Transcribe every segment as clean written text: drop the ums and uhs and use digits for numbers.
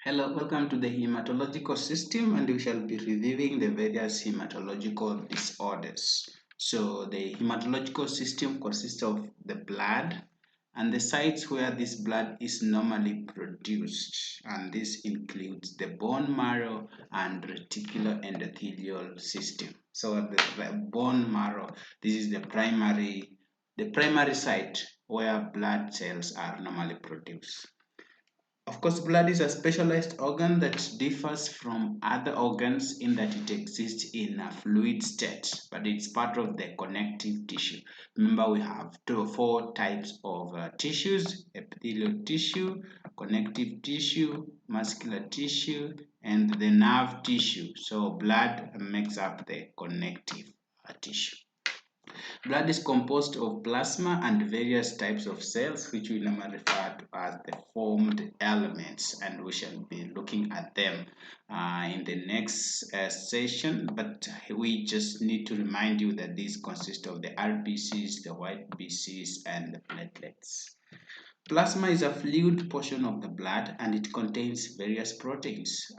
Hello, welcome to the hematological system, and we shall be reviewing the various hematological disorders. So, the hematological system consists of the blood and the sites where this blood is normally produced, and this includes the bone marrow and reticular endothelial system. So, the bone marrow, this is the primary site where blood cells are normally produced. Of course, blood is a specialized organ that differs from other organs in that it exists in a fluid state, but it's part of the connective tissue. Remember, we have four types of tissues: epithelial tissue, connective tissue, muscular tissue, and the nerve tissue. So, blood makes up the connective tissue. Blood is composed of plasma and various types of cells, which we normally refer to as the formed elements, and we shall be looking at them in the next session. But we just need to remind you that these consist of the RBCs, the white BCs, and the platelets. Plasma is a fluid portion of the blood and it contains various proteins.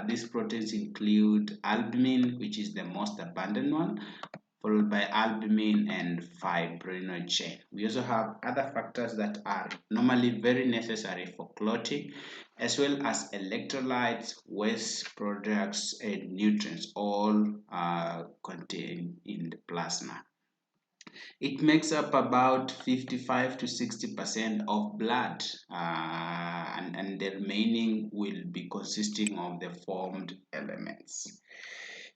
These proteins include albumin, which is the most abundant one, followed by albumin and fibrinogen. We also have other factors that are normally very necessary for clotting, as well as electrolytes, waste products, and nutrients, all contained in the plasma. It makes up about 55 to 60% of blood, and the remaining will be consisting of the formed elements.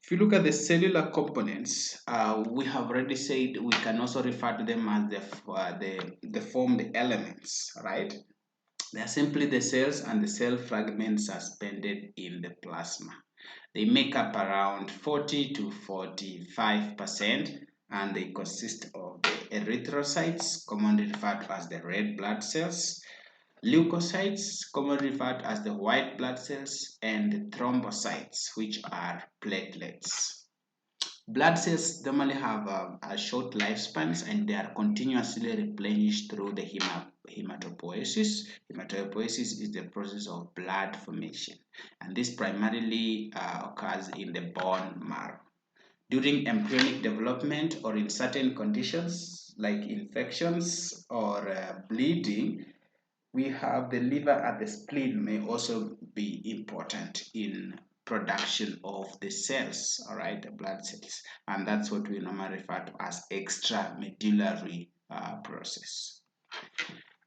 If you look at the cellular components, we have already said we can also refer to them as the formed elements, right? They are simply the cells and the cell fragments suspended in the plasma. They make up around 40 to 45%, and they consist of the erythrocytes, commonly referred to as the red blood cells, leukocytes, commonly referred to as the white blood cells, and thrombocytes, which are platelets. Blood cells normally have a short lifespans and they are continuously replenished through the hematopoiesis. Hematopoiesis is the process of blood formation, and this primarily occurs in the bone marrow. During embryonic development or in certain conditions like infections or bleeding, we have the liver and the spleen may also be important in production of the cells, all right, the blood cells, and that's what we normally refer to as extramedullary process.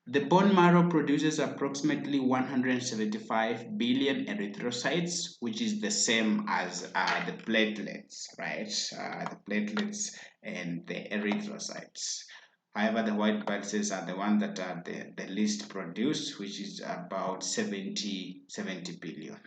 The bone marrow produces approximately 175 billion erythrocytes, which is the same as the platelets, right? The platelets and the erythrocytes. However, the white blood cells are the ones that are the least produced, which is about 70 billion.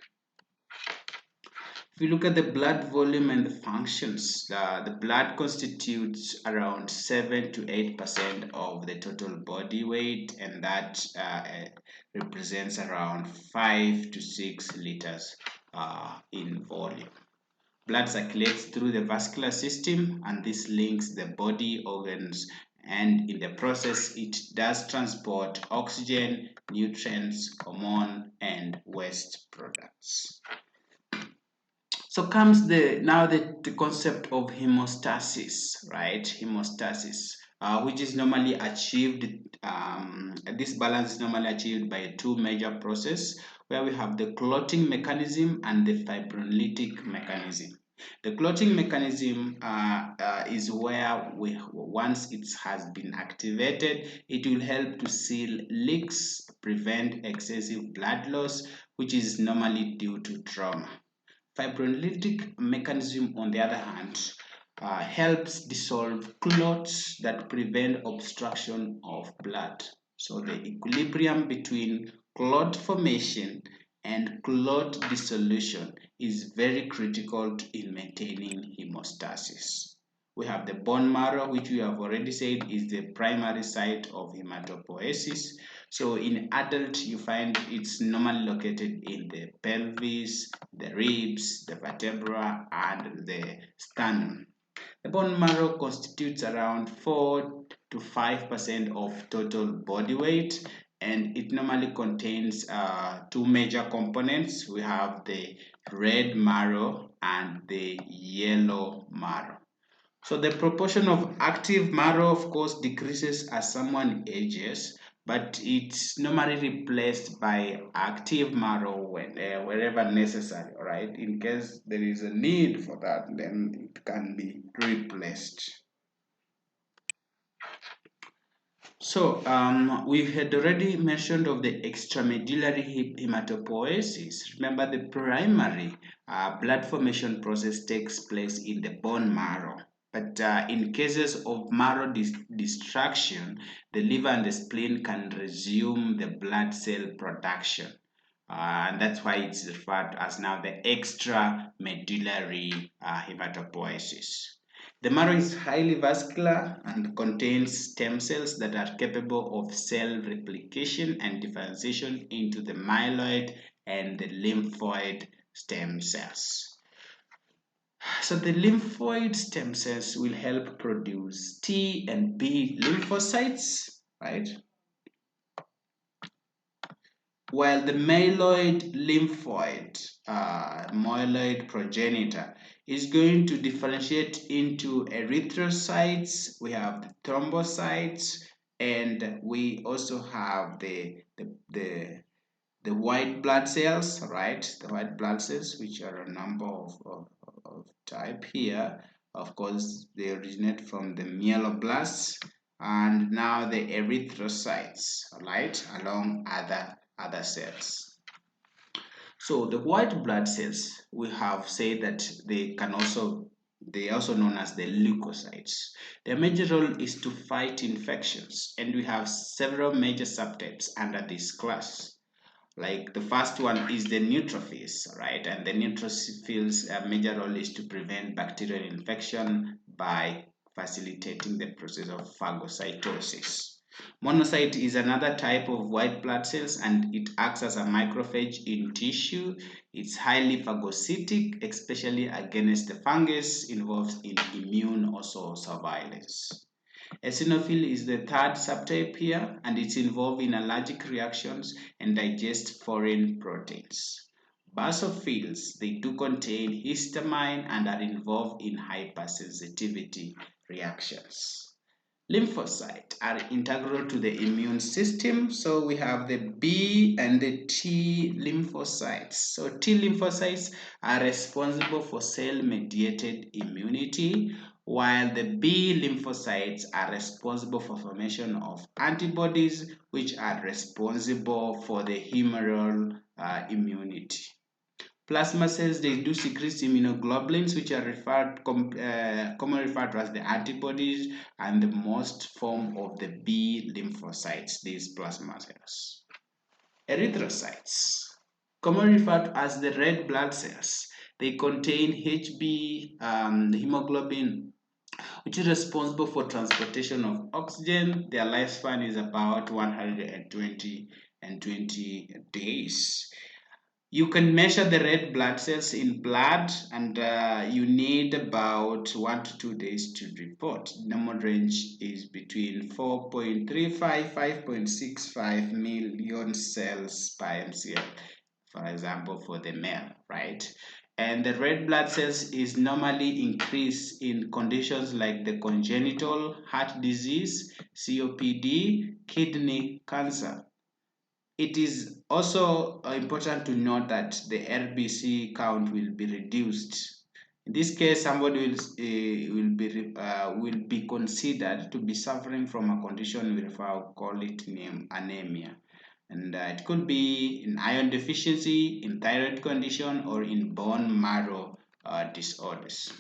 If you look at the blood volume and the functions, the blood constitutes around 7 to 8% of the total body weight, and that represents around 5 to 6 liters in volume. Blood circulates through the vascular system, and this links the body organs, and in the process it does transport oxygen, nutrients, hormone, and waste products. So comes the concept of hemostasis, right? Hemostasis, which is normally achieved. This balance is normally achieved by two major processes, where we have the clotting mechanism and the fibrinolytic mechanism. The clotting mechanism is where once it has been activated, it will help to seal leaks, prevent excessive blood loss, which is normally due to trauma. Fibrinolytic mechanism, on the other hand, helps dissolve clots that prevent obstruction of blood. So the equilibrium between clot formation and clot dissolution is very critical in maintaining hemostasis. We have the bone marrow, which we have already said is the primary site of hematopoiesis. So in adult, you find it's normally located in the pelvis, the ribs, the vertebra, and the sternum. The bone marrow constitutes around 4 to 5% of total body weight, and it normally contains two major components. We have the red marrow and the yellow marrow. So the proportion of active marrow, of course, decreases as someone ages, but it's normally replaced by active marrow wherever necessary, all right? In case there is a need for that, then it can be replaced. So we had already mentioned of the extramedullary hematopoiesis. Remember, the primary blood formation process takes place in the bone marrow. But in cases of marrow destruction, the liver and the spleen can resume the blood cell production. And that's why it's referred to as now the extramedullary hematopoiesis. The marrow is highly vascular and contains stem cells that are capable of cell replication and differentiation into the myeloid and the lymphoid stem cells. So the lymphoid stem cells will help produce T and B lymphocytes, right? While the myeloid progenitor is going to differentiate into erythrocytes, we have the thrombocytes, and we also have the white blood cells, right? The white blood cells, which are a number of type here. Of course, they originate from the myeloblasts, and now the erythrocytes, right, along other cells. So the white blood cells, we have said that they are also known as the leukocytes. Their major role is to fight infections, and we have several major subtypes under this class. Like the first one is the neutrophils, right? And the neutrophils' major role is to prevent bacterial infection by facilitating the process of phagocytosis. Monocyte is another type of white blood cells, and it acts as a macrophage in tissue. It's highly phagocytic, especially against the fungus involved in immune also surveillance. Eosinophil is the third subtype here, and it's involved in allergic reactions and digest foreign proteins. Basophils, they do contain histamine and are involved in hypersensitivity reactions. Lymphocytes are integral to the immune system. So we have the B and the T lymphocytes. So T lymphocytes are responsible for cell-mediated immunity, while the B lymphocytes are responsible for formation of antibodies, which are responsible for the humoral immunity. Plasma cells, they do secrete immunoglobulins, which are commonly referred to as the antibodies, and the most form of the B lymphocytes, these plasma cells. Erythrocytes, commonly referred to as the red blood cells, they contain HB, the hemoglobin, which is responsible for transportation of oxygen. Their lifespan is about 120 days. You can measure the red blood cells in blood, and you need about 1 to 2 days to report. The normal range is between 4.35 5.65 million cells per mcl, for example, for the male, right? And the red blood cells is normally increased in conditions like the congenital heart disease, COPD, kidney cancer. It is also important to note that the RBC count will be reduced. In this case, somebody will be considered to be suffering from a condition we call it anemia, and it could be in iron deficiency, in thyroid condition, or in bone marrow disorders.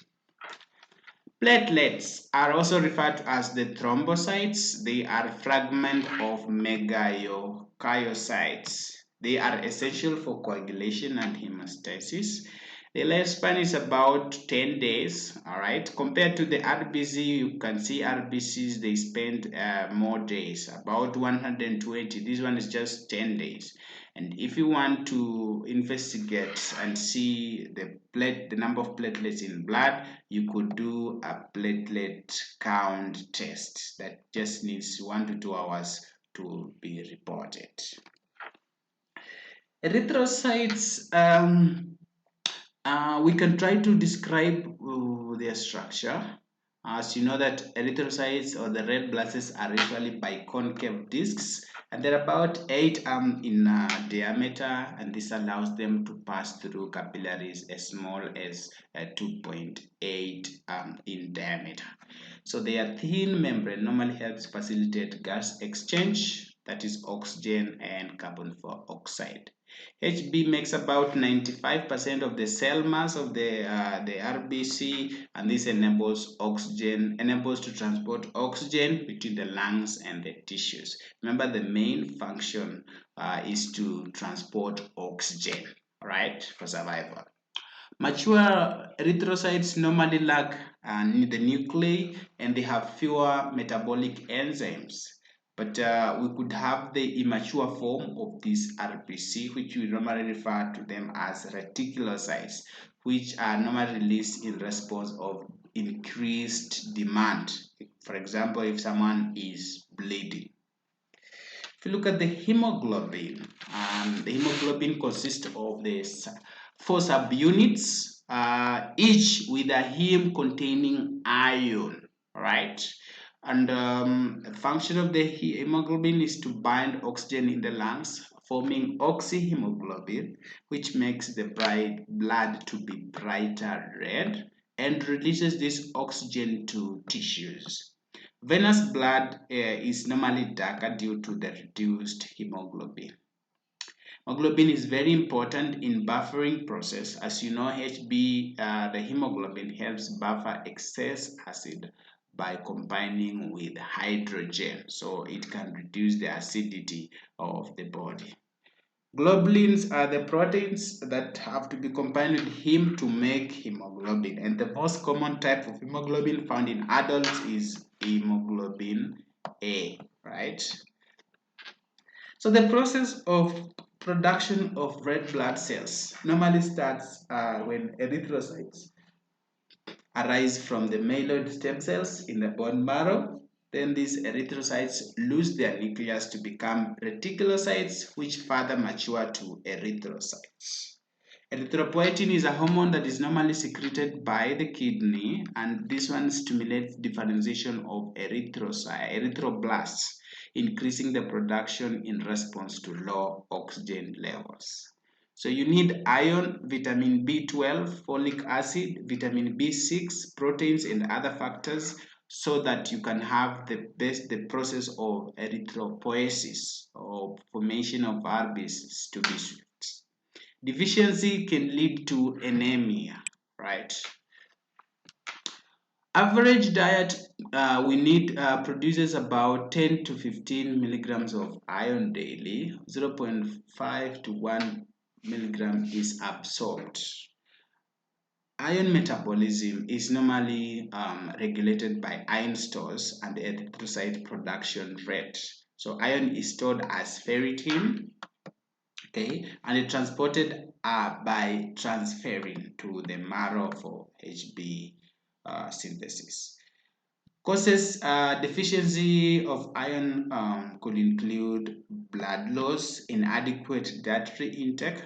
Platelets are also referred to as the thrombocytes. They are fragments of megakaryocytes. They are essential for coagulation and hemostasis. The lifespan is about 10 days, all right? Compared to the RBC, you can see RBCs, they spend more days, about 120. This one is just 10 days. And if you want to investigate and see the number of platelets in blood, you could do a platelet count test that just needs 1 to 2 hours to be reported. Erythrocytes, we can try to describe their structure. As you know that erythrocytes or the red blood cells are usually biconcave discs, and they're about 8 in diameter, and this allows them to pass through capillaries as small as 2.8 in diameter. So their thin membrane normally helps facilitate gas exchange, that is oxygen and carbon dioxide. HB makes about 95% of the cell mass of the RBC, and this enables to transport oxygen between the lungs and the tissues. Remember, the main function is to transport oxygen, right, for survival. Mature erythrocytes normally lack the nuclei, and they have fewer metabolic enzymes. But we could have the immature form of this RBC, which we normally refer to them as reticulocytes, which are normally released in response of increased demand. For example, if someone is bleeding. If you look at the hemoglobin, the hemoglobin consists of the 4 subunits, each with a heme containing ion, right? And the function of the hemoglobin is to bind oxygen in the lungs, forming oxyhemoglobin, which makes the blood to be brighter red and releases this oxygen to tissues. Venous blood is normally darker due to the reduced hemoglobin. Hemoglobin is very important in buffering process. As you know, HB, the hemoglobin helps buffer excess acid by combining with hydrogen, so it can reduce the acidity of the body. Globulins are the proteins that have to be combined with heme to make hemoglobin, and the most common type of hemoglobin found in adults is hemoglobin A, right? So the process of production of red blood cells normally starts when erythrocytes arise from the myeloid stem cells in the bone marrow. Then these erythrocytes lose their nucleus to become reticulocytes, which further mature to erythrocytes. Erythropoietin is a hormone that is normally secreted by the kidney, and this one stimulates differentiation of erythroblasts, increasing the production in response to low oxygen levels. So you need iron, vitamin B12, folic acid, vitamin B6, proteins, and other factors so that you can have the process of erythropoiesis or formation of RBCs to be swift. Deficiency can lead to anemia, right? Average diet we need produces about 10 to 15 milligrams of iron daily. 0.5 to 1 milligram is absorbed. Iron metabolism is normally regulated by iron stores and the erythrocyte production rate. So iron is stored as ferritin, okay, and it's transported by transferrin to the marrow for HB synthesis. Causes deficiency of iron could include blood loss, inadequate dietary intake.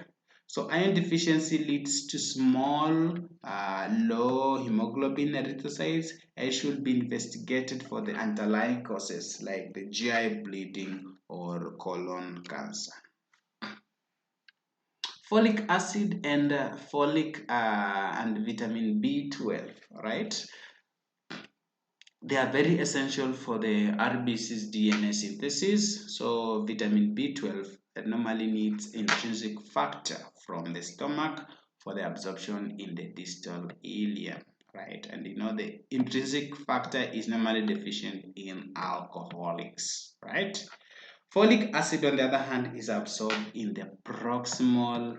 So iron deficiency leads to small, low hemoglobin erythrocytes and should be investigated for the underlying causes like the GI bleeding or colon cancer. Folic acid and folic and vitamin B12, right? They are very essential for the RBCs DNA synthesis. So vitamin B12 normally needs intrinsic factor from the stomach for the absorption in the distal ileum, right? And you know the intrinsic factor is normally deficient in alcoholics, right? Folic acid, on the other hand, is absorbed in the proximal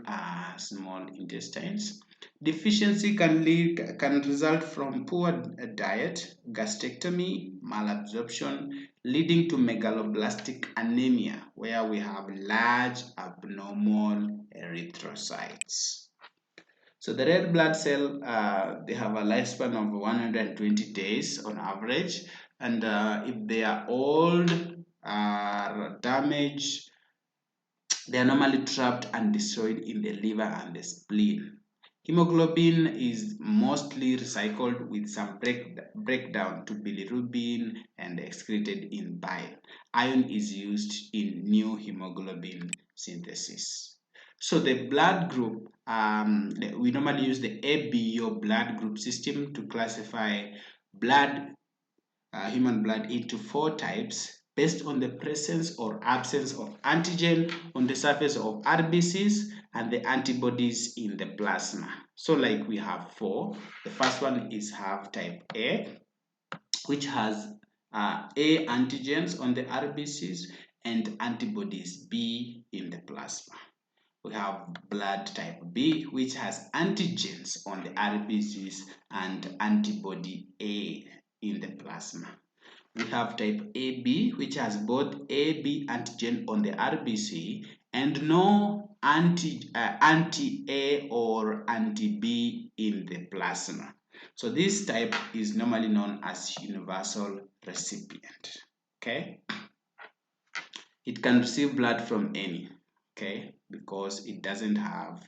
small intestines. Deficiency can result from poor diet, gastrectomy, malabsorption, leading to megaloblastic anemia, where we have large abnormal erythrocytes. So the red blood cell, they have a lifespan of 120 days on average, and if they are old, are damaged, they are normally trapped and destroyed in the liver and the spleen. Hemoglobin is mostly recycled with some breakdown to bilirubin and excreted in bile. Iron is used in new hemoglobin synthesis. So the blood group, we normally use the ABO blood group system to classify blood human blood into 4 types based on the presence or absence of antigen on the surface of RBCs and the antibodies in the plasma. So like we have 4. The first one is have type A, which has A antigens on the RBCs and antibodies B in the plasma. We have blood type B, which has antigens on the RBCs and antibody A in the plasma. We have type AB, which has both AB antigen on the RBC and no anti-A or anti-B in the plasma. So this type is normally known as universal recipient. Okay, it can receive blood from any. Okay, because it doesn't have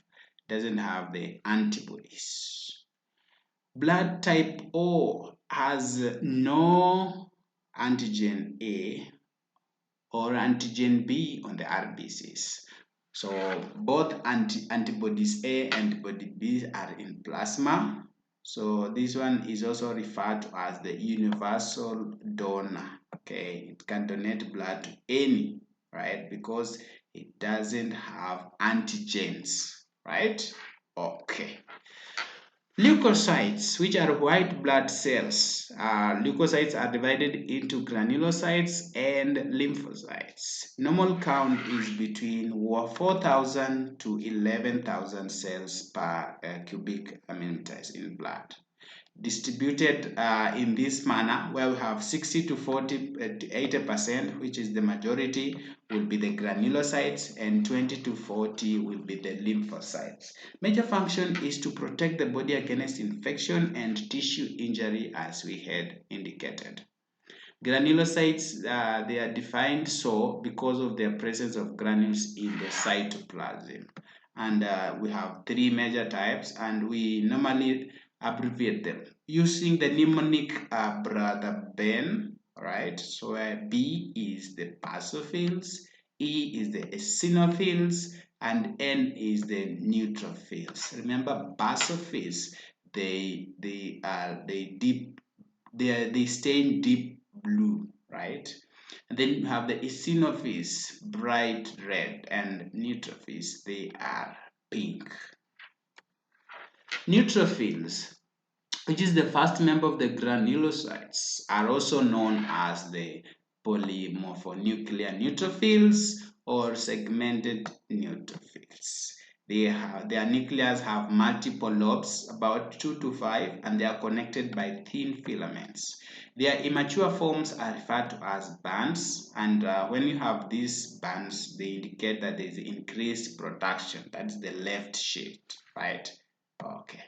the antibodies. Blood type O has no antigen A or antigen B on the RBCs. So both antibodies A and antibody B are in plasma. So this one is also referred to as the universal donor. Okay, it can donate blood to any, right? Because it doesn't have antigens, right? Okay. Leukocytes, which are white blood cells. Leukocytes are divided into granulocytes and lymphocytes. Normal count is between 4,000 to 11,000 cells per cubic millimeters in blood. Distributed in this manner, where we have 60 to 40 to 80%, which is the majority, will be the granulocytes, and 20 to 40 will be the lymphocytes. Major function is to protect the body against infection and tissue injury, as we had indicated. Granulocytes, they are defined so because of their presence of granules in the cytoplasm. And we have 3 major types, and we normally abbreviate them using the mnemonic brother Ben, right? So B is the basophils, E is the eosinophils, and N is the neutrophils. Remember, basophils, they stain deep blue, right? And then you have the eosinophils, bright red, and neutrophils, they are pink. Neutrophils, which is the first member of the granulocytes, are also known as the polymorphonuclear neutrophils or segmented neutrophils. Their nucleus have multiple lobes, about 2 to 5, and they are connected by thin filaments. Their immature forms are referred to as bands, and when you have these bands, they indicate that there is increased production. That's the left shift, right? Okay.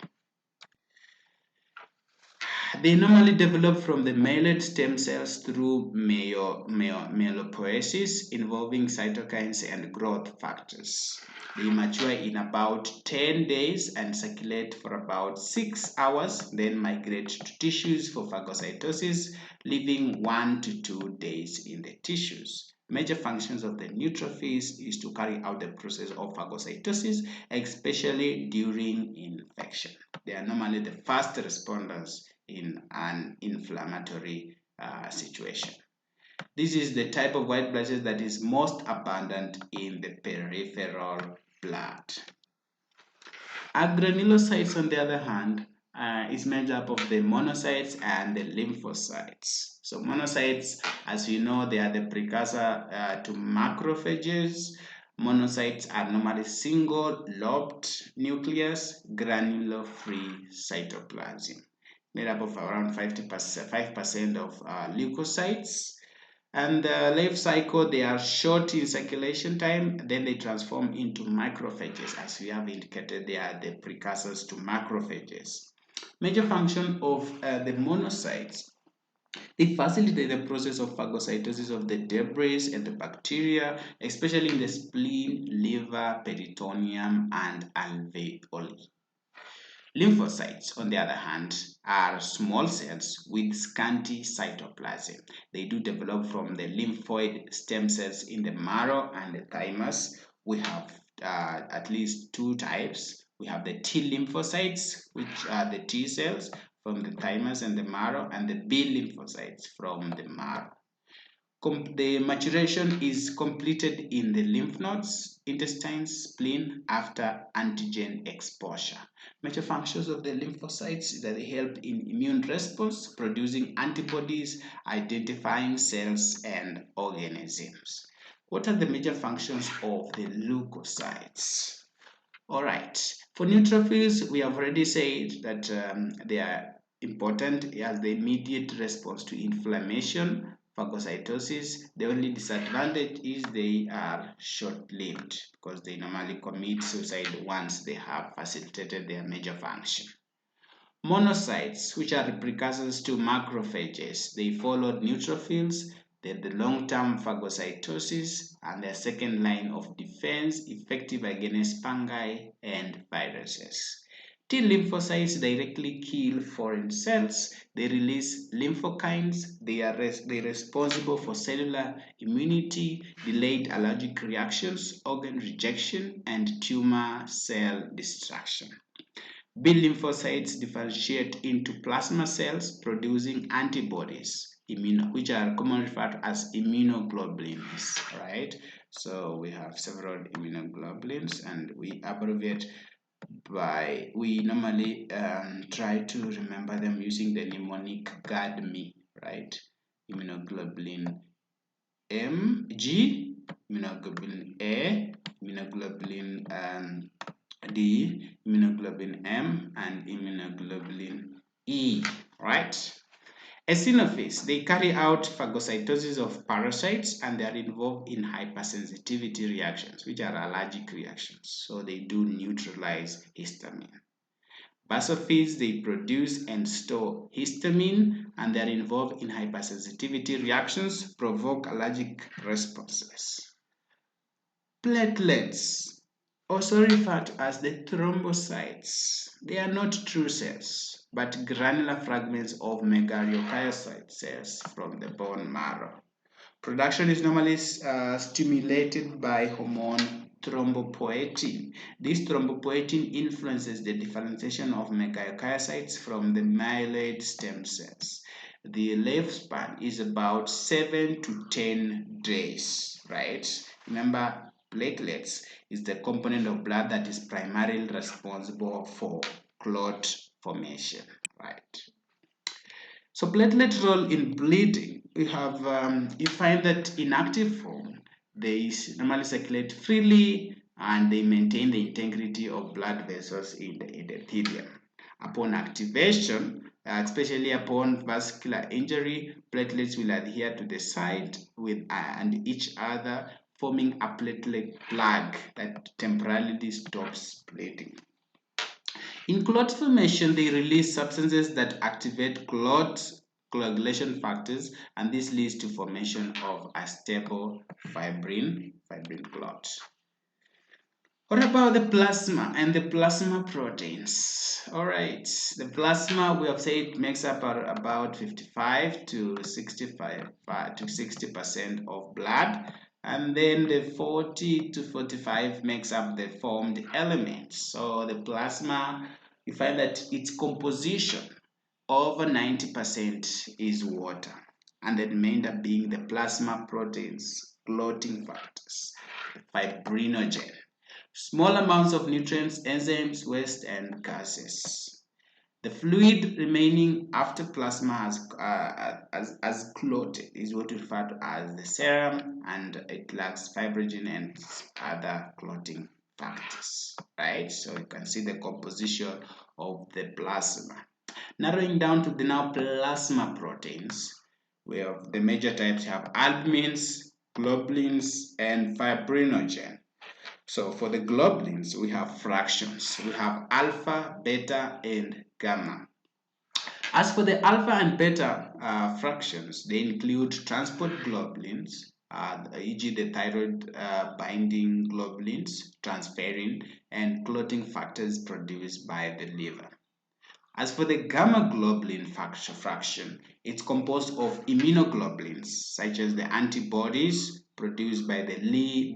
They normally develop from the myeloid stem cells through myelopoiesis involving cytokines and growth factors. They mature in about 10 days and circulate for about 6 hours, then migrate to tissues for phagocytosis, living 1 to 2 days in the tissues. Major functions of the neutrophils is to carry out the process of phagocytosis, especially during infection. They are normally the first responders in an inflammatory situation. This is the type of white blood cells that is most abundant in the peripheral blood. Granulocytes, on the other hand, is made up of the monocytes and the lymphocytes. So monocytes, as you know, they are the precursor to macrophages. Monocytes are normally single-lobed nucleus, granular-free cytoplasm, made up of around 5% of leukocytes. And the life cycle, they are short in circulation time, then they transform into macrophages. As we have indicated, they are the precursors to macrophages. Major function of the monocytes They facilitate the process of phagocytosis of the debris and the bacteria, especially in the spleen, liver, peritoneum, and alveoli. Lymphocytes, on the other hand, are small cells with scanty cytoplasm. They do develop from the lymphoid stem cells in the marrow and the thymus. We have at least two types. We have the T lymphocytes, which are the T cells from the thymus and the marrow, and the B lymphocytes from the marrow. The maturation is completed in the lymph nodes, intestines, spleen after antigen exposure. Major functions of the lymphocytes is that they help in immune response, producing antibodies, identifying cells and organisms. What are the major functions of the leukocytes? All right. For neutrophils, we have already said that they are important as the immediate response to inflammation, phagocytosis. The only disadvantage is they are short-lived because they normally commit suicide once they have facilitated their major function. Monocytes, which are the precursors to macrophages, they followed neutrophils, then the long-term phagocytosis, and their second line of defense, effective against fungi and viruses. T lymphocytes directly kill foreign cells. They release lymphokines. They're responsible for cellular immunity, delayed allergic reactions, organ rejection, and tumor cell destruction. B lymphocytes differentiate into plasma cells producing antibodies, which are commonly referred to as immunoglobulins, right? So we have several immunoglobulins and we abbreviate we normally try to remember them using the mnemonic GADMI, right? Immunoglobulin Mg, immunoglobulin A, immunoglobulin D, immunoglobulin M, and immunoglobulin E, right? Eosinophils, they carry out phagocytosis of parasites and they are involved in hypersensitivity reactions, which are allergic reactions. So they do neutralize histamine. Basophils, they produce and store histamine and they are involved in hypersensitivity reactions, provoke allergic responses. Platelets, also referred to as the thrombocytes, they are not true cells, but granular fragments of megakaryocyte cells from the bone marrow. Production is normally stimulated by hormone thrombopoietin. This thrombopoietin influences the differentiation of megakaryocytes from the myeloid stem cells. The lifespan is about 7 to 10 days, right? Remember, platelets is the component of blood that is primarily responsible for clot formation, right? So platelet role in bleeding, you find that in active form, they normally circulate freely and they maintain the integrity of blood vessels in the endothelium. Upon activation, especially upon vascular injury, platelets will adhere to the site and each other, forming a platelet plug that temporarily stops bleeding. In clot formation, they release substances that activate coagulation factors, and this leads to formation of a stable fibrin clot. What about the plasma and the plasma proteins? All right, the plasma we have said makes up about 55 to 65 to 60% of blood, and then the 40 to 45 makes up the formed elements. So the plasma, you find that its composition over 90% is water, and the remainder being the plasma proteins, clotting factors, fibrinogen, small amounts of nutrients, enzymes, waste, and gases. The fluid remaining after plasma has clotted is what we refer to as the serum, and it lacks fibrinogen and other clotting factors, right? So you can see the composition of the plasma. Narrowing down to the now plasma proteins, we have the major types have albumins, globulins, and fibrinogen. So for the globulins, we have fractions. We have alpha, beta, and gamma. As for the alpha and beta fractions, they include transport globulins, e.g. the thyroid binding globulins, transferrin, and clotting factors produced by the liver. As for the gamma globulin fraction, it's composed of immunoglobulins such as the antibodies produced by the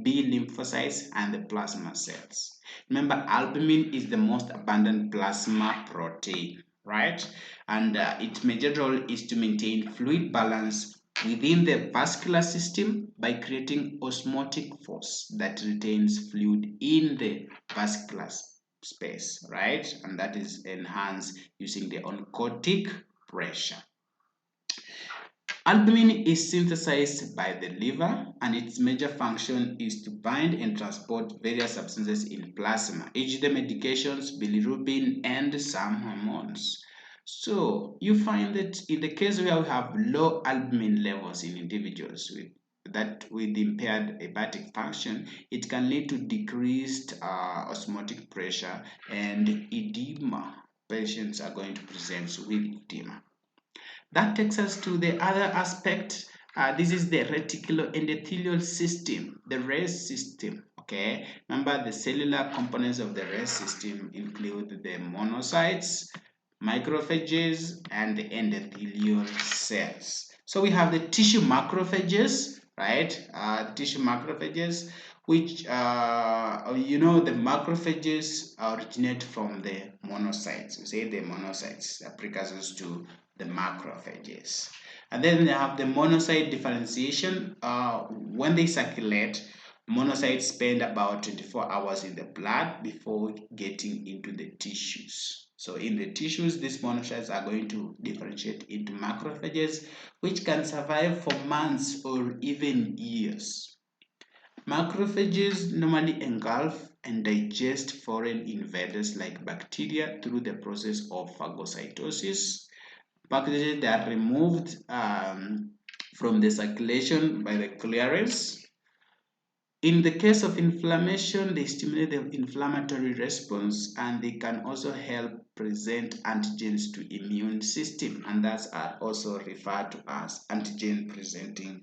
B lymphocytes and the plasma cells. Remember, albumin is the most abundant plasma protein, right? And its major role is to maintain fluid balance within the vascular system by creating osmotic force that retains fluid in the vascular space, right? And that is enhanced using the oncotic pressure. Albumin is synthesized by the liver, and its major function is to bind and transport various substances in plasma, e.g. the medications, bilirubin, and some hormones. So you find that in the case where we have low albumin levels in individuals with impaired hepatic function, it can lead to decreased osmotic pressure and edema. Patients are going to present with edema. That takes us to the other aspect. This is the reticuloendothelial system, the RES system. Okay, remember the cellular components of the RES system include the monocytes, macrophages, and the endothelial cells. So we have the tissue macrophages, right? Tissue macrophages, which the macrophages originate from the monocytes. We say the monocytes are precursors to the macrophages. And then they have the monocyte differentiation. When they circulate, monocytes spend about 24 hours in the blood before getting into the tissues. So in the tissues, these monocytes are going to differentiate into macrophages, which can survive for months or even years. Macrophages normally engulf and digest foreign invaders like bacteria through the process of phagocytosis. Bacteria that are removed from the circulation by the clearance. In the case of inflammation, they stimulate the inflammatory response, and they can also help present antigens to immune system, and that's also referred to as antigen presenting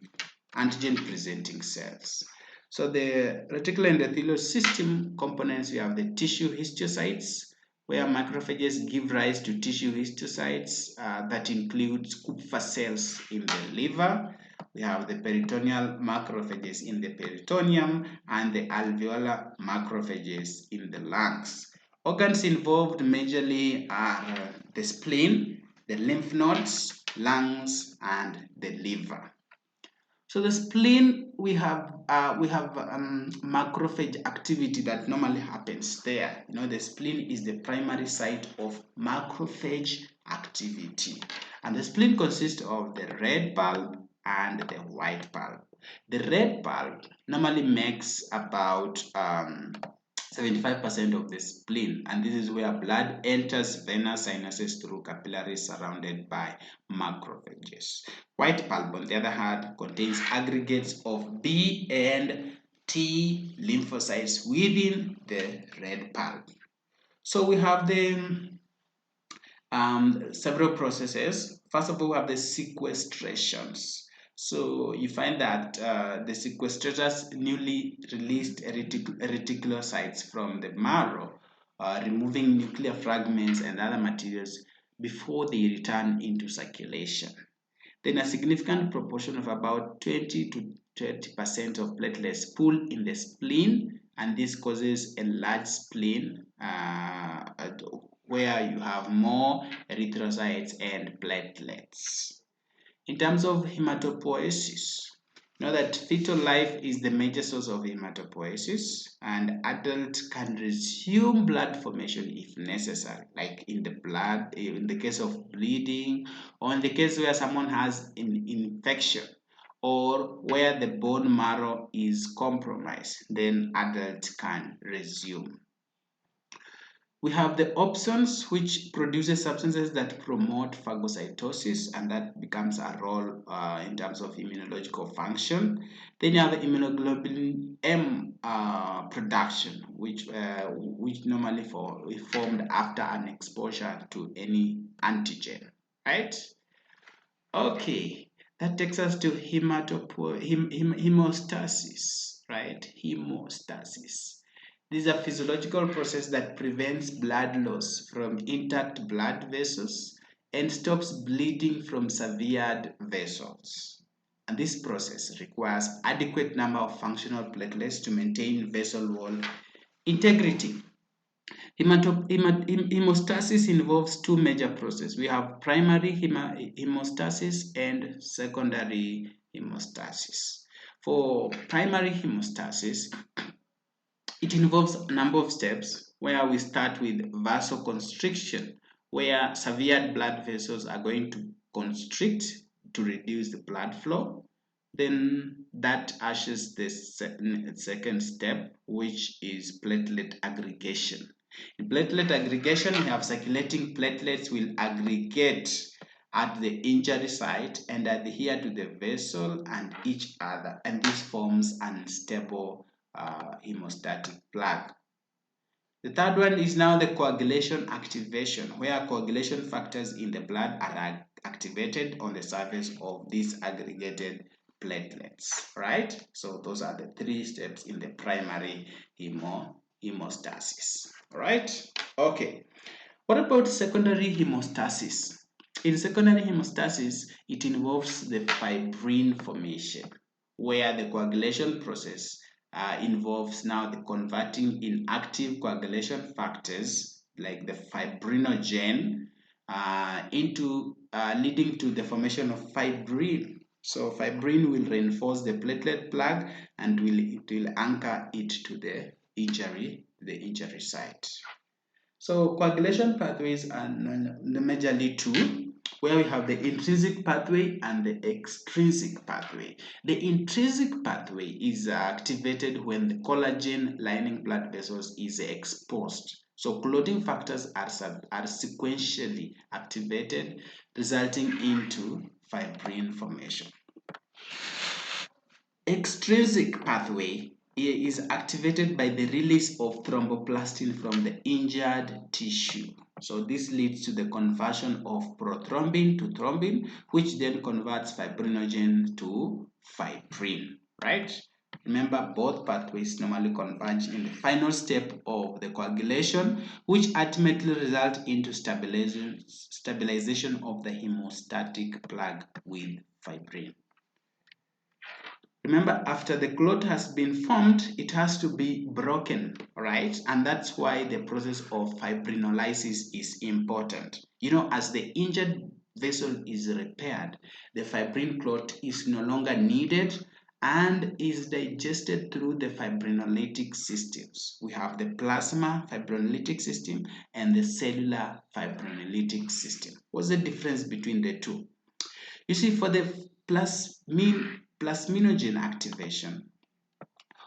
cells. So the reticuloendothelial system components, we have the tissue histiocytes, where macrophages give rise to tissue histiocytes that includes Kupffer cells in the liver. We have the peritoneal macrophages in the peritoneum and the alveolar macrophages in the lungs. Organs involved majorly are the spleen, the lymph nodes, lungs, and the liver. So the spleen, we have macrophage activity that normally happens there. The spleen is the primary site of macrophage activity, and the spleen consists of the red bulb and the white bulb. The red bulb normally makes about 75% of the spleen, and this is where blood enters venous sinuses through capillaries surrounded by macrophages. White bulb, on the other hand, contains aggregates of B and T lymphocytes within the red bulb. So we have the several processes. First of all, we have the sequestrations. So you find that the sequestrators newly released reticulocytes from the marrow, removing nuclear fragments and other materials before they return into circulation. Then a significant proportion of about 20 to 30% of platelets pool in the spleen, and this causes a large spleen where you have more erythrocytes and platelets. In terms of hematopoiesis, know that fetal life is the major source of hematopoiesis, and adults can resume blood formation if necessary, like in the case of bleeding, or in the case where someone has an infection, or where the bone marrow is compromised, then adults can resume. We have the opsons, which produces substances that promote phagocytosis, and that becomes a role in terms of immunological function. Then you have the immunoglobulin M production, which normally is formed after an exposure to any antigen. right? Okay, that takes us to hemostasis, right? Hemostasis. This is a physiological process that prevents blood loss from intact blood vessels and stops bleeding from severed vessels. And this process requires adequate number of functional platelets to maintain vessel wall integrity. Hemostasis involves two major processes. We have primary hemostasis and secondary hemostasis. For primary hemostasis, it involves a number of steps where we start with vasoconstriction, where severed blood vessels are going to constrict to reduce the blood flow. Then that ushers the second step, which is platelet aggregation. In platelet aggregation, we have circulating platelets will aggregate at the injury site and adhere to the vessel and each other, and this forms unstable hemostatic plaque. The third one is now the coagulation activation, where coagulation factors in the blood are activated on the surface of these aggregated platelets, right? So those are the three steps in the primary hemostasis, right? Okay. What about secondary hemostasis? In secondary hemostasis, it involves the fibrin formation, where the coagulation process involves now the converting inactive coagulation factors like the fibrinogen into leading to the formation of fibrin. So fibrin will reinforce the platelet plug and it will anchor it to the injury site. So coagulation pathways are majorly two, where we have the intrinsic pathway and the extrinsic pathway. The intrinsic pathway is activated when the collagen lining blood vessels is exposed. So clotting factors are sequentially activated, resulting into fibrin formation. Extrinsic pathway is activated by the release of thromboplastin from the injured tissue. So this leads to the conversion of prothrombin to thrombin, which then converts fibrinogen to fibrin, right? Remember, both pathways normally converge in the final step of the coagulation, which ultimately result into stabilization of the hemostatic plug with fibrin. Remember, after the clot has been formed, it has to be broken, right? And that's why the process of fibrinolysis is important. You know, as the injured vessel is repaired, the fibrin clot is no longer needed and is digested through the fibrinolytic systems. We have the plasma fibrinolytic system and the cellular fibrinolytic system. What's the difference between the two? You see, for the plasminogen activation,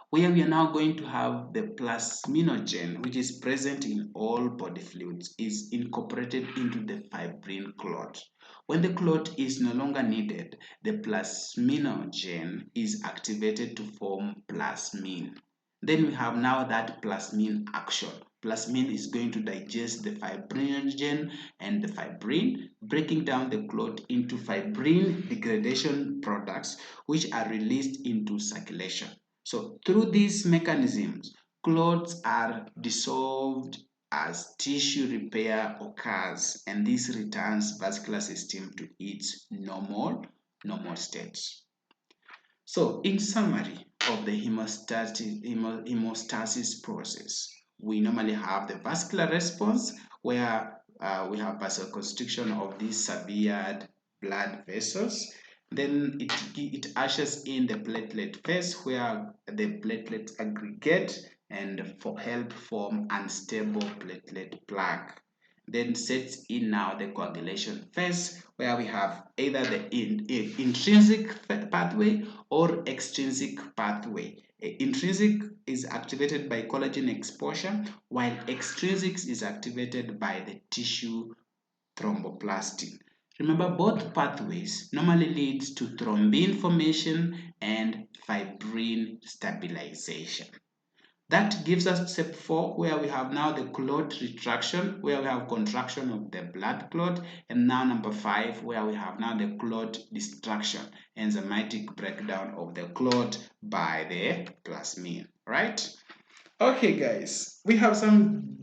where we are now going to have the plasminogen, which is present in all body fluids, is incorporated into the fibrin clot. When the clot is no longer needed, the plasminogen is activated to form plasmin. Then we have now that plasmin action. Plasmin is going to digest the fibrinogen and the fibrin, breaking down the clot into fibrin degradation products, which are released into circulation. So through these mechanisms, clots are dissolved as tissue repair occurs, and this returns vascular system to its normal state. So in summary of the hemostasis process, we normally have the vascular response where we have vasoconstriction of these severed blood vessels. Then it ushers in the platelet phase where the platelets aggregate and help form unstable platelet plaque. Then sets in now the coagulation phase where we have either the intrinsic pathway or extrinsic pathway. Intrinsic is activated by collagen exposure, while extrinsic is activated by the tissue thromboplastin. Remember, both pathways normally leads to thrombin formation and fibrin stabilization. That gives us step 4, where we have now the clot retraction, where we have contraction of the blood clot, and now number 5, where we have now the clot destruction, enzymatic breakdown of the clot by the plasmin, right? Okay, guys, we have some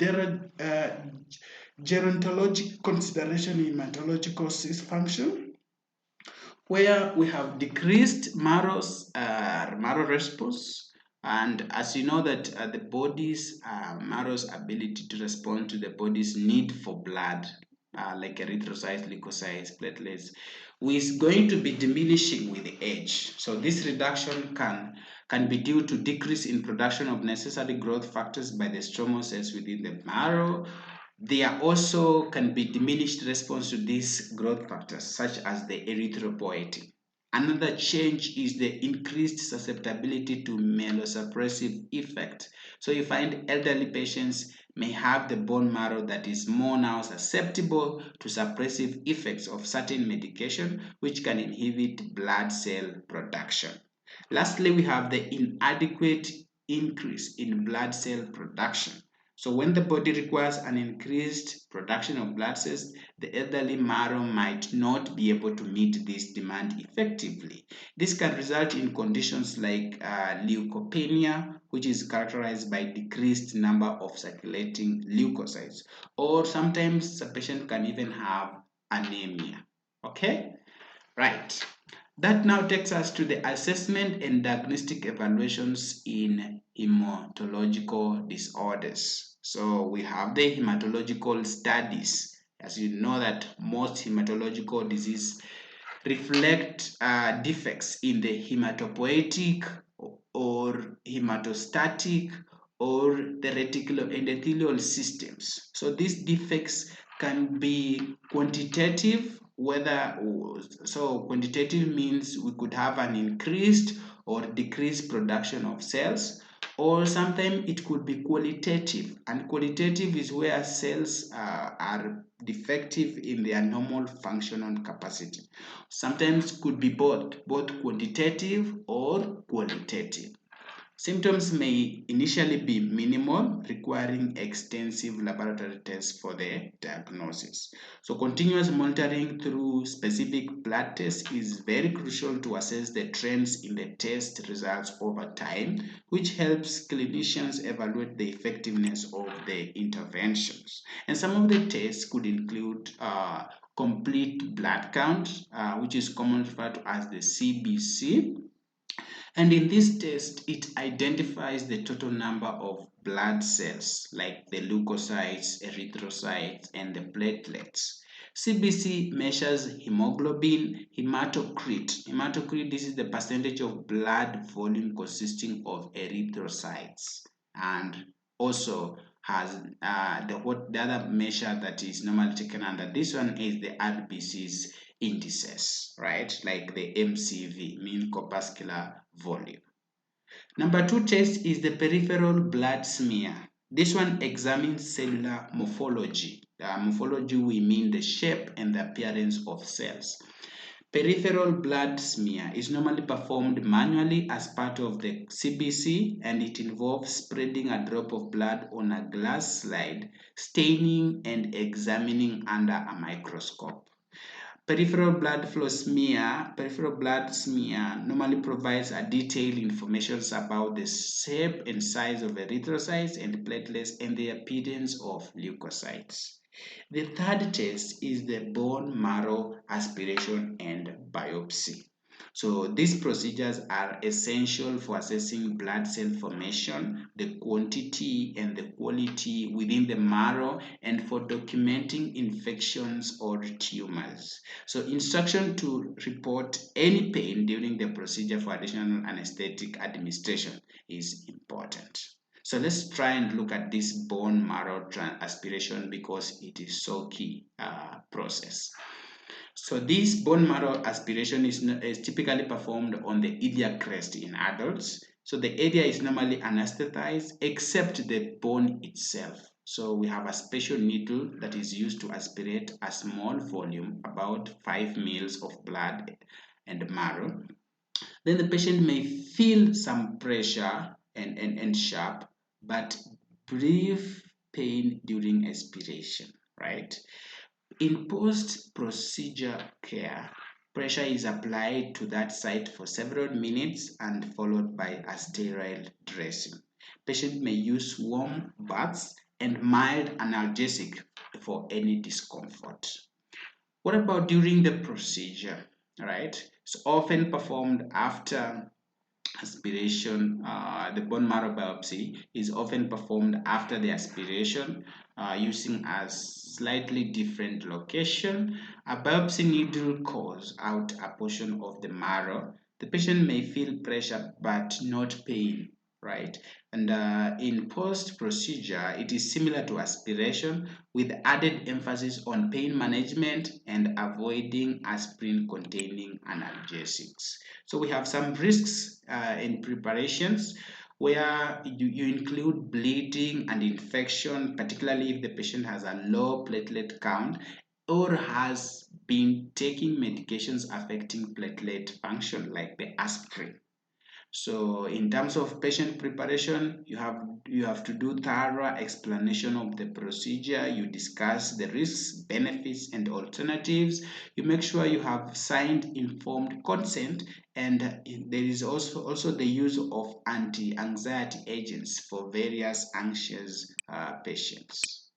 gerontologic consideration in hematological function, where we have decreased marrow response. And as you know that the body's marrow's ability to respond to the body's need for blood, like erythrocytes, leukocytes, platelets, is going to be diminishing with age. So this reduction can be due to decrease in production of necessary growth factors by the stromal cells within the marrow. There also can be diminished response to these growth factors, such as the erythropoietin. Another change is the increased susceptibility to myelosuppressive effect. So you find elderly patients may have the bone marrow that is more now susceptible to suppressive effects of certain medication, which can inhibit blood cell production. Lastly, we have the inadequate increase in blood cell production. So when the body requires an increased production of blood cells, the elderly marrow might not be able to meet this demand effectively. This can result in conditions like leukopenia, which is characterized by decreased number of circulating leukocytes, or sometimes the patient can even have anemia. Okay? Right. That now takes us to the assessment and diagnostic evaluations in hematological disorders. So we have the hematological studies. As you know that most hematological disease reflect defects in the hematopoietic or hematostatic or the reticuloendothelial systems. So these defects can be quantitative, so quantitative means we could have an increased or decreased production of cells, or sometimes it could be qualitative, and qualitative is where cells are defective in their normal functional capacity. Sometimes could be both quantitative or qualitative. Symptoms may initially be minimal, requiring extensive laboratory tests for the diagnosis. So continuous monitoring through specific blood tests is very crucial to assess the trends in the test results over time, which helps clinicians evaluate the effectiveness of the interventions. And some of the tests could include complete blood count, which is commonly referred to as the CBC. And in this test, it identifies the total number of blood cells, like the leukocytes, erythrocytes, and the platelets. CBC measures hemoglobin, hematocrit. Hematocrit, this is the percentage of blood volume consisting of erythrocytes. And also has the other measure that is normally taken under this one is the RBCs indices, right? Like the MCV, mean corpuscular volume. Number 2 test is the peripheral blood smear. This one examines cellular morphology. Morphology, we mean the shape and the appearance of cells. Peripheral blood smear is normally performed manually as part of the CBC, and it involves spreading a drop of blood on a glass slide, staining and examining under a microscope. Peripheral blood smear normally provides a detailed information about the shape and size of erythrocytes and platelets and the appearance of leukocytes. The third test is the bone marrow aspiration and biopsy. So these procedures are essential for assessing blood cell formation, the quantity and the quality within the marrow, and for documenting infections or tumors. So instruction to report any pain during the procedure for additional anesthetic administration is important. So let's try and look at this bone marrow aspiration because it is so key process. So this bone marrow aspiration is typically performed on the iliac crest in adults. So the area is normally anesthetized except the bone itself. So we have a special needle that is used to aspirate a small volume, about 5 ml of blood and marrow. Then the patient may feel some pressure and sharp but brief pain during expiration, right? In post-procedure care, pressure is applied to that site for several minutes and followed by a sterile dressing. Patient may use warm baths and mild analgesic for any discomfort. What about during the procedure, right? It's often performed after aspiration. The bone marrow biopsy is often performed after the aspiration using a slightly different location. A biopsy needle calls out a portion of the marrow. The patient may feel pressure but not pain, right? And in post procedure, it is similar to aspiration with added emphasis on pain management and avoiding aspirin containing analgesics. So we have some risks in preparations where you include bleeding and infection, particularly if the patient has a low platelet count or has been taking medications affecting platelet function like the aspirin. So in terms of patient preparation, you have to do thorough explanation of the procedure. You discuss the risks, benefits, and alternatives. You make sure you have signed informed consent, and there is also the use of anti-anxiety agents for various anxious patients.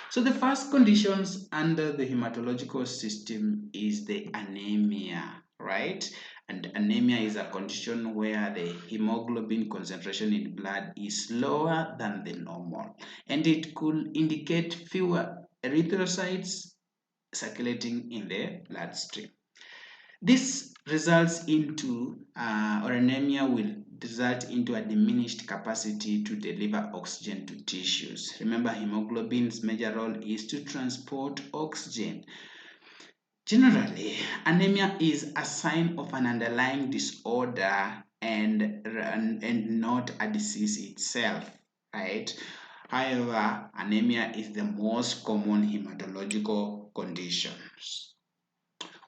So the first conditions under the hematological system is the anemia, right? And anemia is a condition where the hemoglobin concentration in blood is lower than the normal, and it could indicate fewer erythrocytes circulating in the bloodstream. This results into, or anemia will result into a diminished capacity to deliver oxygen to tissues. Remember, hemoglobin's major role is to transport oxygen. Generally, anemia is a sign of an underlying disorder and not a disease itself, right? However, anemia is the most common hematological condition.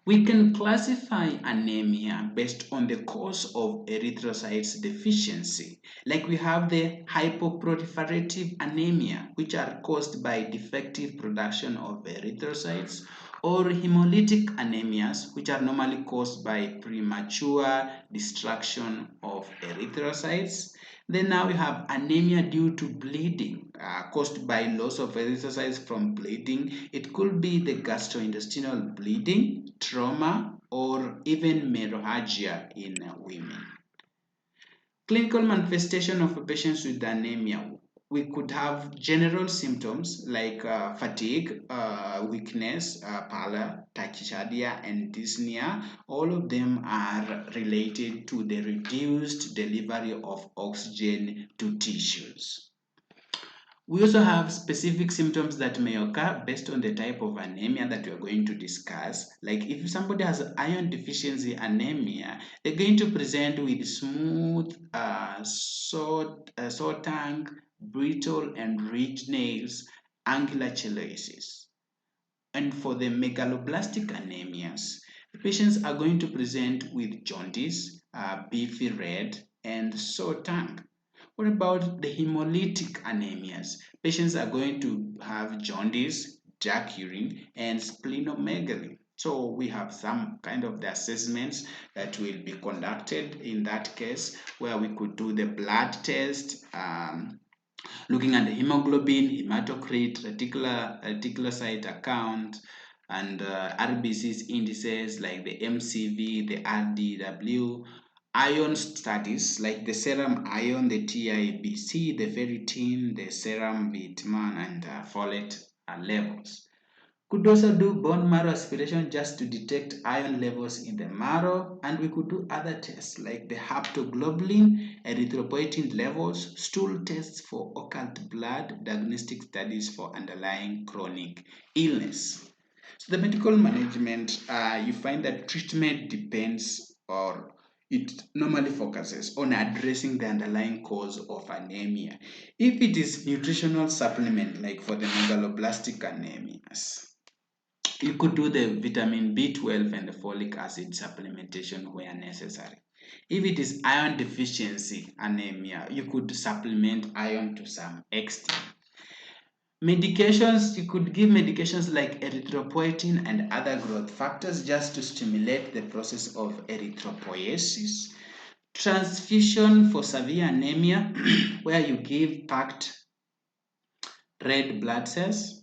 We can classify anemia based on the cause of erythrocytes deficiency. Like we have the hypoproliferative anemia, which are caused by defective production of erythrocytes, or hemolytic anemias, which are normally caused by premature destruction of erythrocytes. Then now we have anemia due to bleeding, caused by loss of erythrocytes from bleeding. It could be the gastrointestinal bleeding, trauma, or even menorrhagia in women. Clinical manifestation of patients with anemia. We could have general symptoms like fatigue, weakness, pallor, tachycardia, and dyspnea. All of them are related to the reduced delivery of oxygen to tissues. We also have specific symptoms that may occur based on the type of anemia that we are going to discuss. Like if somebody has iron deficiency anemia, they're going to present with smooth, sore tongue, brittle and ridged nails, angular chelosis. And for the megaloblastic anemias, the patients are going to present with jaundice, beefy red, and sore tongue. What about the hemolytic anemias? Patients are going to have jaundice, dark urine, and splenomegaly. So we have some kind of the assessments that will be conducted in that case, where we could do the blood test, looking at the hemoglobin, hematocrit, reticulocyte account, and RBCs indices like the MCV, the RDW, iron studies like the serum iron, the TIBC, the ferritin, the serum vitamin, and folate levels. Could also do bone marrow aspiration just to detect iron levels in the marrow, and we could do other tests like the haptoglobulin, erythropoietin levels, stool tests for occult blood, diagnostic studies for underlying chronic illness. So the medical management, you find that treatment depends, or it normally focuses on addressing the underlying cause of anemia. If it is nutritional supplement, like for the megaloblastic anemias, you could do the vitamin B12 and the folic acid supplementation where necessary. If it is iron deficiency anemia, you could supplement iron to some extent. Medications, you could give medications like erythropoietin and other growth factors just to stimulate the process of erythropoiesis. Transfusion for severe anemia, where you give packed red blood cells.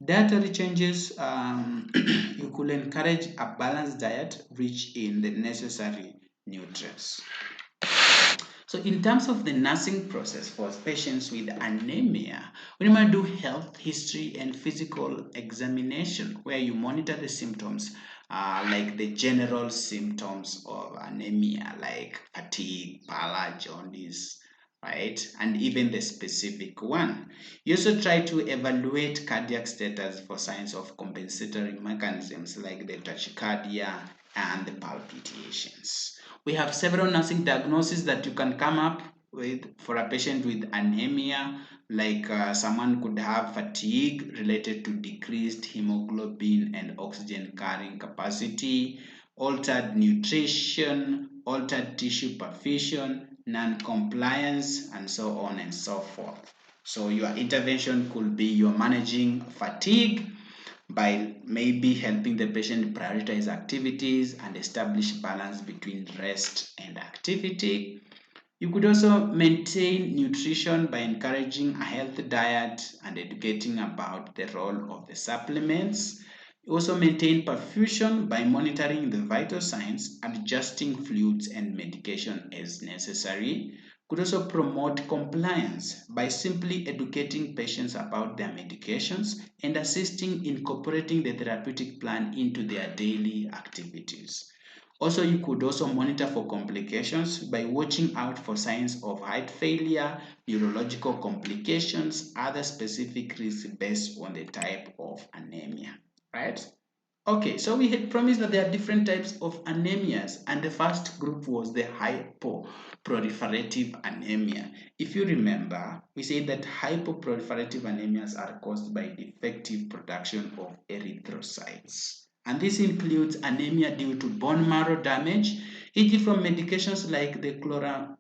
Dietary changes, you could encourage a balanced diet rich in the necessary nutrients. So in terms of the nursing process for patients with anemia, we might do health history and physical examination where you monitor the symptoms like the general symptoms of anemia like fatigue, pallor, jaundice, right? And even the specific one. You also try to evaluate cardiac status for signs of compensatory mechanisms like the tachycardia and the palpitations. We have several nursing diagnoses that you can come up with for a patient with anemia, like someone could have fatigue related to decreased hemoglobin and oxygen carrying capacity, altered nutrition, altered tissue perfusion, non-compliance, and so on and so forth. So your intervention could be you're managing fatigue by maybe helping the patient prioritize activities and establish balance between rest and activity. You could also maintain nutrition by encouraging a healthy diet and educating about the role of the supplements. You also maintain perfusion by monitoring the vital signs, adjusting fluids and medication as necessary. Could also promote compliance by simply educating patients about their medications and assisting in incorporating the therapeutic plan into their daily activities. Also, you could also monitor for complications by watching out for signs of heart failure, neurological complications, other specific risks based on the type of anemia, right? Okay, so we had promised that there are different types of anemias, and the first group was the hypoproliferative anemia. If you remember, we said that hypoproliferative anemias are caused by defective production of erythrocytes. And this includes anemia due to bone marrow damage, e.g. from medications like the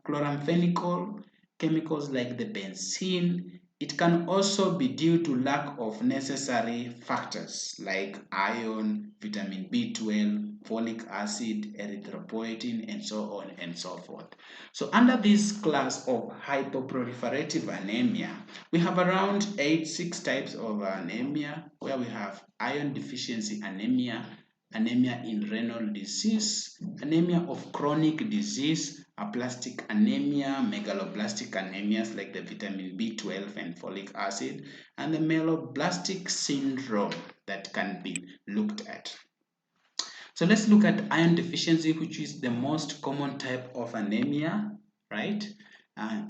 chloramphenicol, chemicals like the benzene. It can also be due to lack of necessary factors like iron, vitamin B12, folic acid, erythropoietin, and so on and so forth. So under this class of hypoproliferative anemia, we have around 6 types of anemia, where we have iron deficiency anemia, anemia in renal disease, anemia of chronic disease, aplastic anemia, megaloblastic anemias like the vitamin B12 and folic acid, and the myeloblastic syndrome that can be looked at. So let's look at iron deficiency, which is the most common type of anemia, right?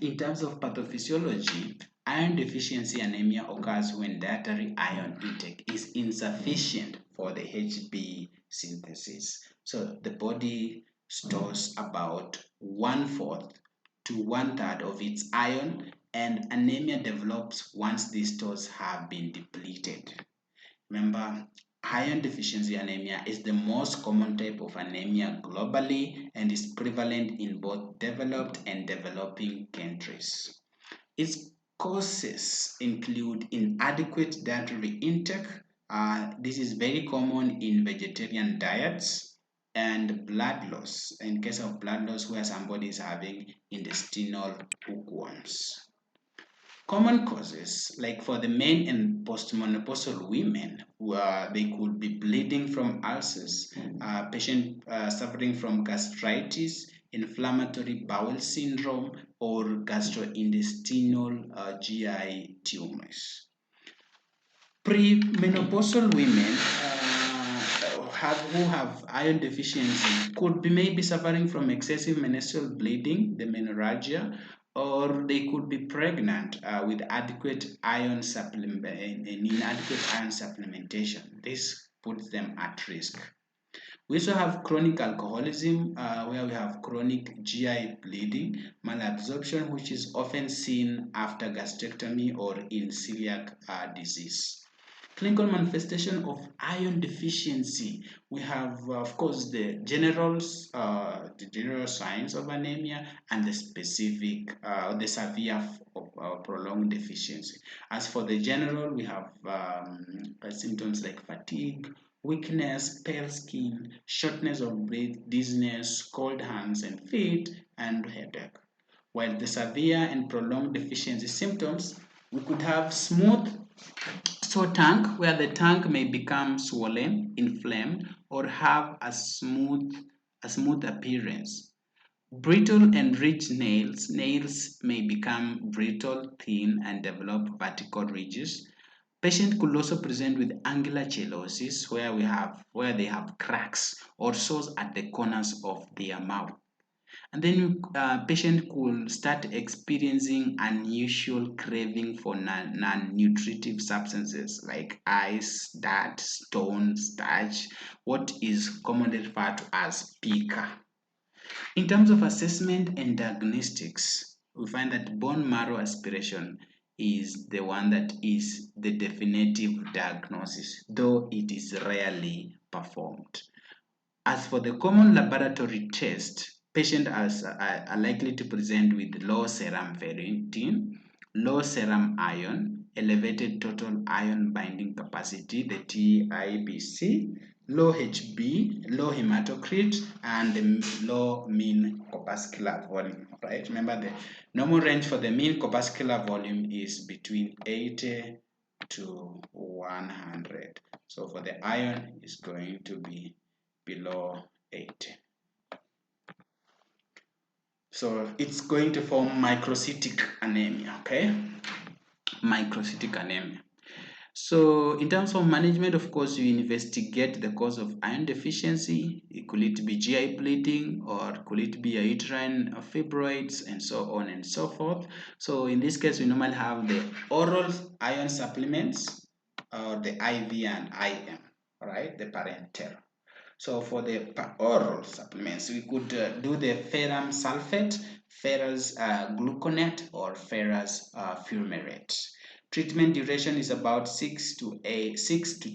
In terms of pathophysiology, iron deficiency anemia occurs when dietary iron intake is insufficient for the HB synthesis. So the body stores about 1/4 to 1/3 of its iron, and anemia develops once these stores have been depleted. Remember, iron deficiency anemia is the most common type of anemia globally and is prevalent in both developed and developing countries. Its causes include inadequate dietary intake. This is very common in vegetarian diets, and blood loss. In case of blood loss, where somebody is having intestinal hookworms. Common causes, like for the men and postmenopausal women, they could be bleeding from ulcers, patient suffering from gastritis, inflammatory bowel syndrome, or gastrointestinal GI tumors. Premenopausal women who have iron deficiency could be maybe suffering from excessive menstrual bleeding, the menorrhagia, or they could be pregnant with inadequate iron supplementation. This puts them at risk. We also have chronic alcoholism, where we have chronic GI bleeding, malabsorption, which is often seen after gastrectomy or in celiac disease. Clinical manifestation of iron deficiency. We have, of course, the general signs of anemia and the specific, the severe of prolonged deficiency. As for the general, we have symptoms like fatigue, weakness, pale skin, shortness of breath, dizziness, cold hands and feet, and headache. While the severe and prolonged deficiency symptoms, we could have smooth sore tongue, where the tongue may become swollen, inflamed, or have a smooth appearance. Brittle and ridged nails. Nails may become brittle, thin, and develop vertical ridges. Patient could also present with angular chelosis, where they have cracks or sores at the corners of their mouth. And then patient could start experiencing unusual craving for non-nutritive substances like ice, dirt, stone, starch, what is commonly referred to as pica. In terms of assessment and diagnostics, we find that bone marrow aspiration is the one that is the definitive diagnosis, though it is rarely performed. As for the common laboratory test, patients are likely to present with low serum ferritin, low serum iron, elevated total iron binding capacity, the TIBC, low HB, low hematocrit, and low mean corpuscular volume. Right? Remember, the normal range for the mean corpuscular volume is between 80 to 100. So for the iron, it's going to be below 80. So it's going to form microcytic anemia, okay? Microcytic anemia. So in terms of management, of course, you investigate the cause of iron deficiency. Could it be GI bleeding, or could it be uterine fibroids, and so on and so forth. So in this case, we normally have the oral iron supplements, or the IV and IM, all right, the parenteral. So for the oral supplements, we could do the ferrum sulfate, ferrous gluconate, or ferrous fumarate. Treatment duration is about 6 to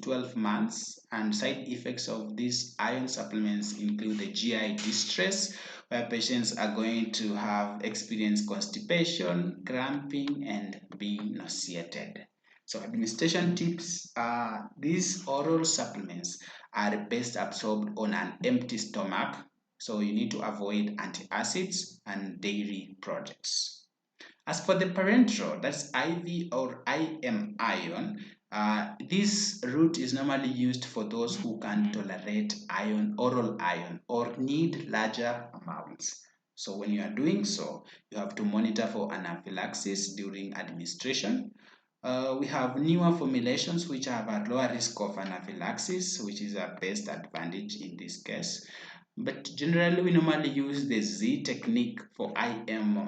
12 months, and side effects of these iron supplements include the GI distress, where patients are going to have experienced constipation, cramping, and being nauseated. So administration tips are these oral supplements are best absorbed on an empty stomach, so you need to avoid antacids and dairy products. As for the parenteral, that's IV or IM ion, this route is normally used for those who can tolerate oral iron, or need larger amounts. So when you are doing so, you have to monitor for anaphylaxis during administration. We have newer formulations which have a lower risk of anaphylaxis, which is a best advantage in this case. But generally, we normally use the Z technique for IM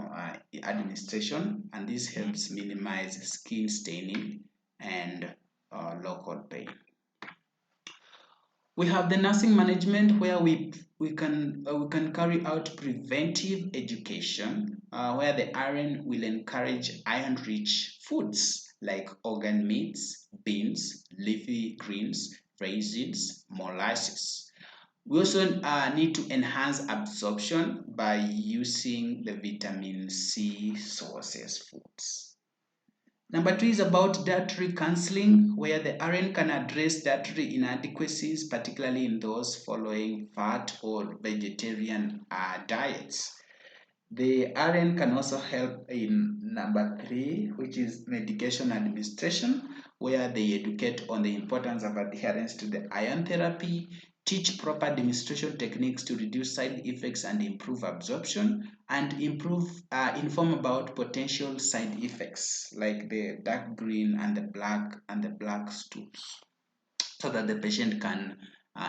administration, and this helps minimize skin staining and local pain. We have the nursing management, where we can carry out preventive education, where the RN will encourage iron-rich foods like organ meats, beans, leafy greens, raisins, molasses. We also need to enhance absorption by using the vitamin C sources foods. Number two is about dietary counseling, where the RN can address dietary inadequacies, particularly in those following fat or vegetarian diets. The RN can also help in number three, which is medication administration, where they educate on the importance of adherence to the iron therapy, teach proper administration techniques to reduce side effects and improve absorption, and inform about potential side effects like the dark green and the black stools, so that the patient can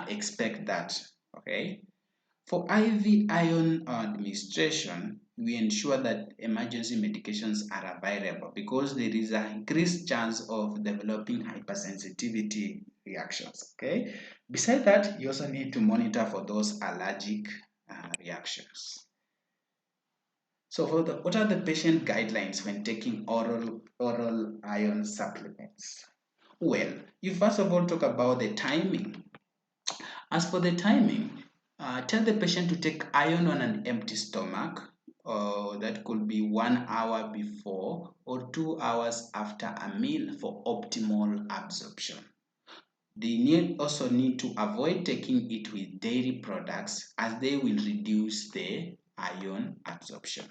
expect that. Okay. For IV iron administration, we ensure that emergency medications are available, because there is an increased chance of developing hypersensitivity reactions. Okay. Besides that, you also need to monitor for those allergic reactions. So what are the patient guidelines when taking oral iron supplements? Well, you first of all talk about the timing. As for the timing, tell the patient to take iron on an empty stomach. That could be 1 hour before or 2 hours after a meal for optimal absorption. They also need to avoid taking it with dairy products as they will reduce the iron absorption.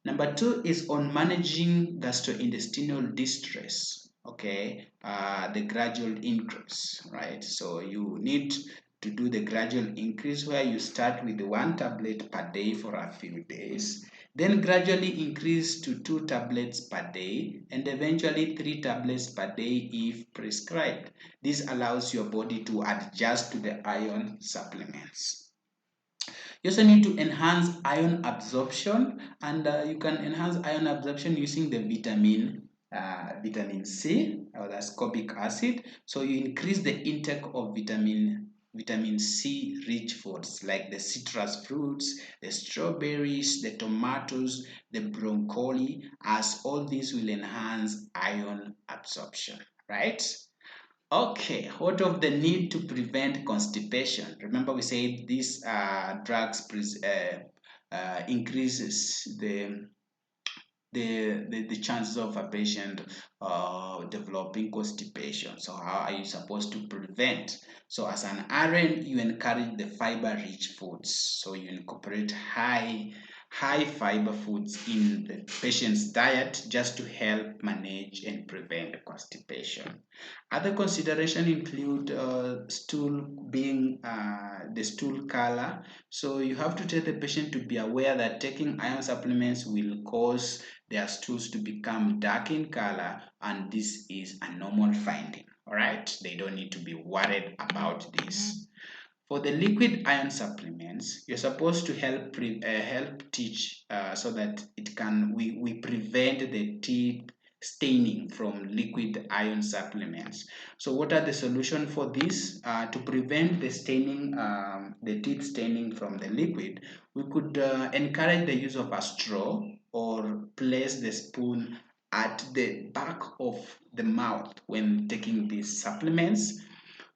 Number two is on managing gastrointestinal distress. Okay, the gradual increase, right? So you need to do the gradual increase where you start with 1 tablet per day for a few days, then gradually increase to 2 tablets per day, and eventually 3 tablets per day if prescribed. This allows your body to adjust to the iron supplements. You also need to enhance iron absorption, and you can enhance iron absorption using the vitamin C or the ascorbic acid. So you increase the intake of vitamin C rich foods like the citrus fruits, the strawberries, the tomatoes, the broccoli, as all these will enhance iron absorption, right? Okay, what of the need to prevent constipation? Remember we said these drugs increases the chances of a patient developing constipation. So how are you supposed to prevent? So as an RN, you encourage the fiber-rich foods. So you incorporate high fiber foods in the patient's diet just to help manage and prevent constipation. Other considerations include stool being the stool color. So you have to tell the patient to be aware that taking iron supplements will cause their stools to become dark in color, and this is a normal finding. All right, they don't need to be worried about this. For the liquid iron supplements, you're supposed to help teach so that we prevent the teeth staining from liquid iron supplements. So what are the solution for this? To prevent the staining, the teeth staining from the liquid, we could encourage the use of a straw or place the spoon at the back of the mouth when taking these supplements.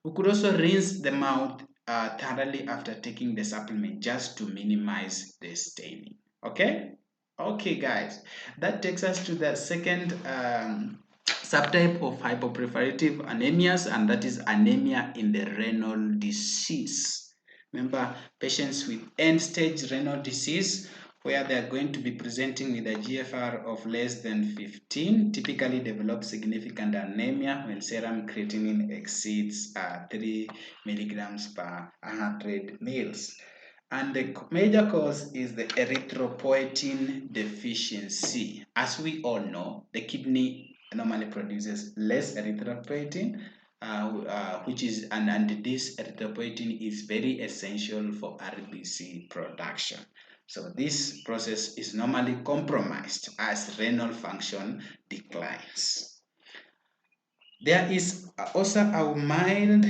We could also rinse the mouth thoroughly after taking the supplement just to minimize the staining. Okay? Okay, guys. That takes us to the second subtype of hypoproliferative anemias, and that is anemia in the renal disease. Remember, patients with end-stage renal disease where they are going to be presenting with a GFR of less than 15 typically develop significant anemia when serum creatinine exceeds 3 milligrams per 100 mils. And the major cause is the erythropoietin deficiency. As we all know, the kidney normally produces less erythropoietin, which is and this erythropoietin is very essential for RBC production. So this process is normally compromised as renal function declines. There is also a mild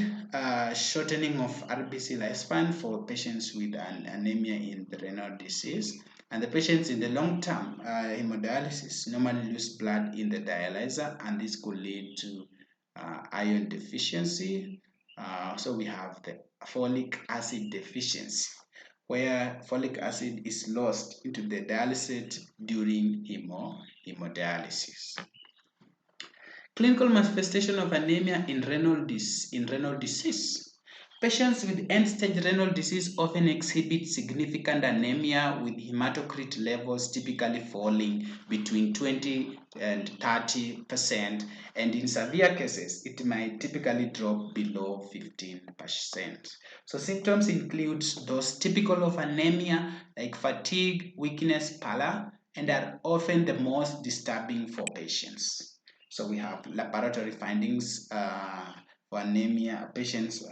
shortening of RBC lifespan for patients with an anemia in the renal disease. And the patients in the long-term hemodialysis normally lose blood in the dialyzer, and this could lead to iron deficiency. So we have the folic acid deficiency, where folic acid is lost into the dialysate during hemodialysis. Clinical manifestation of anemia in renal disease. Patients with end-stage renal disease often exhibit significant anemia with hematocrit levels typically falling between 20 and 30%, and in severe cases, it might typically drop below 15%. So symptoms include those typical of anemia like fatigue, weakness, pallor, and are often the most disturbing for patients. So we have laboratory findings for anemia, patients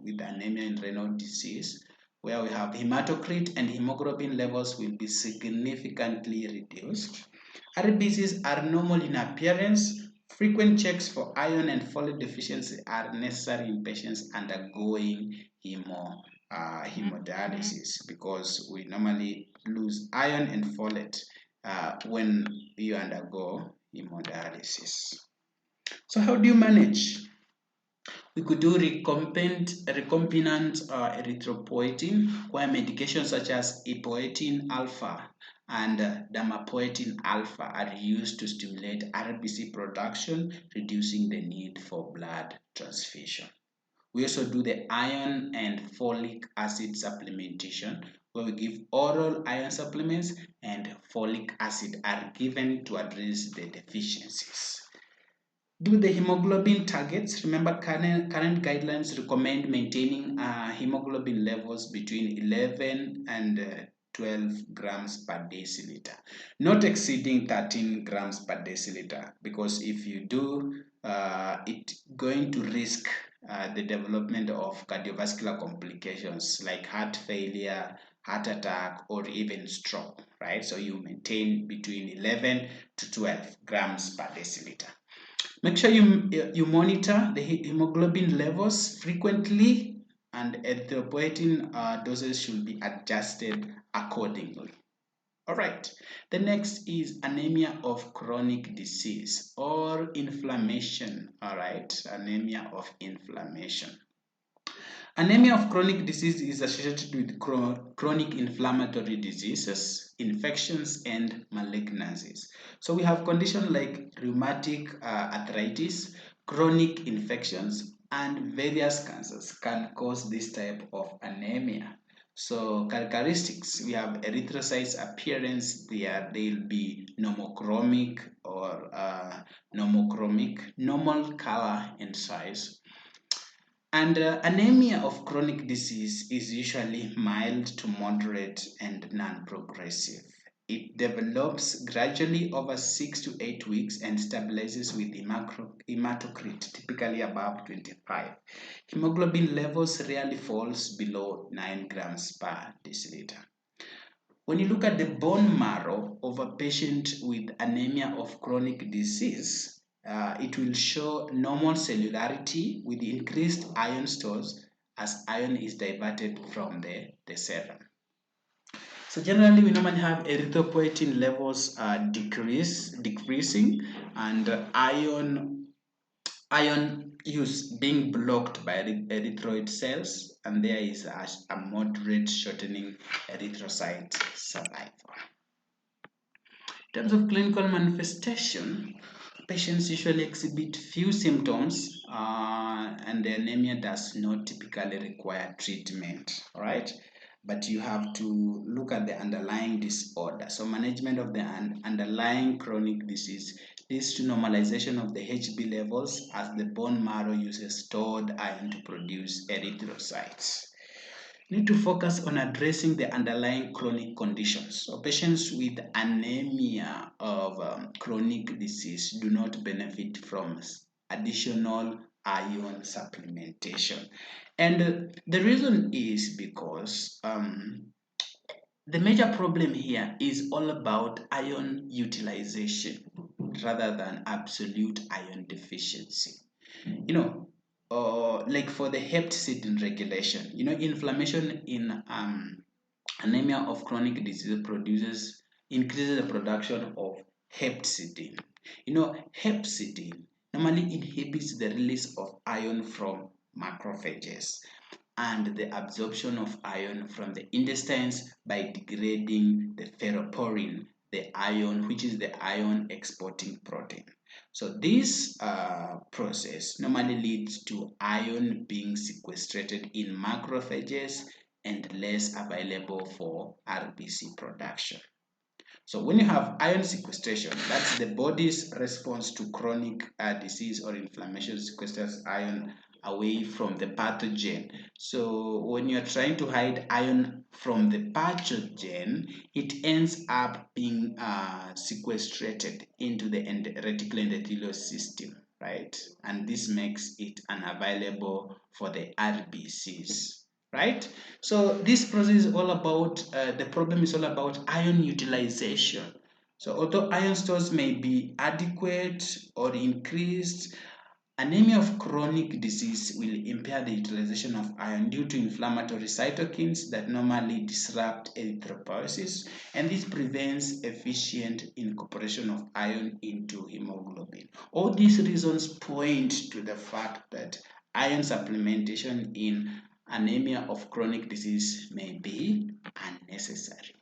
with anemia in renal disease, where we have hematocrit and hemoglobin levels will be significantly reduced. RBCs are normal in appearance. Frequent checks for iron and folate deficiency are necessary in patients undergoing hemodialysis because we normally lose iron and folate when you undergo hemodialysis. So how do you manage? We could do recombinant erythropoietin, where medications such as epoetin alpha and dermapoetin alpha are used to stimulate RBC production, reducing the need for blood transfusion. We also do the iron and folic acid supplementation, where we give oral iron supplements and folic acid are given to address the deficiencies. Do the hemoglobin targets. Remember, current guidelines recommend maintaining hemoglobin levels between 11 and 12 grams per deciliter, not exceeding 13 grams per deciliter, because if you do, it's going to risk the development of cardiovascular complications like heart failure, heart attack, or even stroke, right? So you maintain between 11 to 12 grams per deciliter. Make sure you monitor the hemoglobin levels frequently, and erythropoietin doses should be adjusted accordingly. All right, the next is anemia of chronic disease or inflammation. All right, anemia of inflammation. Anemia of chronic disease is associated with chronic inflammatory diseases, infections, and malignancies. So we have conditions like rheumatic arthritis, chronic infections, and various cancers can cause this type of anemia. So characteristics, we have erythrocytes appearance, they'll be normochromic or normochromic, normal color and size. And anemia of chronic disease is usually mild to moderate and non-progressive. It develops gradually over 6 to 8 weeks and stabilizes with hematocrit, typically above 25. Hemoglobin levels rarely falls below 9 grams per deciliter. When you look at the bone marrow of a patient with anemia of chronic disease, it will show normal cellularity with increased iron stores as iron is diverted from the serum. So generally, we normally have erythropoietin levels decreasing, and iron use being blocked by erythroid cells, and there is a moderate shortening erythrocyte survival. In terms of clinical manifestation, patients usually exhibit few symptoms and the anemia does not typically require treatment, all right? But you have to look at the underlying disorder. So management of the underlying chronic disease leads to normalization of the HB levels as the bone marrow uses stored iron to produce erythrocytes. Need to focus on addressing the underlying chronic conditions. So patients with anemia of chronic disease do not benefit from additional iron supplementation. And the reason is because the major problem here is all about iron utilization rather than absolute iron deficiency. You know, like for the hepcidin regulation, inflammation in anemia of chronic disease increases the production of hepcidin. Hepcidin normally inhibits the release of iron from macrophages and the absorption of iron from the intestines by degrading the ferroporin, the iron, which is the iron exporting protein. So this process normally leads to iron being sequestrated in macrophages and less available for RBC production. So when you have iron sequestration, that's the body's response to chronic disease or inflammation, sequesters iron away from the pathogen. So when you're trying to hide iron from the pathogen, it ends up being sequestrated into the reticular endothelial system, right? And this makes it unavailable for the RBCs. Right? So this process is all about, the problem is all about iron utilization. So although iron stores may be adequate or increased, Anemia of chronic disease will impair the utilization of iron due to inflammatory cytokines that normally disrupt erythropoiesis, and this prevents efficient incorporation of iron into hemoglobin. All these reasons point to the fact that iron supplementation in anemia of chronic disease may be unnecessary.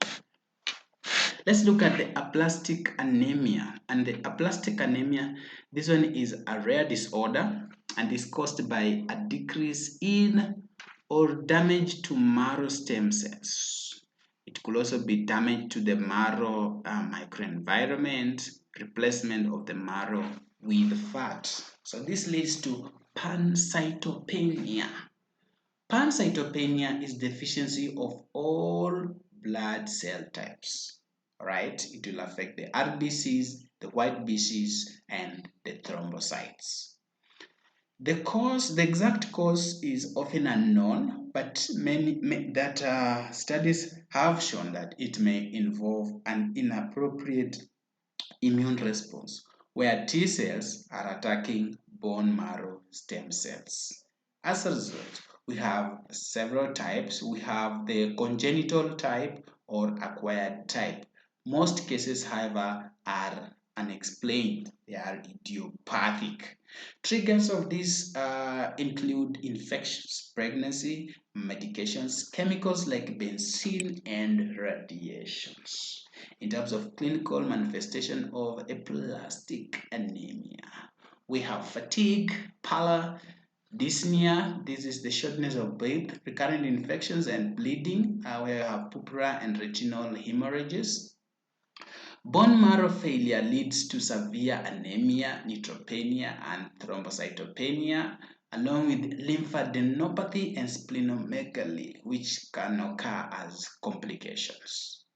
Let's look at the aplastic anemia. And the aplastic anemia, this one is a rare disorder and is caused by a decrease in or damage to marrow stem cells. It could also be damage to the marrow microenvironment, replacement of the marrow with fat. So this leads to pancytopenia. Pancytopenia is deficiency of all blood cell types. Right? It will affect the RBCs, the white BCs, and the thrombocytes. The exact cause is often unknown, but many studies have shown that it may involve an inappropriate immune response where T cells are attacking bone marrow stem cells. As a result, we have several types. We have the congenital type or acquired type. Most cases, however, are unexplained. They are idiopathic. Triggers of this include infections, pregnancy, medications, chemicals like benzene, and radiations. In terms of clinical manifestation of aplastic anemia, we have fatigue, pallor, dyspnea, this is the shortness of breath, recurrent infections and bleeding, we have purpura and retinal hemorrhages. Bone marrow failure leads to severe anemia, neutropenia, and thrombocytopenia, along with lymphadenopathy and splenomegaly, which can occur as complications.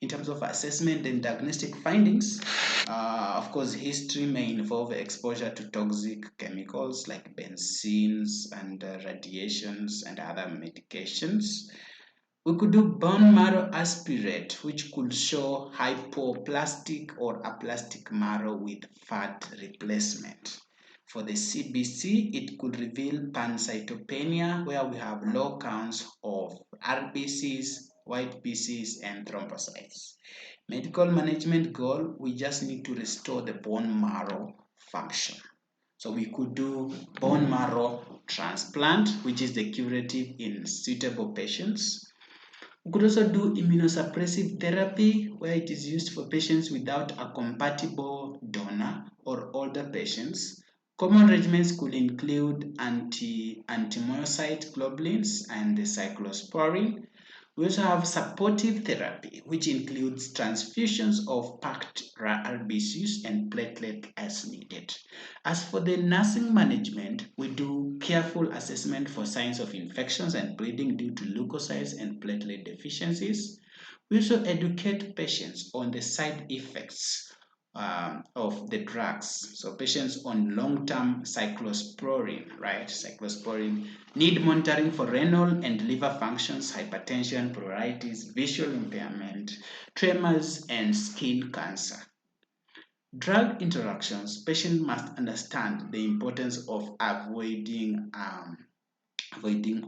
In terms of assessment and diagnostic findings, of course, history may involve exposure to toxic chemicals like benzenes and radiations and other medications. We could do bone marrow aspirate, which could show hypoplastic or aplastic marrow with fat replacement. For the CBC, it could reveal pancytopenia, where we have low counts of RBCs, white BCs, and thrombocytes. Medical management goal, we just need to restore the bone marrow function. So we could do bone marrow transplant, which is the curative in suitable patients. We could also do immunosuppressive therapy, where it is used for patients without a compatible donor or older patients. Common regimens could include anti-myocyte globulins and the cyclosporine. We also have supportive therapy, which includes transfusions of packed RBCs and platelet as needed. As for the nursing management, we do careful assessment for signs of infections and bleeding due to leukocytes and platelet deficiencies. We also educate patients on the side effects of the drugs. So patients on long-term cyclosporine, right? Cyclosporine need monitoring for renal and liver functions, hypertension, pruritus, visual impairment, tremors, and skin cancer. Drug interactions, patients must understand the importance of avoiding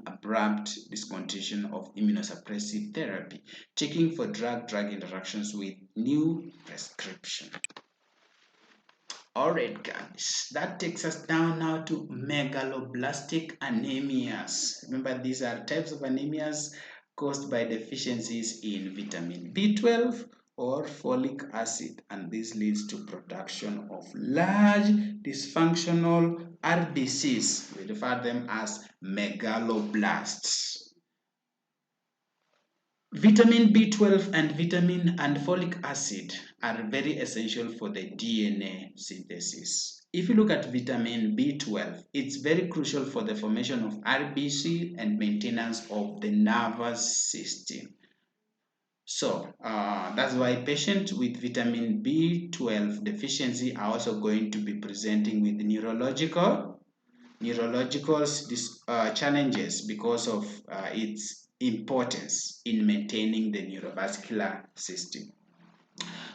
abrupt discontinuation of immunosuppressive therapy, checking for drug-drug interactions with new prescription. Alright guys, that takes us down now to megaloblastic anemias. Remember, these are types of anemias caused by deficiencies in vitamin B12 or folic acid, and this leads to production of large dysfunctional RBCs. We refer to them as megaloblasts. Vitamin B12 and vitamin and folic acid are very essential for the DNA synthesis. If you look at vitamin B12, it's very crucial for the formation of RBC and maintenance of the nervous system. So that's why patients with vitamin B12 deficiency are also going to be presenting with neurological challenges because of its importance in maintaining the neurovascular system.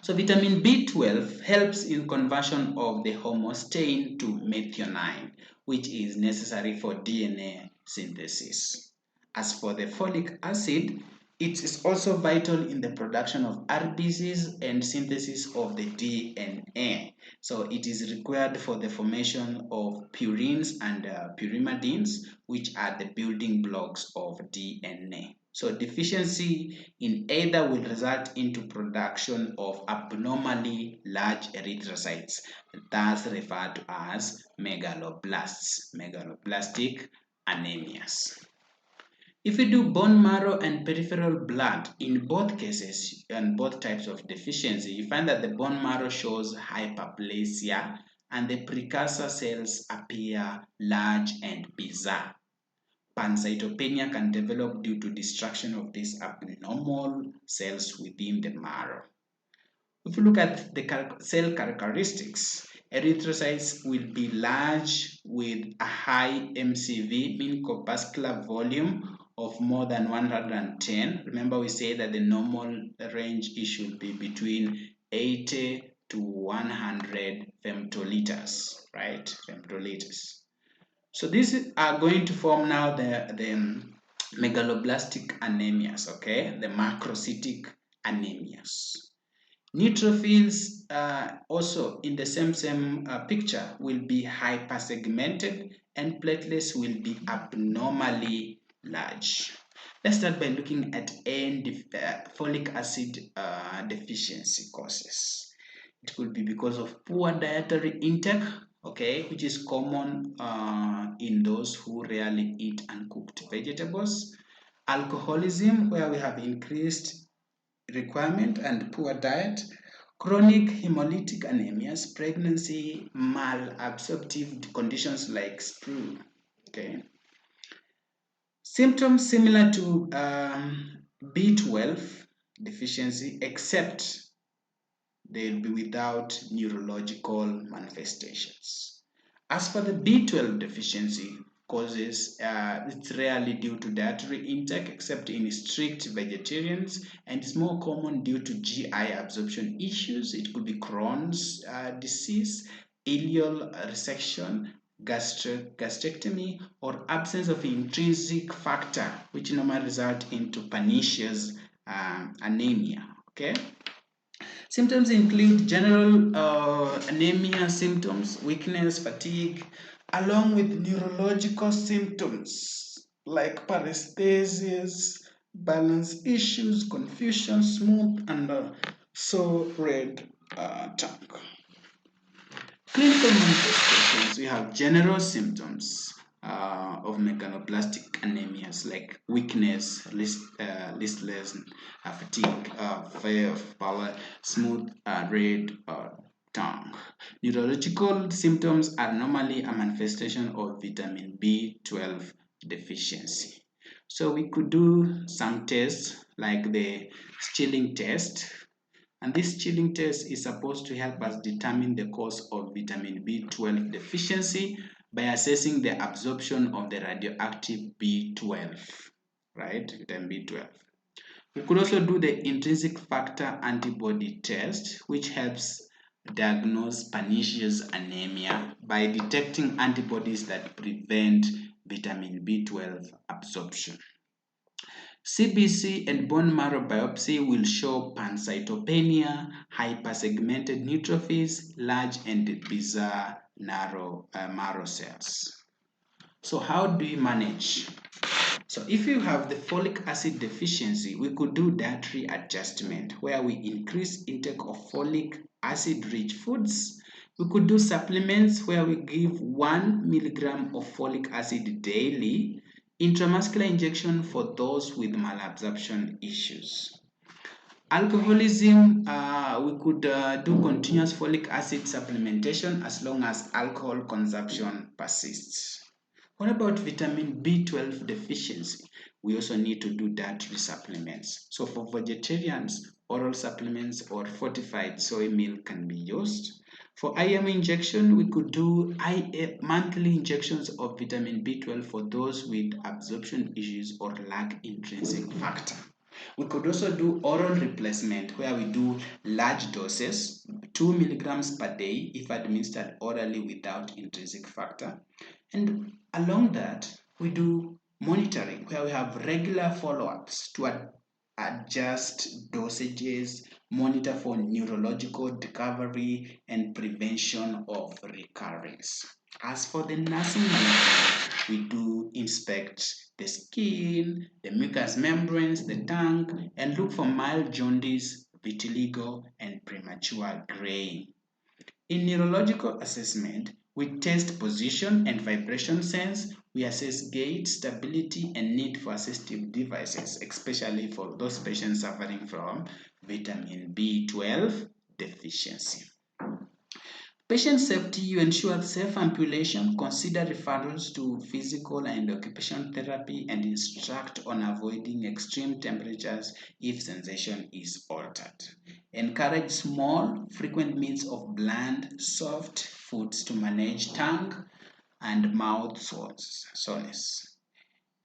So vitamin B12 helps in conversion of the homostain to methionine, which is necessary for DNA synthesis. As for the folic acid, it is also vital in the production of RBCs and synthesis of the DNA. So it is required for the formation of purines and pyrimidines, which are the building blocks of DNA. So deficiency in either will result into production of abnormally large erythrocytes, thus referred to as megaloblasts, megaloblastic anemias. If we do bone marrow and peripheral blood, in both cases and both types of deficiency, you find that the bone marrow shows hyperplasia and the precursor cells appear large and bizarre. Pancytopenia can develop due to destruction of these abnormal cells within the marrow. If you look at the cell characteristics, erythrocytes will be large with a high MCV, mean corpuscular volume, of more than 110. Remember, we say that the normal range should be between 80 to 100 femtoliters, right? Femtoliters. So these are going to form now the megaloblastic anemias, okay? The macrocytic anemias. Neutrophils also in the same picture will be hypersegmented and platelets will be abnormally large. Let's start by looking at folic acid deficiency causes. It could be because of poor dietary intake, okay, which is common in those who rarely eat uncooked vegetables. Alcoholism, where we have increased requirement and poor diet. Chronic hemolytic anemias, pregnancy, malabsorptive conditions like sprue. Okay. Symptoms similar to B12 deficiency, except they'll be without neurological manifestations. As for the B12 deficiency causes, it's rarely due to dietary intake except in strict vegetarians, and it's more common due to GI absorption issues. It could be Crohn's disease, ileal resection, gastrectomy, or absence of intrinsic factor, which normally result into pernicious anemia. Okay. Symptoms include general anemia symptoms, weakness, fatigue, along with neurological symptoms like paresthesias, balance issues, confusion, smooth and sore red tongue. Clinical manifestations, we have general symptoms of megaloblastic anemias like weakness, listless, fatigue, fear of power, smooth red tongue. Neurological symptoms are normally a manifestation of vitamin B12 deficiency. So we could do some tests like the Stilling test, and this chilling test is supposed to help us determine the cause of vitamin B12 deficiency by assessing the absorption of the radioactive B12, right? Vitamin B12. We could also do the intrinsic factor antibody test, which helps diagnose pernicious anemia by detecting antibodies that prevent vitamin B12 absorption. CBC and bone marrow biopsy will show pancytopenia, hypersegmented neutrophils, large and bizarre narrow marrow cells. So how do we manage? So if you have the folic acid deficiency, we could do dietary adjustment where we increase intake of folic acid rich foods. We could do supplements where we give 1 milligram of folic acid daily. Intramuscular injection for those with malabsorption issues. Alcoholism, we could do continuous folic acid supplementation as long as alcohol consumption persists. What about vitamin B12 deficiency? We also need to do dietary supplements. So for vegetarians, oral supplements or fortified soy milk can be used. For IM injection, we could do monthly injections of vitamin B12 for those with absorption issues or lack intrinsic factor. We could also do oral replacement where we do large doses, 2 milligrams per day if administered orally without intrinsic factor. And along that, we do monitoring where we have regular follow-ups to adjust dosages, monitor for neurological recovery and prevention of recurrence. As for the nursing management, we do inspect the skin, the mucous membranes, the tongue, and look for mild jaundice, vitiligo, and premature graying. In neurological assessment, we test position and vibration sense. We assess gait, stability, and need for assistive devices, especially for those patients suffering from vitamin B12 deficiency. Patient safety, you ensure safe ambulation, consider referrals to physical and occupational therapy, and instruct on avoiding extreme temperatures if sensation is altered. Encourage small, frequent meals of bland, soft foods to manage tongue and mouth soreness.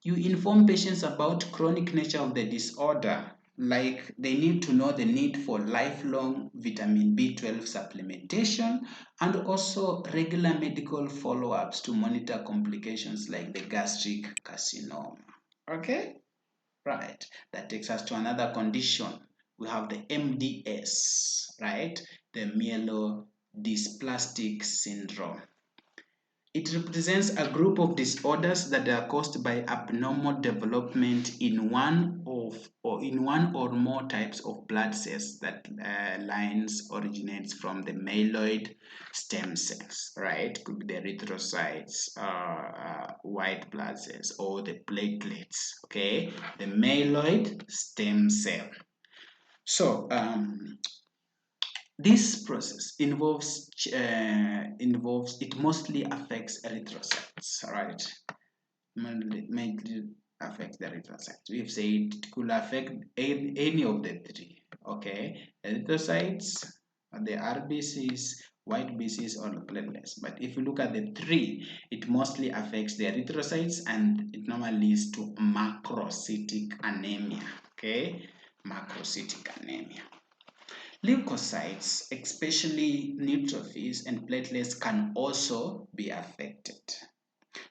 You inform patients about chronic nature of the disorder, like they need to know the need for lifelong vitamin B12 supplementation and also regular medical follow-ups to monitor complications like the gastric carcinoma. Okay? Right. That takes us to another condition. We have the MDS, right? The myelodysplastic syndrome. It represents a group of disorders that are caused by abnormal development in one or more types of blood cells that lines originates from the myeloid stem cells, right? Could be the erythrocytes, white blood cells, or the platelets. Okay, the myeloid stem cell. So this process it mostly affects erythrocytes, right? Mainly affects the erythrocytes. We've said it could affect any of the three. Okay, erythrocytes, the RBCs, white BCs, or platelets. But if you look at the three, it mostly affects the erythrocytes, and it normally leads to macrocytic anemia. Okay, macrocytic anemia. Leukocytes, especially neutrophils and platelets, can also be affected.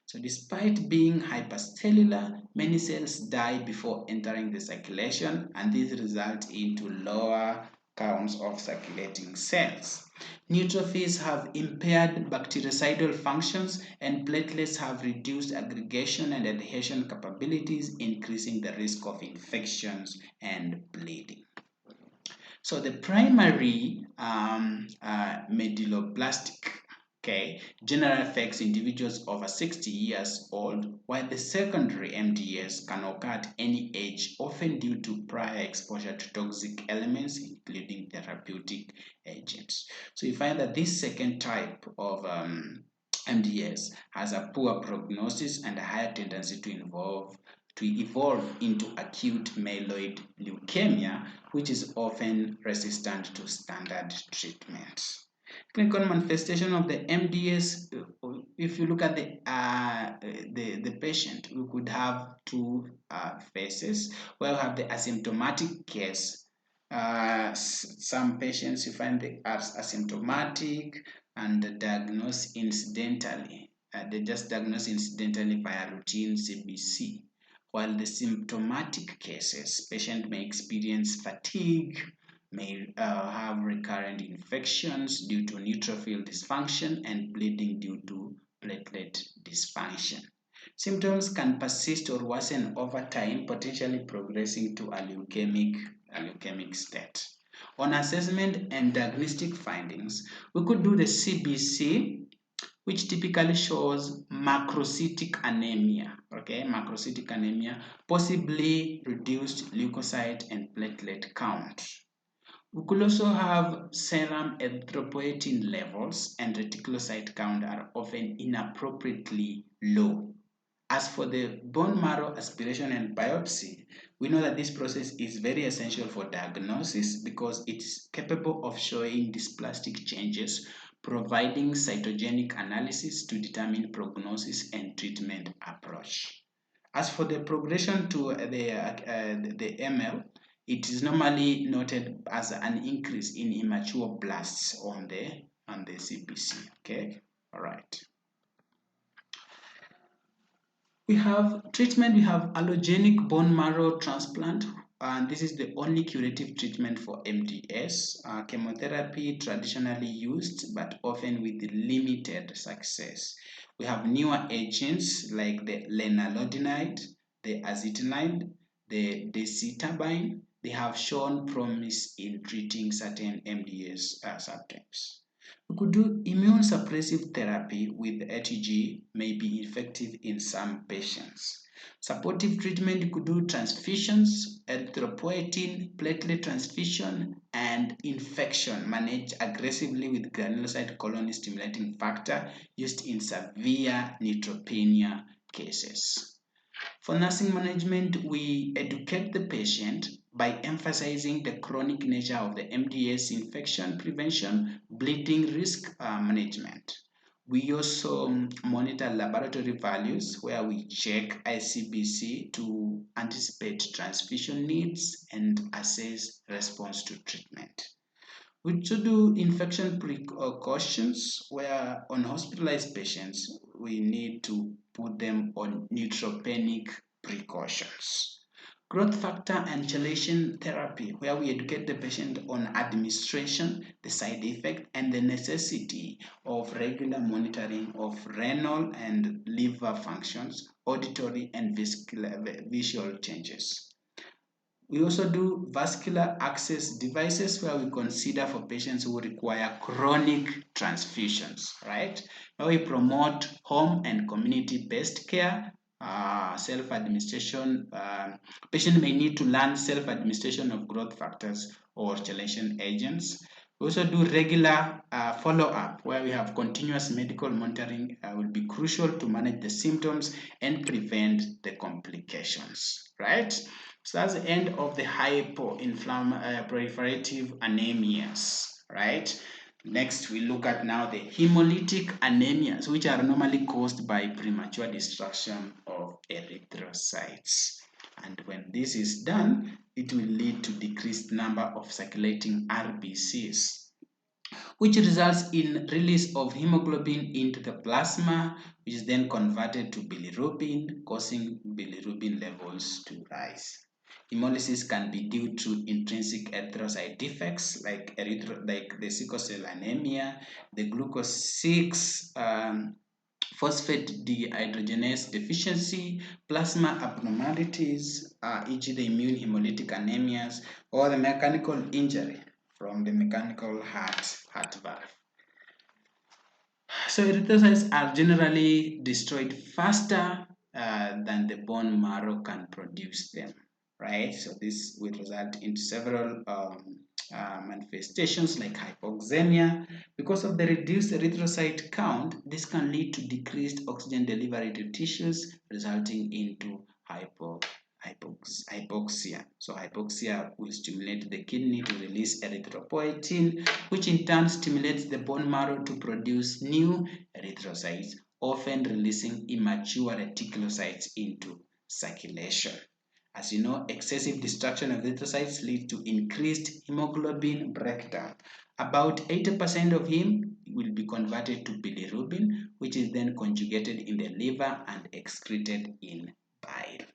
So despite being hypercellular, many cells die before entering the circulation, and this results into lower counts of circulating cells. Neutrophils have impaired bactericidal functions, and platelets have reduced aggregation and adhesion capabilities, increasing the risk of infections and bleeding. So the primary medulloblastic, okay, generally affects individuals over 60 years old, while the secondary MDS can occur at any age, often due to prior exposure to toxic elements, including therapeutic agents. So you find that this second type of MDS has a poor prognosis and a higher tendency to evolve into acute myeloid leukemia, which is often resistant to standard treatment. Clinical manifestation of the MDS, if you look at the patient, we could have two phases where we have the asymptomatic case. Some patients you find they are asymptomatic and diagnosed incidentally. They just diagnose incidentally via routine CBC. While the symptomatic cases, patient may experience fatigue, may have recurrent infections due to neutrophil dysfunction and bleeding due to platelet dysfunction. Symptoms can persist or worsen over time, potentially progressing to a leukemic state. On assessment and diagnostic findings, we could do the CBC, which typically shows macrocytic anemia, okay, macrocytic anemia, possibly reduced leukocyte and platelet count. We could also have serum erythropoietin levels and reticulocyte count are often inappropriately low. As for the bone marrow aspiration and biopsy, we know that this process is very essential for diagnosis because it's capable of showing dysplastic changes, providing cytogenic analysis to determine prognosis and treatment approach. As for the progression to the ML, it is normally noted as an increase in immature blasts on the CBC. Okay, all right. We have treatment. We have allogenic bone marrow transplant, and this is the only curative treatment for MDS. Chemotherapy traditionally used, but often with limited success. We have newer agents like the lenalidomide, the azitinib, the decitabine. They have shown promise in treating certain MDS subtypes. We could do immune suppressive therapy with ATG may be effective in some patients. Supportive treatment, you could do transfusions, erythropoietin, platelet transfusion, and infection managed aggressively with granulocyte colony stimulating factor used in severe neutropenia cases. For nursing management, we educate the patient by emphasizing the chronic nature of the MDS infection prevention, bleeding risk management. We also monitor laboratory values where we check ICBC to anticipate transfusion needs and assess response to treatment. We also do infection precautions where on hospitalized patients, we need to put them on neutropenic precautions. Growth factor and chelation therapy, where we educate the patient on administration, the side effect, and the necessity of regular monitoring of renal and liver functions, auditory and visual changes. We also do vascular access devices where we consider for patients who require chronic transfusions, right? Where we promote home and community-based care, self-administration. Patient may need to learn self-administration of growth factors or chelation agents. We also do regular follow-up where we have continuous medical monitoring will be crucial to manage the symptoms and prevent the complications, right? So that's the end of the proliferative anemias, right? Next, we look at now the hemolytic anemias, which are normally caused by premature destruction of erythrocytes. And when this is done, it will lead to decreased number of circulating RBCs, which results in release of hemoglobin into the plasma, which is then converted to bilirubin, causing bilirubin levels to rise. Hemolysis can be due to intrinsic erythrocyte defects like the sickle cell anemia, the glucose 6 phosphate dehydrogenase deficiency, plasma abnormalities, e.g. the immune hemolytic anemias, or the mechanical injury from the mechanical heart valve. So erythrocytes are generally destroyed faster than the bone marrow can produce them, right? So this will result in several manifestations like hypoxemia. Because of the reduced erythrocyte count, this can lead to decreased oxygen delivery to tissues, resulting into hypoxia. So hypoxia will stimulate the kidney to release erythropoietin, which in turn stimulates the bone marrow to produce new erythrocytes, often releasing immature reticulocytes into circulation. As you know, excessive destruction of erythrocytes leads to increased hemoglobin breakdown. About 80% of heme will be converted to bilirubin, which is then conjugated in the liver and excreted in bile.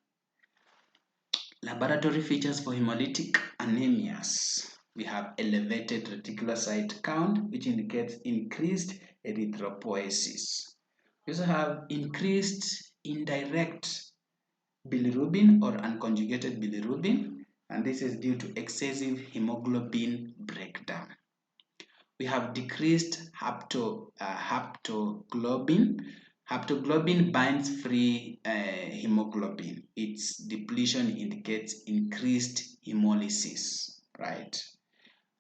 Laboratory features for hemolytic anemias. We have elevated reticulocyte count, which indicates increased erythropoiesis. We also have increased indirect bilirubin or unconjugated bilirubin, and this is due to excessive hemoglobin breakdown. We have decreased haptoglobin. Haptoglobin binds free hemoglobin. Its depletion indicates increased hemolysis, right?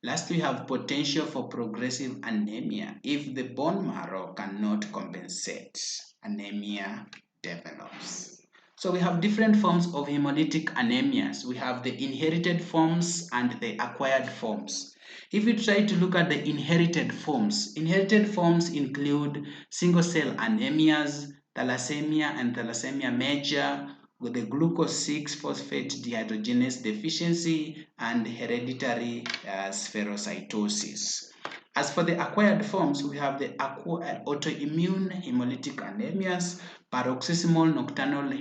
Lastly, we have potential for progressive anemia. If the bone marrow cannot compensate, anemia develops. So we have different forms of hemolytic anemias. We have the inherited forms and the acquired forms. If we try to look at the inherited forms include single cell anemias, thalassemia and thalassemia major, with the glucose 6-phosphate dehydrogenase deficiency, and hereditary spherocytosis. As for the acquired forms, we have the autoimmune hemolytic anemias, paroxysmal nocturnal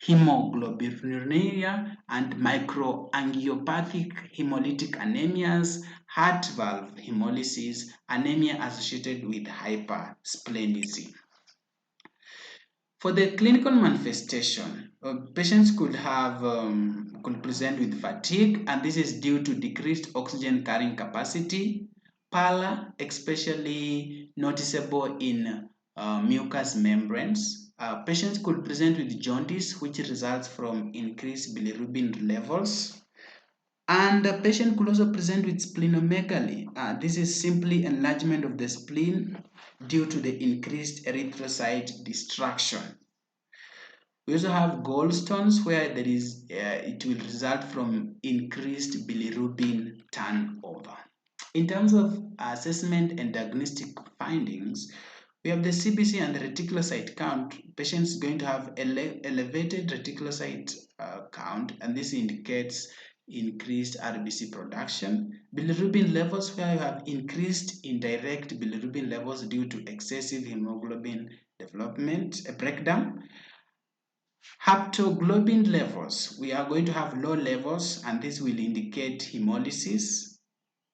hemoglobinuria, and microangiopathic hemolytic anemias, heart valve hemolysis, anemia associated with hypersplenism. For the clinical manifestation, patients could present with fatigue, and this is due to decreased oxygen carrying capacity, pallor, especially noticeable in mucous membranes. Patients could present with jaundice, which results from increased bilirubin levels. And the patient could also present with splenomegaly. This is simply enlargement of the spleen due to the increased erythrocyte destruction. We also have gallstones where there is it will result from increased bilirubin turnover. In terms of assessment and diagnostic findings, we have the CBC and the reticulocyte count. Patients going to have elevated reticulocyte count, and this indicates increased RBC production. Bilirubin levels, where you have increased indirect bilirubin levels due to excessive hemoglobin breakdown. Haptoglobin levels, we are going to have low levels, and this will indicate hemolysis.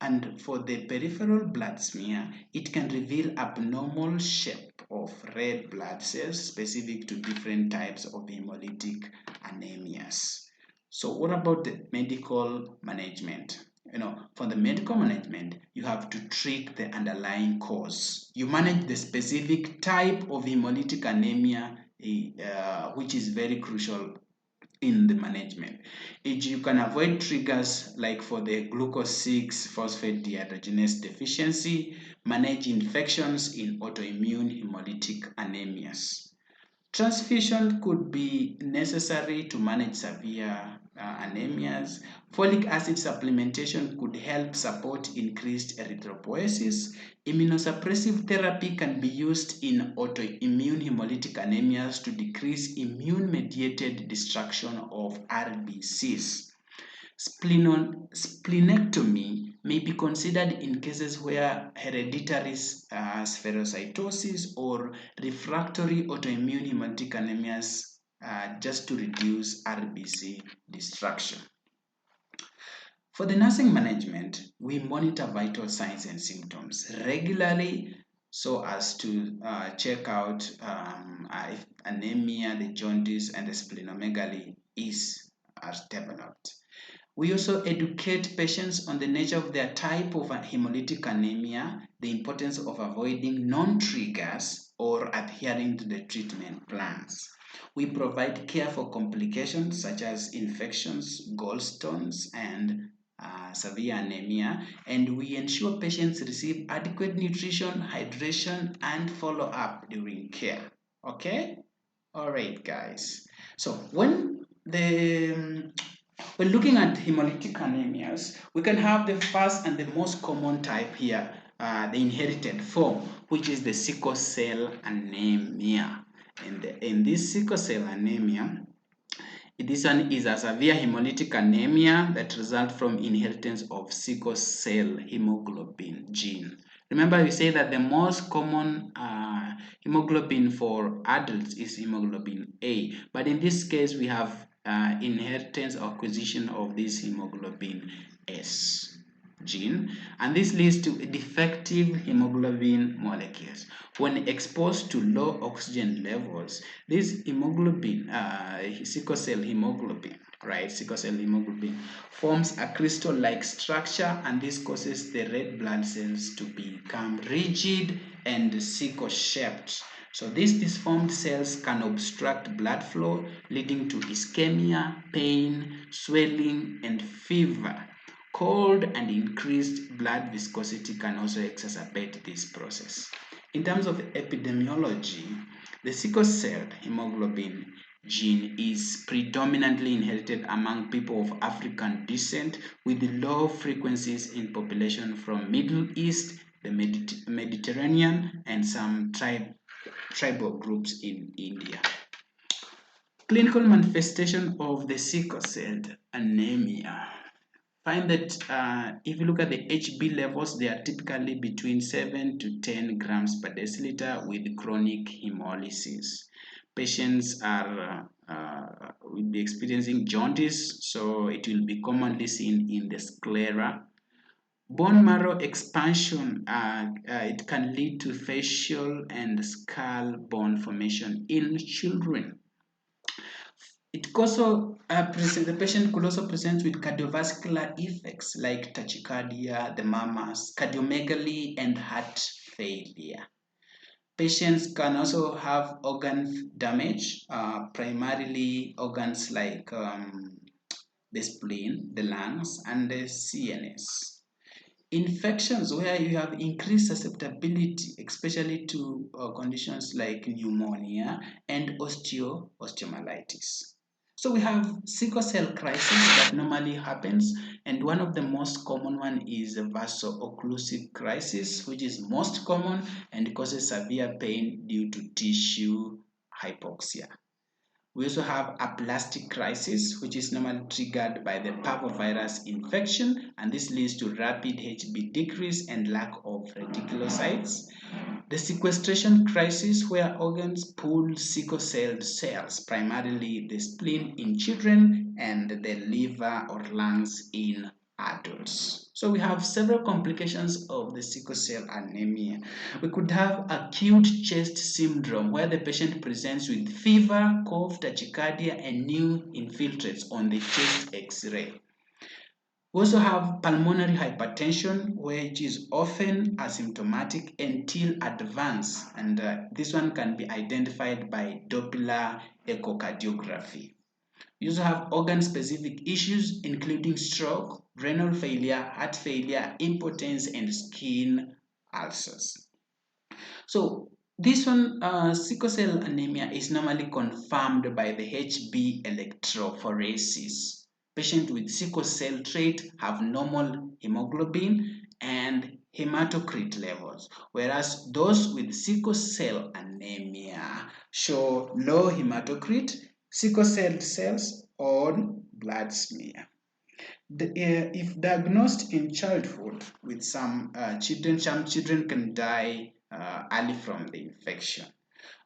And for the peripheral blood smear, it can reveal abnormal shape of red blood cells specific to different types of hemolytic anemias. So what about the medical management? For the medical management, you have to treat the underlying cause. You manage the specific type of hemolytic anemia, which is very crucial in the management. You can avoid triggers like for the glucose 6-phosphate dehydrogenase deficiency, manage infections in autoimmune hemolytic anemias. Transfusion could be necessary to manage severe anemias. Folic acid supplementation could help support increased erythropoiesis. Immunosuppressive therapy can be used in autoimmune hemolytic anemias to decrease immune-mediated destruction of RBCs. Splenectomy may be considered in cases where hereditary spherocytosis or refractory autoimmune hemolytic anemias, just to reduce RBC destruction. For the nursing management, we monitor vital signs and symptoms regularly so as to check out if anemia, the jaundice, and the splenomegaly are developed. We also educate patients on the nature of their type of hemolytic anemia, the importance of avoiding non-triggers or adhering to the treatment plans. We provide care for complications such as infections, gallstones, and severe anemia, and we ensure patients receive adequate nutrition, hydration, and follow-up during care. Okay? All right, guys. So when looking at hemolytic anemias, we can have the first and the most common type here, the inherited form, which is the sickle cell anemia. And in this sickle cell anemia, this one is a severe hemolytic anemia that results from inheritance of sickle cell hemoglobin gene. Remember, we say that the most common hemoglobin for adults is hemoglobin A, but in this case, we have inheritance or acquisition of this hemoglobin S gene, and this leads to defective hemoglobin molecules. When exposed to low oxygen levels, this hemoglobin, sickle cell hemoglobin, forms a crystal-like structure, and this causes the red blood cells to become rigid and sickle-shaped. So these disformed cells can obstruct blood flow, leading to ischemia, pain, swelling, and fever. Cold and increased blood viscosity can also exacerbate this process. In terms of epidemiology, the sickle cell hemoglobin gene is predominantly inherited among people of African descent, with low frequencies in population from Middle East, the Mediterranean, and some tribal groups in India. Clinical manifestation of the sickle cell anemia. Find that if you look at the HB levels, they are typically between 7 to 10 grams per deciliter with chronic hemolysis. Patients will be experiencing jaundice, so it will be commonly seen in the sclera. Bone marrow expansion, it can lead to facial and skull bone formation in children. It also the patient could also present with cardiovascular effects like tachycardia, the murmurs, cardiomegaly, and heart failure. Patients can also have organ damage, primarily organs like the spleen, the lungs, and the CNS. Infections where you have increased susceptibility, especially to conditions like pneumonia and osteomyelitis. So we have sickle cell crisis that normally happens, and one of the most common one is a vaso-occlusive crisis, which is most common and causes severe pain due to tissue hypoxia. We also have aplastic crisis, which is normally triggered by the parvovirus infection, and this leads to rapid HB decrease and lack of reticulocytes. The sequestration crisis, where organs pool sickle cell cells, primarily the spleen in children and the liver or lungs in adults. So we have several complications of the sickle cell anemia. We could have acute chest syndrome where the patient presents with fever, cough, tachycardia, and new infiltrates on the chest X-ray. We also have pulmonary hypertension, which is often asymptomatic until advanced, and this one can be identified by Doppler echocardiography. You also have organ-specific issues including stroke, renal failure, heart failure, impotence, and skin ulcers. So this one, sickle cell anemia is normally confirmed by the HB electrophoresis. Patients with sickle cell trait have normal hemoglobin and hematocrit levels, whereas those with sickle cell anemia show low hematocrit, sickle cell cells, or blood smear. If diagnosed in childhood with some children can die early from the infection.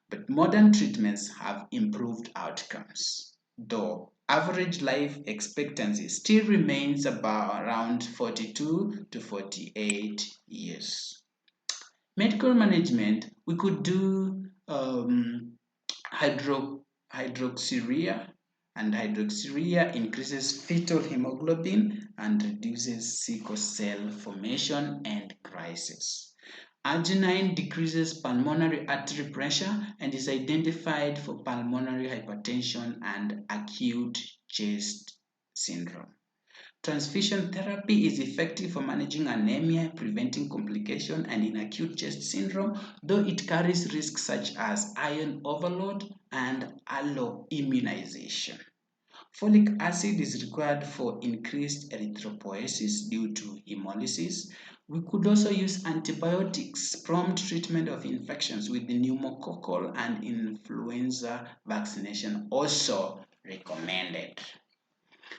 But modern treatments have improved outcomes, though average life expectancy still remains about around 42 to 48 years. Medical management, we could do hydroxyurea, and hydroxyurea increases fetal hemoglobin and reduces sickle cell formation and crisis. Arginine decreases pulmonary artery pressure and is identified for pulmonary hypertension and acute chest syndrome. Transfusion therapy is effective for managing anemia, preventing complication, and in acute chest syndrome, though it carries risks such as iron overload and alloimmunization. Folic acid is required for increased erythropoiesis due to hemolysis. We could also use antibiotics, prompt treatment of infections with the pneumococcal and influenza vaccination also recommended.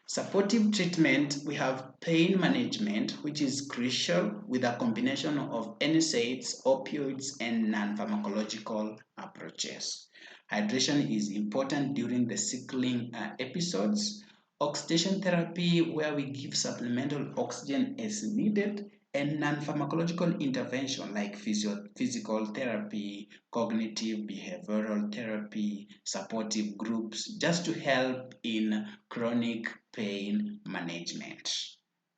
Supportive treatment, we have pain management, which is crucial with a combination of NSAIDs, opioids, and non-pharmacological approaches. Hydration is important during the sickling episodes. Oxidation therapy, where we give supplemental oxygen as needed, and non-pharmacological intervention like physical therapy, cognitive behavioral therapy, supportive groups, just to help in chronic pain management.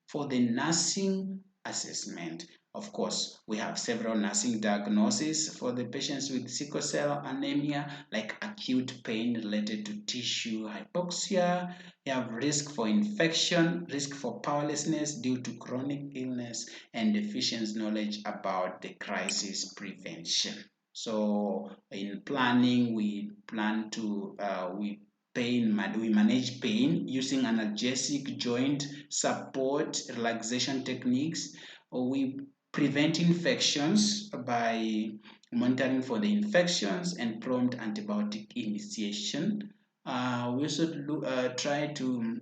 For the nursing assessment, of course, we have several nursing diagnoses for the patients with sickle cell anemia, like acute pain related to tissue hypoxia. You have risk for infection, risk for powerlessness due to chronic illness, and deficient knowledge about the crisis prevention. So in planning, we plan to we manage pain using analgesic joint support relaxation techniques. We prevent infections by monitoring for the infections and prompt antibiotic initiation. We also try to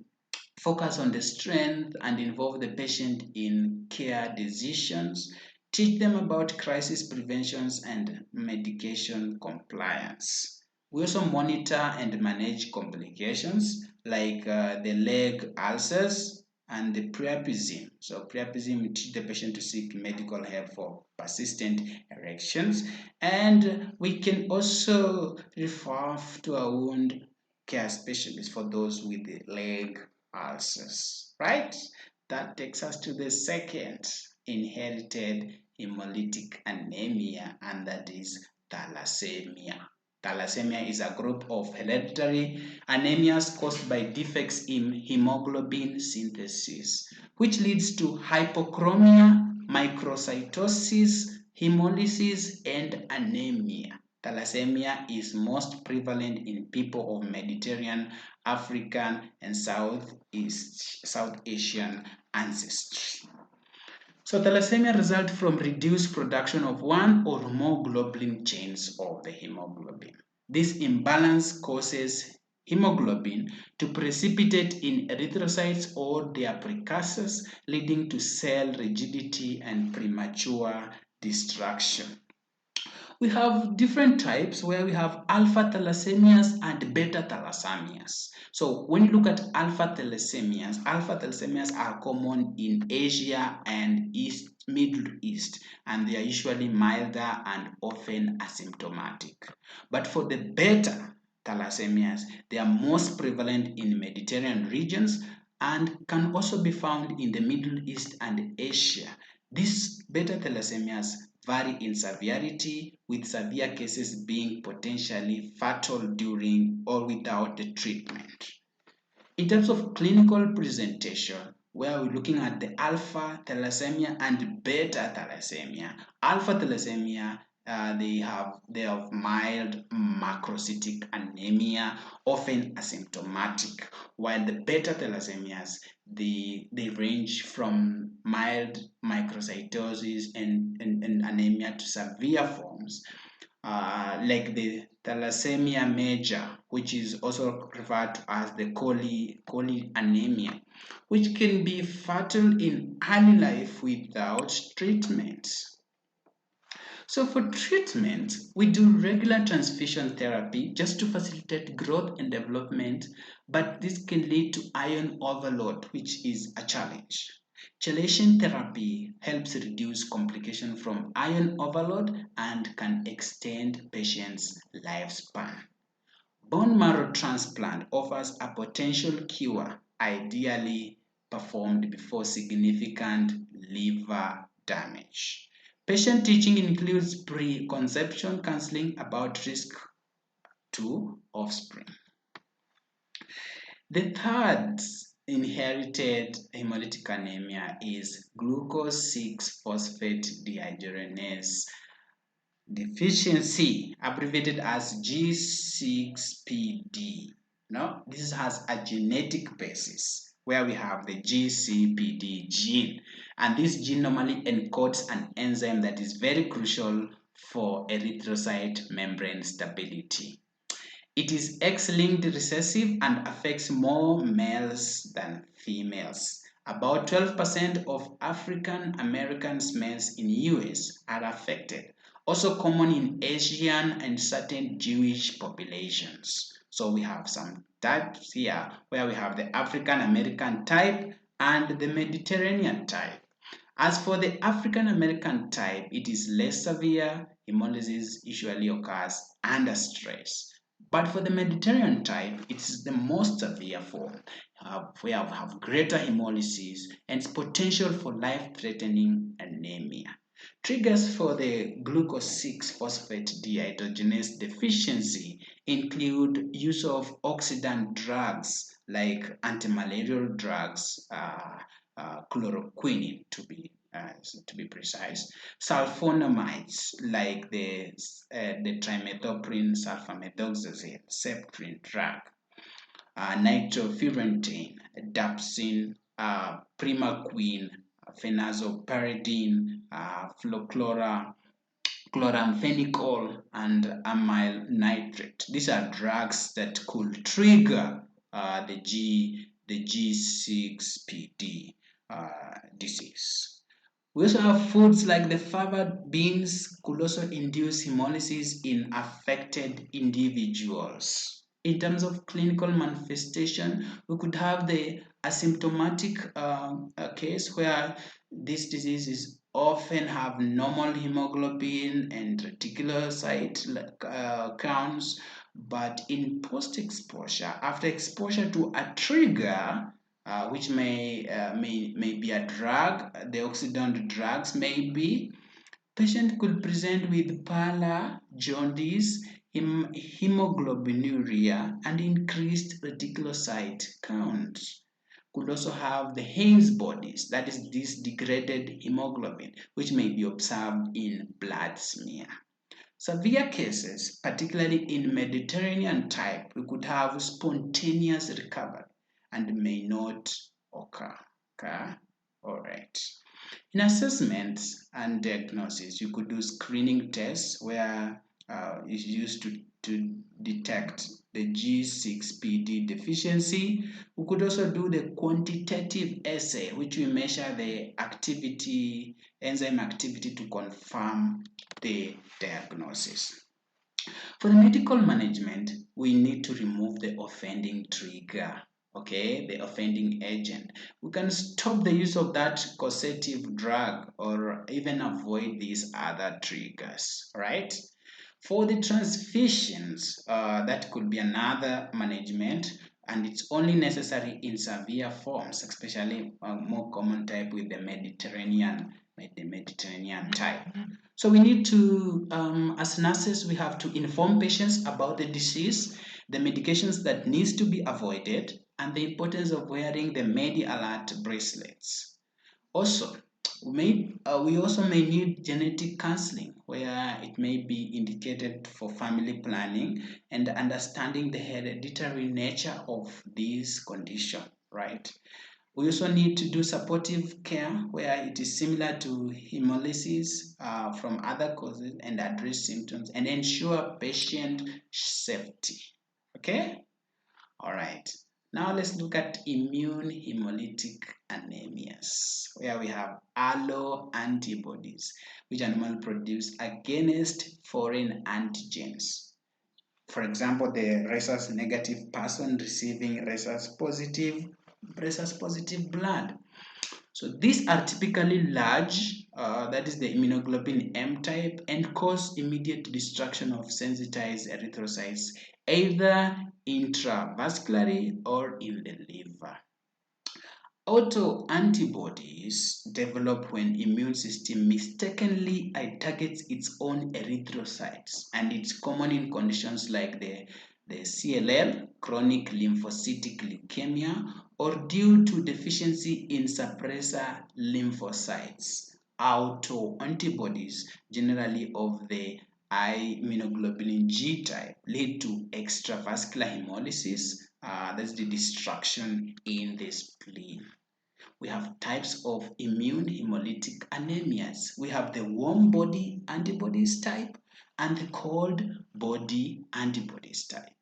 focus on the strength and involve the patient in care decisions, teach them about crisis preventions and medication compliance. We also monitor and manage complications like the leg ulcers and the priapism. So priapism, we teach the patient to seek medical help for persistent erections, and we can also refer to a wound care specialist for those with the leg ulcers, right? That takes us to the second inherited hemolytic anemia, and that is thalassemia. Thalassemia is a group of hereditary anemias caused by defects in hemoglobin synthesis, which leads to hypochromia, microcytosis, hemolysis, and anemia. Thalassemia is most prevalent in people of Mediterranean, African, and South Asian ancestry. So thalassemia results from reduced production of one or more globulin chains of the hemoglobin. This imbalance causes hemoglobin to precipitate in erythrocytes or their precursors, leading to cell rigidity and premature destruction. We have different types where we have alpha thalassemias and beta thalassemias. So when you look at alpha thalassemias are common in Asia and Middle East, and they are usually milder and often asymptomatic. But for the beta thalassemias, they are most prevalent in Mediterranean regions and can also be found in the Middle East and Asia. These beta thalassemias vary in severity, with severe cases being potentially fatal during or without the treatment. In terms of clinical presentation, where we're looking at the alpha thalassemia and beta thalassemia. Alpha thalassemia, they have mild macrocytic anemia, often asymptomatic, while the beta thalassemias, they range from mild microcytosis and anemia to severe forms, like the thalassemia major, which is also referred to as the coli anemia, which can be fatal in early life without treatment. So for treatment, we do regular transfusion therapy just to facilitate growth and development, but this can lead to iron overload, which is a challenge. Chelation therapy helps reduce complication from iron overload and can extend patients' lifespan. Bone marrow transplant offers a potential cure, ideally performed before significant liver damage. Patient teaching includes preconception counseling about risk to offspring. The third inherited hemolytic anemia is glucose 6 phosphate dehydrogenase deficiency, abbreviated as G6PD. No, this has a genetic basis where we have the GCPD gene, and this gene normally encodes an enzyme that is very crucial for erythrocyte membrane stability. It is X-linked recessive and affects more males than females. About 12% of African Americans males in US are affected. Also common in Asian and certain Jewish populations. So we have some types here where we have the African American type and the Mediterranean type. As for the African American type, it is less severe. Hemolysis usually occurs under stress. But for the Mediterranean type, it's the most severe form. We have greater hemolysis and potential for life-threatening anemia. Triggers for the glucose 6 phosphate dehydrogenase deficiency include use of oxidant drugs like antimalarial drugs, chloroquine to be precise, sulfonamides like the trimethoprim sulfamethoxazine, Septrin drug, nitrofurantoin, dapsine, primaquine, phenazoparidine, flochlora, chloramphenicol, and amyl nitrate. These are drugs that could trigger the G6PD disease. We also have foods like the fava beans could also induce hemolysis in affected individuals. In terms of clinical manifestation, we could have the asymptomatic case where this disease is often have normal hemoglobin and reticulocyte counts, but in post-exposure, after exposure to a trigger, which may be a drug, the oxidant drugs may be. Patient could present with pallor, jaundice, hemoglobinuria, and increased reticulocyte counts. Could also have the Heinz bodies, that is this degraded hemoglobin, which may be observed in blood smear. Severe cases, particularly in Mediterranean type, we could have spontaneous recovery and may not occur. Okay? All right. In assessment and diagnosis, you could do screening tests where it's used to detect the G6PD deficiency. We could also do the quantitative assay, which we measure the activity, enzyme activity to confirm the diagnosis. For the medical management, we need to remove the offending trigger, okay, the offending agent. We can stop the use of that causative drug or even avoid these other triggers, right? For the transfusions, that could be another management, and it's only necessary in severe forms, especially more common type with the Mediterranean type. So we need to, as nurses, we have to inform patients about the disease, the medications that needs to be avoided, and the importance of wearing the Medi-Alert bracelets. Also, we also may need genetic counseling where it may be indicated for family planning and understanding the hereditary nature of this condition, right? We also need to do supportive care where it is similar to hemolysis from other causes and address symptoms and ensure patient safety. Okay? All right. Now let's look at immune hemolytic anemias, where we have allo antibodies, which are normally produced against foreign antigens. For example, the rhesus negative person receiving rhesus positive blood. So these are typically large, that is the immunoglobulin M type, and cause immediate destruction of sensitized erythrocytes, either intravascularly or in the liver. Autoantibodies develop when immune system mistakenly targets its own erythrocytes, and it's common in conditions like the CLL, chronic lymphocytic leukemia, or due to deficiency in suppressor lymphocytes. Autoantibodies, generally of the immunoglobulin G type, lead to extravascular hemolysis, that's the destruction in the spleen. We have types of immune hemolytic anemias. We have the warm body antibodies type and the cold body antibodies type.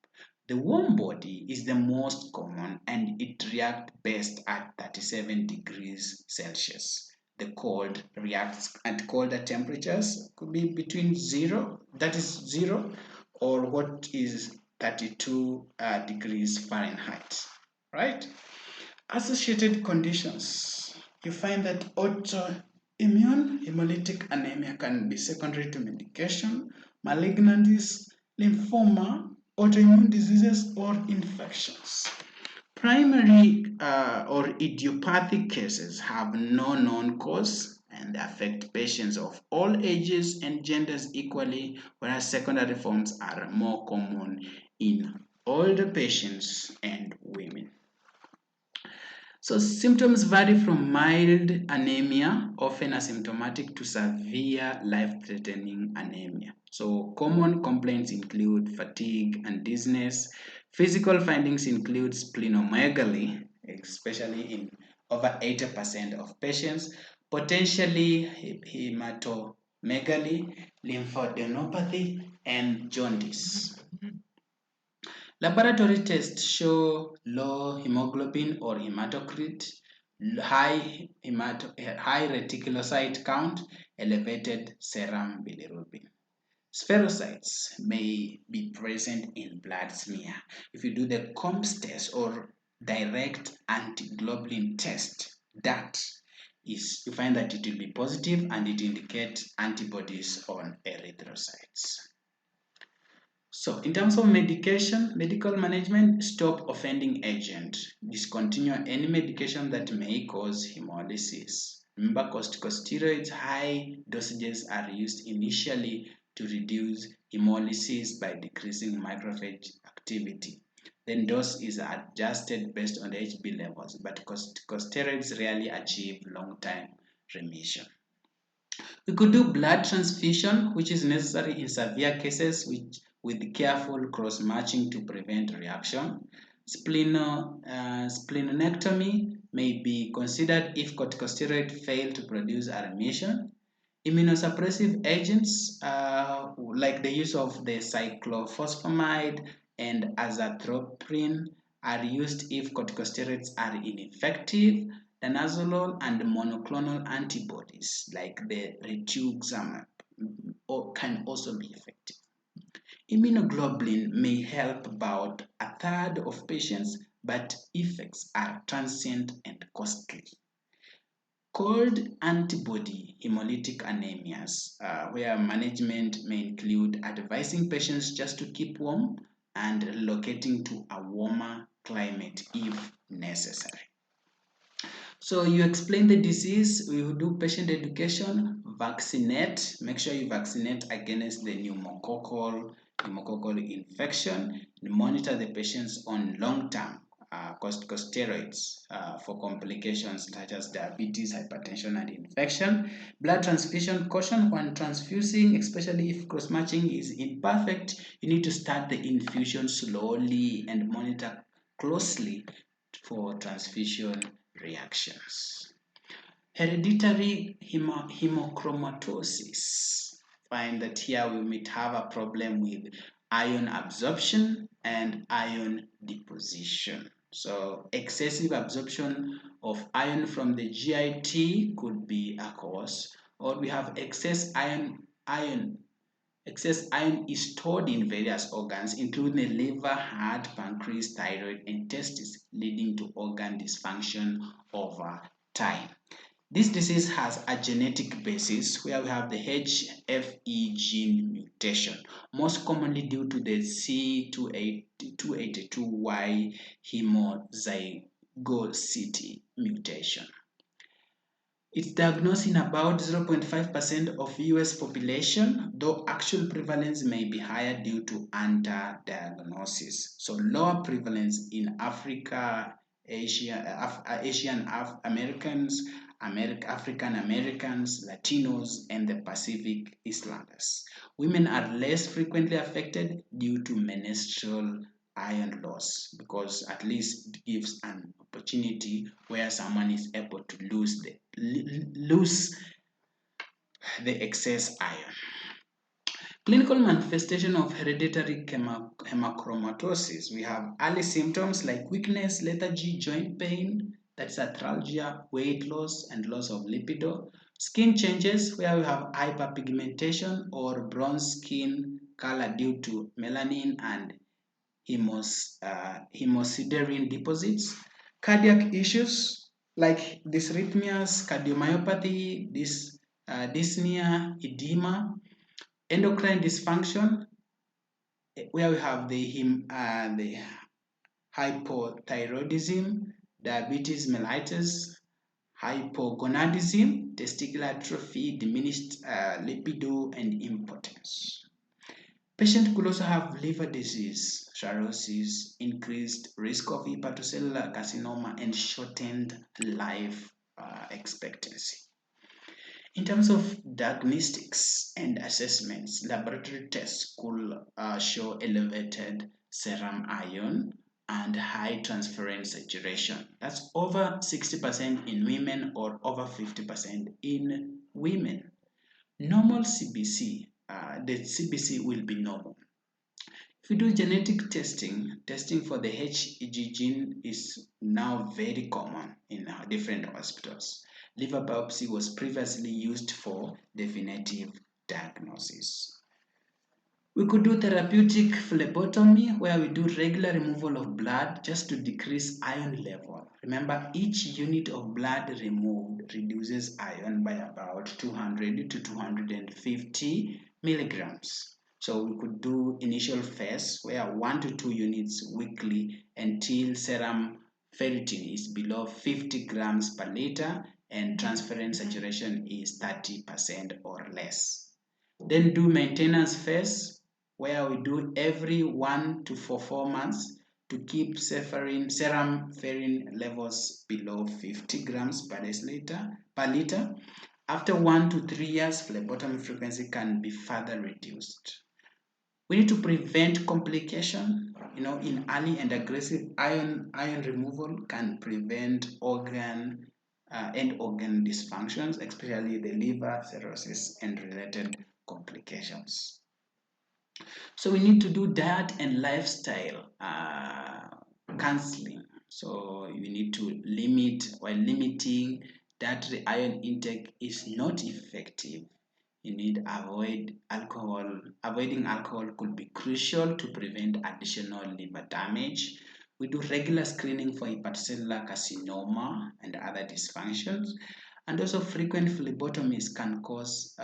The warm body is the most common and it reacts best at 37 degrees Celsius. The cold reacts at colder temperatures, could be between 0, that is 0, or what is 32 degrees Fahrenheit, right? Associated conditions. You find that autoimmune hemolytic anemia can be secondary to medication, malignancies, lymphoma, autoimmune diseases, or infections. Primary or idiopathic cases have no known cause and they affect patients of all ages and genders equally, whereas secondary forms are more common in older patients and women. So symptoms vary from mild anemia, often asymptomatic, to severe life-threatening anemia. So common complaints include fatigue and dizziness. Physical findings include splenomegaly, especially in over 80% of patients, potentially hematomegaly, megaly, lymphadenopathy, and jaundice. Laboratory tests show low hemoglobin or hematocrit, high reticulocyte count, elevated serum bilirubin. Spherocytes may be present in blood smear. If you do the COMS test or direct antiglobulin test, that is, you find that it will be positive and it indicates antibodies on erythrocytes. So, in terms of medical management, stop offending agent. Discontinue any medication that may cause hemolysis. Remember, corticosteroids, high dosages are used initially to reduce hemolysis by decreasing macrophage activity. Then dose is adjusted based on the HB levels, but corticosteroids rarely achieve long-term remission. We could do blood transfusion, which is necessary in severe cases with careful cross-matching to prevent reaction. Splenectomy may be considered if corticosteroid fail to produce a remission. Immunosuppressive agents like the use of the cyclophosphamide and azathioprine are used if corticosteroids are ineffective. Danazolol and monoclonal antibodies like the rituximab can also be effective. Immunoglobulin may help about a third of patients, but effects are transient and costly. Cold antibody hemolytic anemias, where management may include advising patients just to keep warm and relocating to a warmer climate if necessary. So you explain the disease, we will do patient education, vaccinate, make sure you vaccinate against the pneumococcal infection, monitor the patients on long-term corticosteroids for complications such as diabetes, hypertension, and infection. Blood transfusion caution when transfusing, especially if cross-matching is imperfect, you need to start the infusion slowly and monitor closely for transfusion reactions. Hereditary hemochromatosis. Find that here we might have a problem with iron absorption and iron deposition. So excessive absorption of iron from the GIT could be a cause, or we have excess iron is stored in various organs, including the liver, heart, pancreas, thyroid, and testes, leading to organ dysfunction over time. This disease has a genetic basis where we have the HFE gene mutation, most commonly due to the C282Y homozygosity mutation. It's diagnosed in about 0.5% of US population, though actual prevalence may be higher due to underdiagnosis. So lower prevalence in Africa, Asian Americans, African Americans, Latinos, and the Pacific Islanders. Women are less frequently affected due to menstrual iron loss, because at least it gives an opportunity where someone is able to lose the excess iron. Clinical manifestation of hereditary hemochromatosis. We have early symptoms like weakness, lethargy, joint pain, that's arthralgia, weight loss, and loss of libido. Skin changes where we have hyperpigmentation or bronze skin color due to melanin and hemosiderin deposits. Cardiac issues like dysrhythmias, cardiomyopathy, dyspnea, edema. Endocrine dysfunction, where we have the hypothyroidism, diabetes mellitus, hypogonadism, testicular atrophy, diminished libido, and impotence. Patient could also have liver disease, cirrhosis, increased risk of hepatocellular carcinoma, and shortened life expectancy. In terms of diagnostics and assessments, laboratory tests could show elevated serum iron and high transferrin saturation. That's over 60% in women or over 50% in women. Normal CBC, the CBC will be normal. If we do genetic testing for the HEG gene is now very common in different hospitals. Liver biopsy was previously used for definitive diagnosis. We could do therapeutic phlebotomy where we do regular removal of blood just to decrease iron level. Remember, each unit of blood removed reduces iron by about 200 to 250 milligrams. So we could do initial phase where 1 to 2 units weekly until serum ferritin is below 50 grams per liter and transferrin saturation is 30% or less. Then do maintenance phase where we do every 1 to 4 months to keep serum ferrin levels below 50 grams per liter. After 1 to 3 years, phlebotomy frequency can be further reduced. We need to prevent complication. In early and aggressive iron removal can prevent organ dysfunctions, especially the liver cirrhosis and related complications. So we need to do diet and lifestyle counseling. So you need to while limiting dietary iron intake is not effective. You need to avoid alcohol. Avoiding alcohol could be crucial to prevent additional liver damage. We do regular screening for hepatocellular carcinoma and other dysfunctions. And also frequent phlebotomies can cause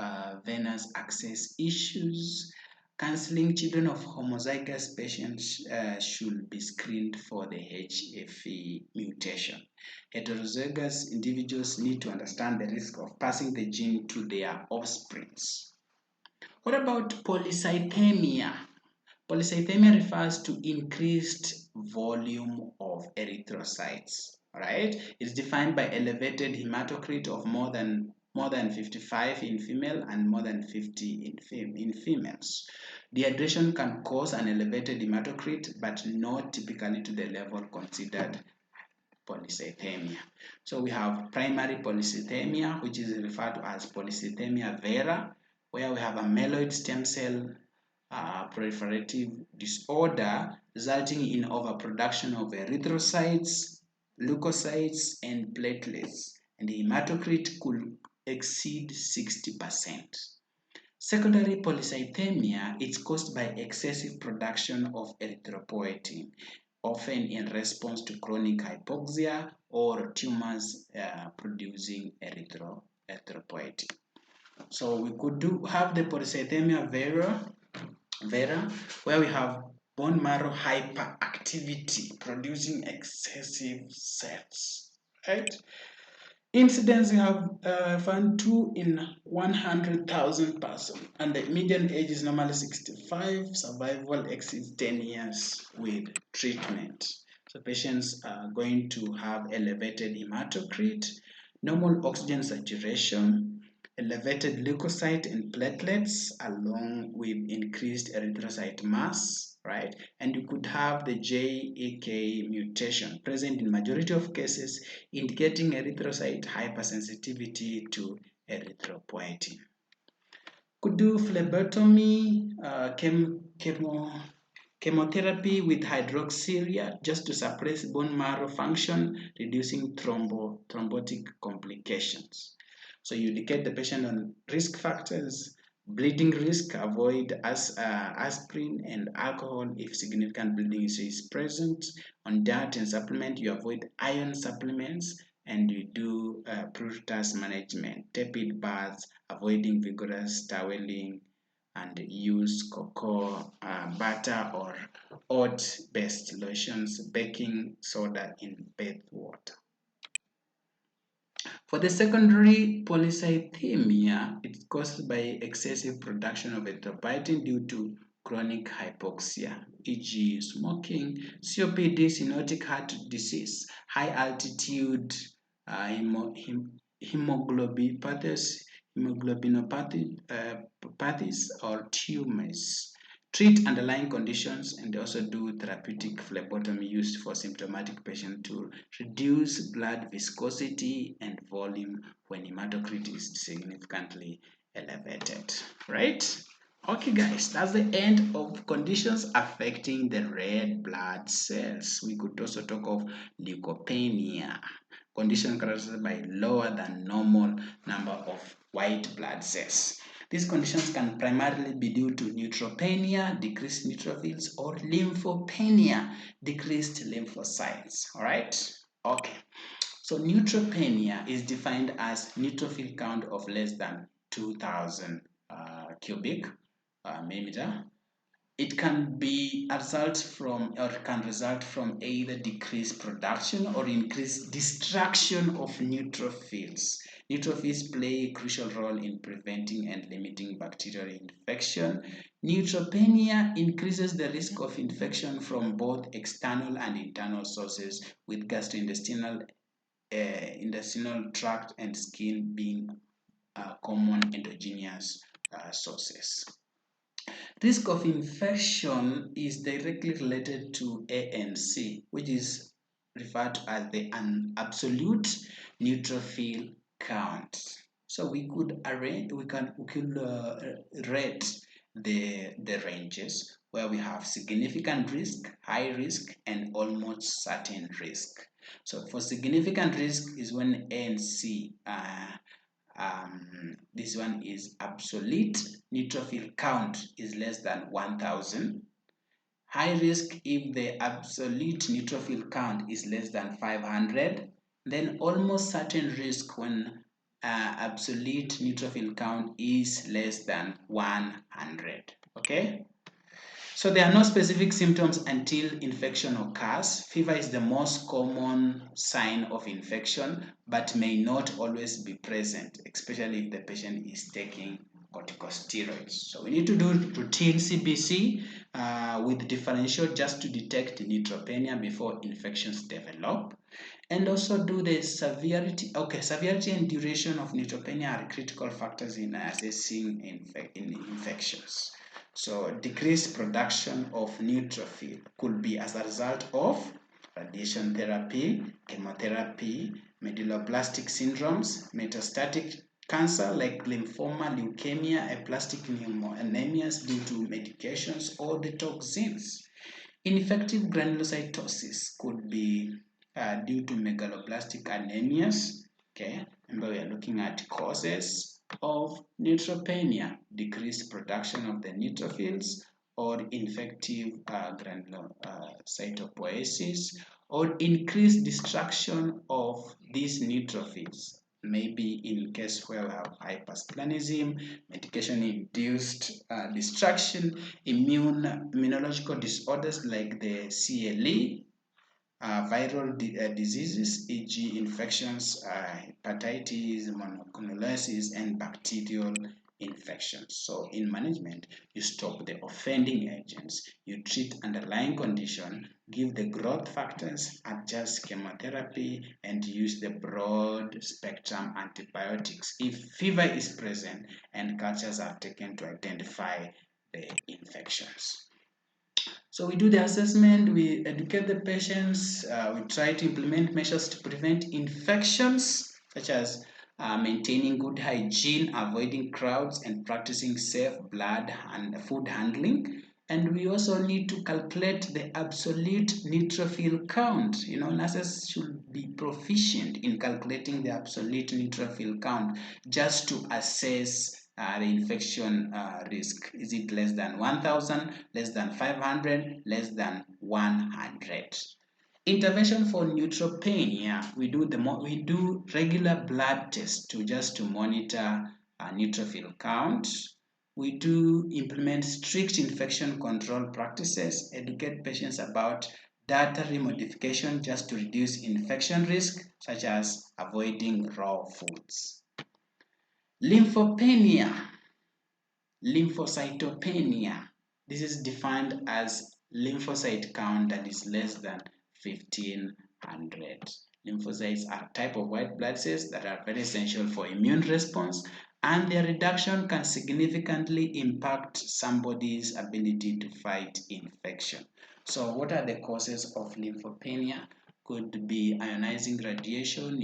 venous access issues. Counseling children of homozygous patients should be screened for the HFE mutation. Heterozygous individuals need to understand the risk of passing the gene to their offsprings. What about polycythemia? Polycythemia refers to increased volume of erythrocytes. Right? It's defined by elevated hematocrit of more than 55 in female and more than 50 in females. Dehydration can cause an elevated hematocrit, but not typically to the level considered polycythemia. So we have primary polycythemia, which is referred to as polycythemia vera, where we have a myeloid stem cell proliferative disorder resulting in overproduction of erythrocytes, leukocytes, and platelets, and the hematocrit could exceed 60%. Secondary polycythemia is caused by excessive production of erythropoietin, often in response to chronic hypoxia or tumors producing erythropoietin. So we could have the polycythemia vera, where we have bone marrow hyperactivity producing excessive cells, right? Incidence we have found 2 in 100,000 persons, and the median age is normally 65. Survival exceeds 10 years with treatment. So patients are going to have elevated hematocrit, normal oxygen saturation, elevated leukocyte and platelets, along with increased erythrocyte mass, right? And you could have the JAK mutation present in majority of cases, indicating erythrocyte hypersensitivity to erythropoietin. Could do phlebotomy, chemotherapy with hydroxyurea just to suppress bone marrow function, reducing thrombotic complications. So you educate the patient on risk factors, bleeding risk, avoid aspirin and alcohol if significant bleeding is present. On diet and supplement, you avoid iron supplements and you do pruritus management, tepid baths, avoiding vigorous toweling, and use cocoa butter or oat-based lotions, baking soda in bath water. For the secondary polycythemia, it's caused by excessive production of erythropoietin due to chronic hypoxia, e.g. smoking, COPD, cyanotic heart disease, high altitude hemoglobinopathies or tumors. Treat underlying conditions and also do therapeutic phlebotomy used for symptomatic patients to reduce blood viscosity and volume when hematocrit is significantly elevated, right? Okay, guys, that's the end of conditions affecting the red blood cells. We could also talk of leukopenia, condition characterized by lower than normal number of white blood cells. These conditions can primarily be due to neutropenia, decreased neutrophils, or lymphopenia, decreased lymphocytes. All right? Okay. So neutropenia is defined as neutrophil count of less than 2,000 cubic millimeter. It can be a result from or can result from either decreased production or increased destruction of neutrophils. Neutrophils play a crucial role in preventing and limiting bacterial infection. Neutropenia increases the risk of infection from both external and internal sources, with gastrointestinal intestinal tract and skin being common endogenous sources. Risk of infection is directly related to ANC, which is referred to as the absolute neutrophil count. So we could rate the ranges where we have significant risk, high risk, and almost certain risk. So for significant risk is when ANC this one is absolute neutrophil count is less than 1000. High risk if the absolute neutrophil count is less than 500. Then almost certain risk when absolute neutrophil count is less than 100. Okay. So there are no specific symptoms until infection occurs. Fever is the most common sign of infection, but may not always be present, especially if the patient is taking corticosteroids. So we need to do routine CBC with differential just to detect neutropenia before infections develop. And also do the severity. Okay, severity and duration of neutropenia are critical factors in assessing infections. So decreased production of neutrophil could be as a result of radiation therapy, chemotherapy, medulloblastic syndromes, metastatic cancer like lymphoma, leukemia, aplastic anemias due to medications or the toxins. Ineffective granulocytosis could be due to megaloblastic anemias. Okay, remember we are looking at causes of neutropenia, decreased production of the neutrophils, or infective granulocytopoiesis, or increased destruction of these neutrophils. Maybe in case where we have hypersplenism, medication-induced destruction, immunological disorders like the CLE, viral diseases, e.g. infections, hepatitis, monoclonalosis, and bacterial infections. So in management, you stop the offending agents, you treat underlying condition, give the growth factors, adjust chemotherapy, and use the broad spectrum antibiotics if fever is present and cultures are taken to identify the infections. So we do the assessment, we educate the patients, we try to implement measures to prevent infections, such as maintaining good hygiene, avoiding crowds, and practicing safe blood and food handling. And we also need to calculate the absolute neutrophil count. You know, nurses should be proficient in calculating the absolute neutrophil count just to assess the infection risk. Is it less than 1000, less than 500, less than 100? Intervention for neutropenia, we do regular blood tests to monitor neutrophil count. We do implement strict infection control practices, educate patients about dietary modification just to reduce infection risk, such as avoiding raw foods. Lymphopenia, lymphocytopenia. This is defined as lymphocyte count that is less than 1500. Lymphocytes are a type of white blood cells that are very essential for immune response, and their reduction can significantly impact somebody's ability to fight infection. So what are the causes of lymphopenia? could be ionizing radiation,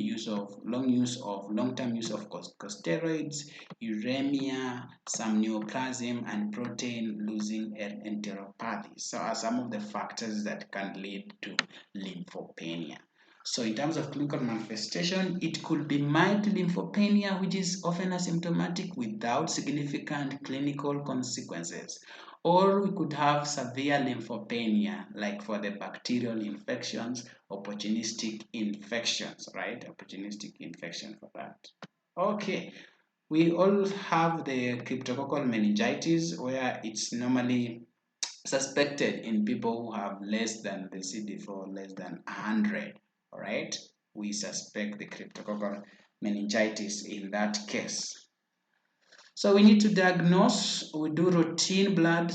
long-term use of corticosteroids, uremia, some neoplasm, and protein losing enteropathy. So are some of the factors that can lead to lymphopenia. So in terms of clinical manifestation, it could be mild lymphopenia, which is often asymptomatic without significant clinical consequences. Or we could have severe lymphopenia, like for the bacterial infections, opportunistic infections, right? Opportunistic infection for that. Okay, we all have the cryptococcal meningitis, where it's normally suspected in people who have less than the CD4, less than 100, all right? We suspect the cryptococcal meningitis in that case. So we need to diagnose. We do routine blood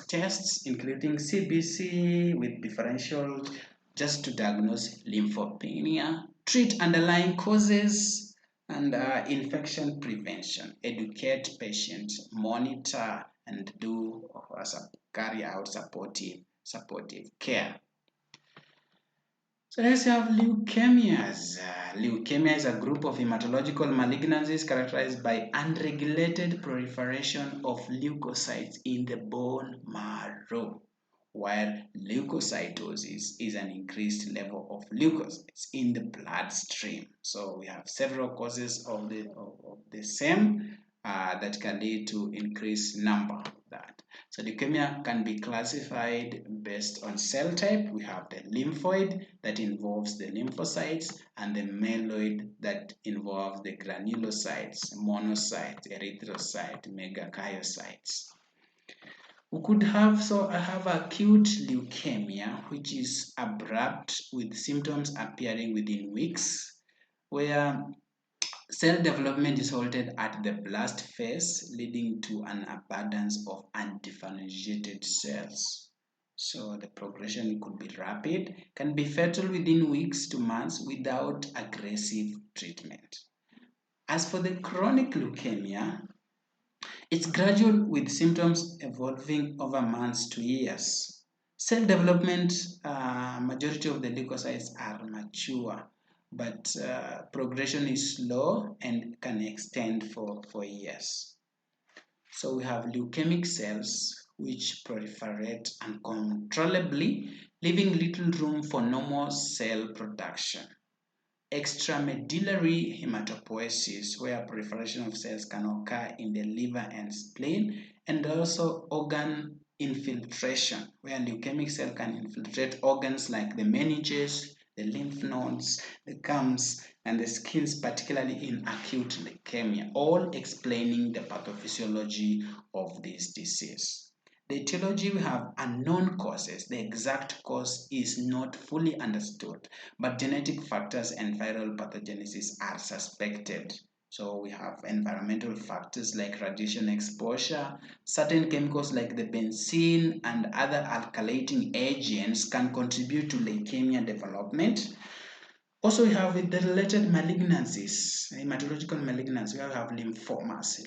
tests, including CBC with differential, just to diagnose lymphopenia, treat underlying causes, and infection prevention. Educate patients, monitor, and carry out supportive care. So let's have leukemias. Leukemia is a group of hematological malignancies characterized by unregulated proliferation of leukocytes in the bone marrow, while leukocytosis is an increased level of leukocytes in the bloodstream. So we have several causes of the same that can lead to increased number of that. So leukemia can be classified based on cell type. We have the lymphoid that involves the lymphocytes, and the myeloid that involves the granulocytes, monocytes, erythrocytes, megakaryocytes. We could have, so I have acute leukemia, which is abrupt with symptoms appearing within weeks, where cell development is halted at the blast phase, leading to an abundance of undifferentiated cells. So the progression could be rapid, can be fatal within weeks to months without aggressive treatment. As for the chronic leukemia, it's gradual with symptoms evolving over months to years. Cell development, majority of the leukocytes are mature, but progression is slow and can extend for years. So we have leukemic cells which proliferate uncontrollably, leaving little room for normal cell production. Extramedullary hematopoiesis, where proliferation of cells can occur in the liver and spleen, and also organ infiltration, where leukemic cell can infiltrate organs like the meninges, the lymph nodes, the gums, and the skins, particularly in acute leukemia, all explaining the pathophysiology of this disease. The etiology, we have unknown causes. The exact cause is not fully understood, but genetic factors and viral pathogenesis are suspected. So we have environmental factors like radiation exposure, certain chemicals like the benzene and other alkylating agents can contribute to leukemia development. Also, we have the related malignancies, hematological malignancies. We have lymphomas,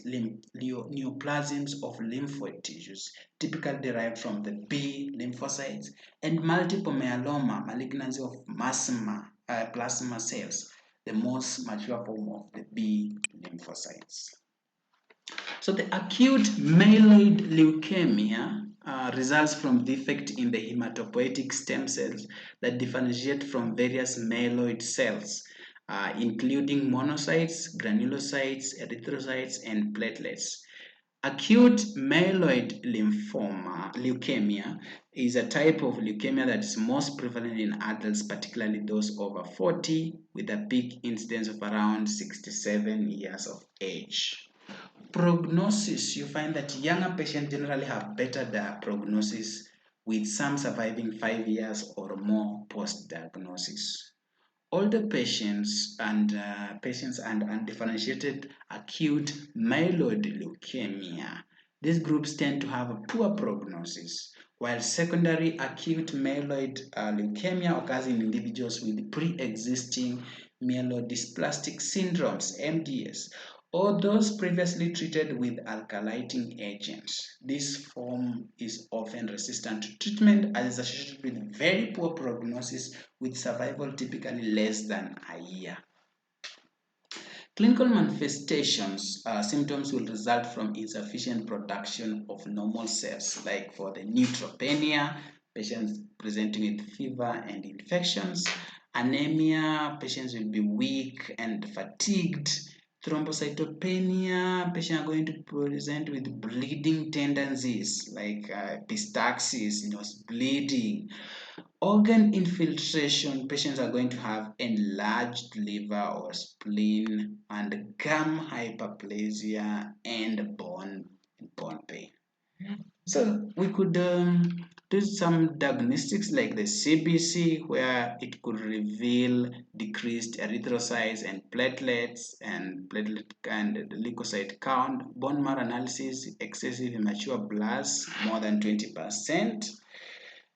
neoplasms of lymphoid tissues, typically derived from the B lymphocytes, and multiple myeloma, malignancy of plasma cells, the most mature form of the B lymphocytes. So the acute myeloid leukemia results from defect in the hematopoietic stem cells that differentiate from various myeloid cells, including monocytes, granulocytes, erythrocytes, and platelets. Acute myeloid leukemia is a type of leukemia that is most prevalent in adults, particularly those over 40, with a peak incidence of around 67 years of age. Prognosis, you find that younger patients generally have better prognosis, with some surviving 5 years or more post-diagnosis. Older patients and undifferentiated acute myeloid leukemia, these groups tend to have a poor prognosis, while secondary acute myeloid leukemia occurs in individuals with pre-existing myelodysplastic syndromes, MDS, or those previously treated with alkylating agents. This form is often resistant to treatment and is associated with very poor prognosis, with survival typically less than a year. Clinical manifestations symptoms will result from insufficient production of normal cells, like for the neutropenia, patients presenting with fever and infections. Anemia, patients will be weak and fatigued. Thrombocytopenia, patients are going to present with bleeding tendencies like epistaxis, bleeding. Organ infiltration, patients are going to have enlarged liver or spleen and gum hyperplasia and bone pain. So we could do some diagnostics like the CBC, where it could reveal decreased erythrocytes and platelet and leukocyte count. Bone marrow analysis, excessive immature blasts, more than 20%.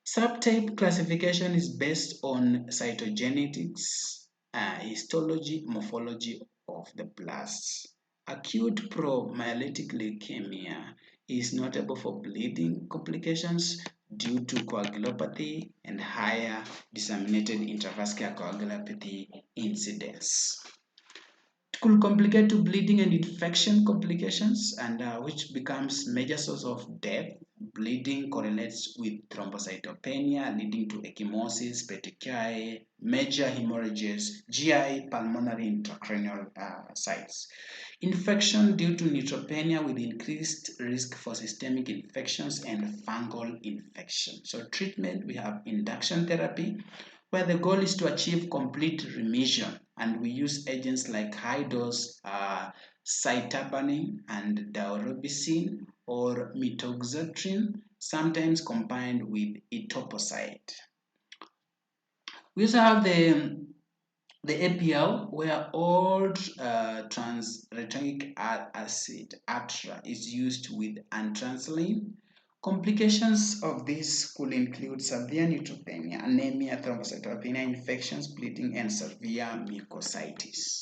Subtype classification is based on cytogenetics, histology, morphology of the blasts. Acute promyelocytic leukemia is notable for bleeding complications due to coagulopathy and higher disseminated intravascular coagulopathy incidence. It could complicate to bleeding and infection complications, and which becomes major source of death. Bleeding correlates with thrombocytopenia, leading to ecchymosis, petechiae, major hemorrhages, GI, pulmonary, intracranial sites. Infection due to neutropenia with increased risk for systemic infections and fungal infection. So treatment, we have induction therapy, where the goal is to achieve complete remission, and we use agents like high-dose cytarabine and doxorubicin or methoxsatrin, sometimes combined with etoposide. We also have the APL, where old trans-retinoic acid, ATRA, is used with antransaline. Complications of this could include severe neutropenia, anemia, thrombocytopenia, infections, bleeding, and severe mucositis.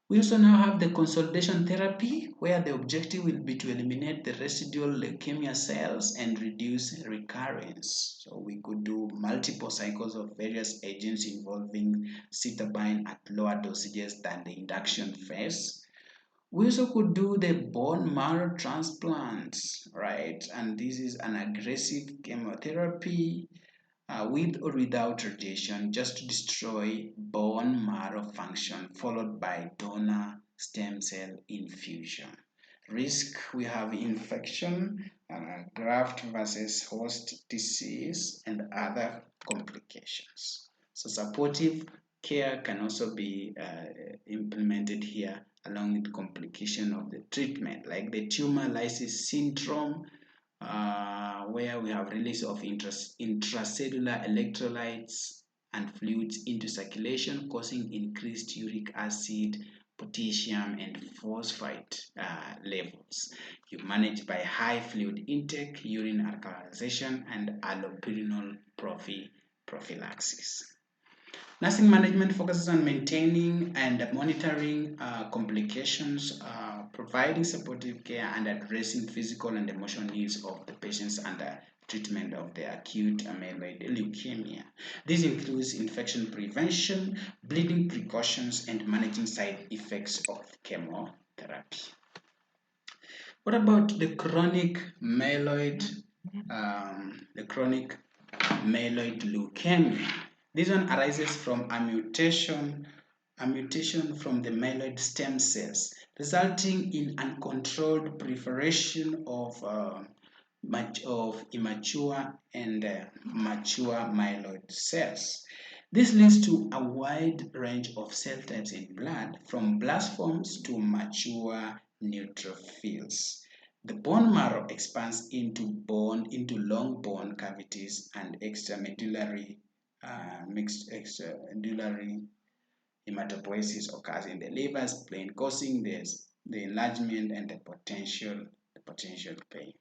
We also now have the consolidation therapy, where the objective will be to eliminate the residual leukemia cells and reduce recurrence. So we could do multiple cycles of various agents involving cytarabine at lower dosages than the induction phase. We also could do the bone marrow transplant, right? And this is an aggressive chemotherapy with or without radiation, just to destroy bone marrow function, followed by donor stem cell infusion. Risk, we have infection, graft versus host disease, and other complications. So supportive care can also be implemented here along with complication of the treatment, like the tumor lysis syndrome, where we have release of intracellular electrolytes and fluids into circulation, causing increased uric acid, potassium, and phosphate levels. You manage by high fluid intake, urine alkalization, and allopurinol prophylaxis. Nursing management focuses on maintaining and monitoring complications, providing supportive care, and addressing physical and emotional needs of the patients under treatment of the acute myeloid leukemia. This includes infection prevention, bleeding precautions, and managing side effects of chemotherapy. What about the chronic myeloid leukemia? This one arises from a mutation from the myeloid stem cells, resulting in uncontrolled proliferation of immature and mature myeloid cells. This leads to a wide range of cell types in blood, from blastoforms to mature neutrophils. The bone marrow expands into long bone cavities, and extramedullary hematopoiesis occurs in the liver, spleen, causing the enlargement and the potential pain.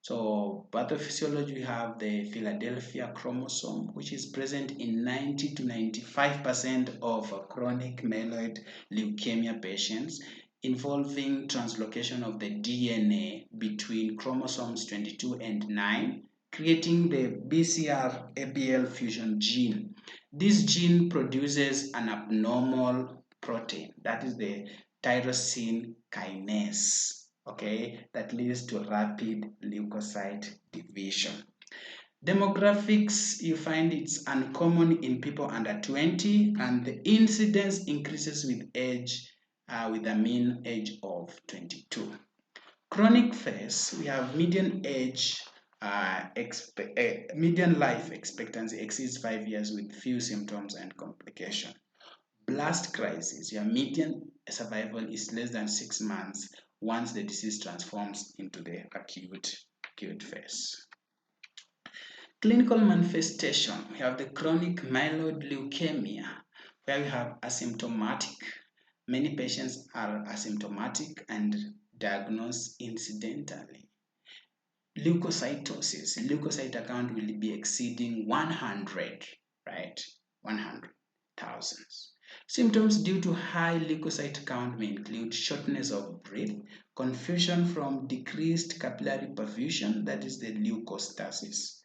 So pathophysiology, we have the Philadelphia chromosome, which is present in 90 to 95% of chronic myeloid leukemia patients. involving translocation of the DNA between chromosomes 22 and 9, creating the BCR-ABL fusion gene. This gene produces an abnormal protein, that is the tyrosine kinase, okay, that leads to rapid leukocyte division. Demographics, you find it's uncommon in people under 20, and the incidence increases with age, with a mean age of 22. Chronic phase, we have median age, median life expectancy exceeds 5 years with few symptoms and complication. Blast crisis, your median survival is less than 6 months once the disease transforms into the acute phase. Clinical manifestation, we have the chronic myeloid leukemia, where we have asymptomatic. Many patients are asymptomatic and diagnosed incidentally. Leukocytosis, leukocyte count will be exceeding 100, right? 100,000. Symptoms due to high leukocyte count may include shortness of breath, confusion from decreased capillary perfusion, that is the leukostasis.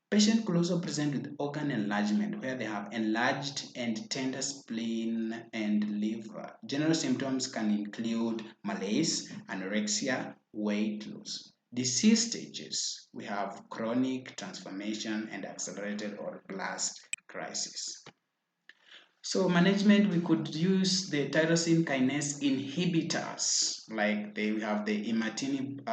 Patient could also present with organ enlargement where they have enlarged and tender spleen and liver. General symptoms can include malaise, anorexia, weight loss. Disease stages, we have chronic, transformation, and accelerated or blast crisis. So management, we could use the tyrosine kinase inhibitors, like we have the imatinib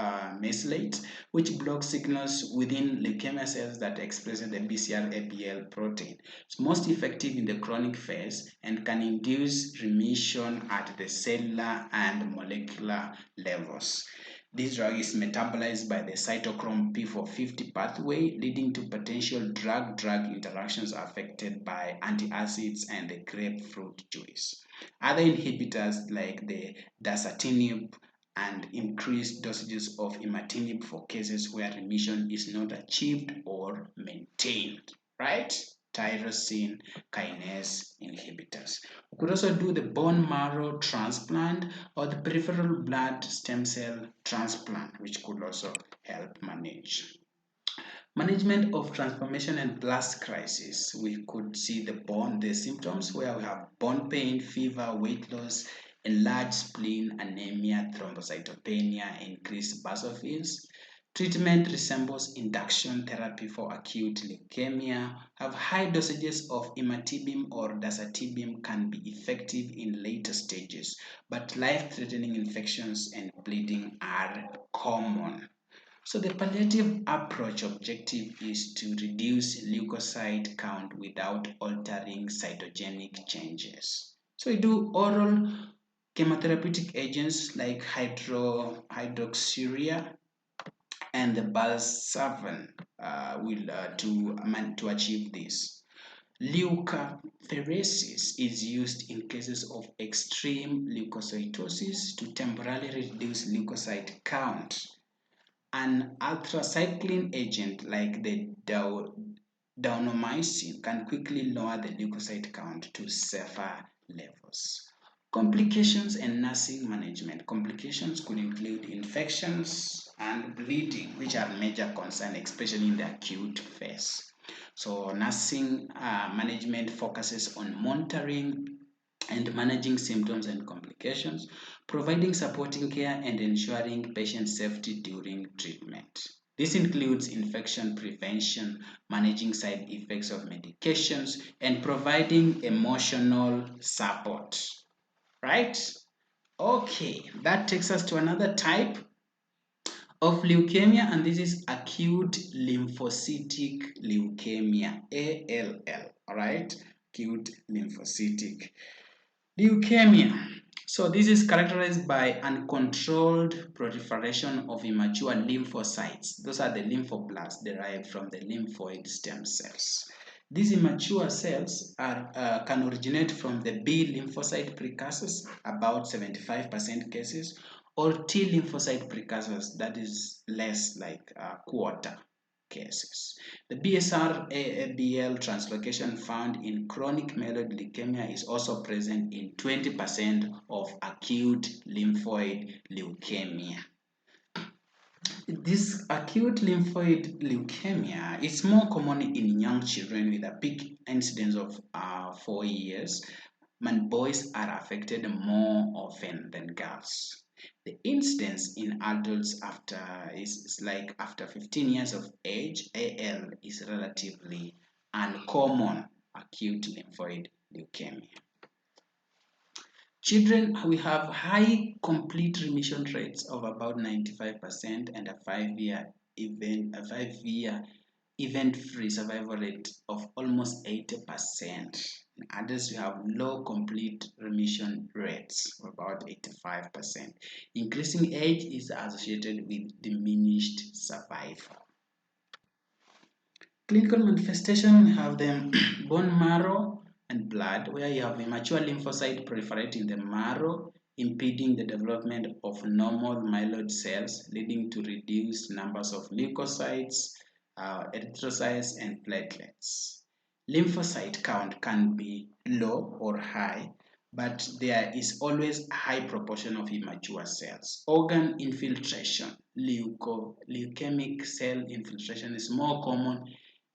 mesylate, which blocks signals within leukemia cells that express the BCR-ABL protein. It's most effective in the chronic phase and can induce remission at the cellular and molecular levels. This drug is metabolized by the cytochrome P450 pathway, leading to potential drug-drug interactions affected by antacids and the grapefruit juice. Other inhibitors like the dasatinib and increased dosages of imatinib for cases where remission is not achieved or maintained, right? Tyrosine kinase inhibitors. We could also do the bone marrow transplant or the peripheral blood stem cell transplant, which could also help manage. Management of transformation and blast crisis. We could see the symptoms where we have bone pain, fever, weight loss, enlarged spleen, anemia, thrombocytopenia, increased basophils. Treatment resembles induction therapy for acute leukemia. Have high dosages of imatinib or dasatinib can be effective in later stages, but life-threatening infections and bleeding are common. So the palliative approach objective is to reduce leukocyte count without altering cytogenic changes. So we do oral chemotherapeutic agents like hydroxyurea and the balsartan to achieve this. Leukapheresis is used in cases of extreme leukocytosis to temporarily reduce leukocyte count. An anthracycline agent like the daunomycin can quickly lower the leukocyte count to safer levels. Complications and nursing management. Complications could include infections and bleeding, which are major concern, especially in the acute phase. So nursing management focuses on monitoring and managing symptoms and complications, providing supporting care and ensuring patient safety during treatment. This includes infection prevention, managing side effects of medications, and providing emotional support. Right? Okay, that takes us to another type of leukemia, and this is acute lymphocytic leukemia, ALL. All right, acute lymphocytic leukemia. So this is characterized by uncontrolled proliferation of immature lymphocytes. Those are the lymphoblasts derived from the lymphoid stem cells. These immature cells can originate from the B lymphocyte precursors, about 75% cases, or T lymphocyte precursors, that is less, like a quarter. cases. The BSR-ABL translocation found in chronic myeloid leukemia is also present in 20% of acute lymphoid leukemia. This acute lymphoid leukemia is more common in young children with a peak incidence of 4 years, and boys are affected more often than girls. The incidence in adults is like after 15 years of age. AL is relatively uncommon acute lymphoid leukemia. Children, we have high complete remission rates of about 95% and a 5-year event-free survival rate of almost 80%. In adults, we have low complete remission rates of about 85%. Increasing age is associated with diminished survival. Clinical manifestation, we have them bone marrow and blood, where you have immature lymphocyte proliferate in the marrow, impeding the development of normal myeloid cells, leading to reduced numbers of leukocytes, erythrocytes, and platelets. Lymphocyte count can be low or high, but there is always a high proportion of immature cells. Organ infiltration, leukemic cell infiltration is more common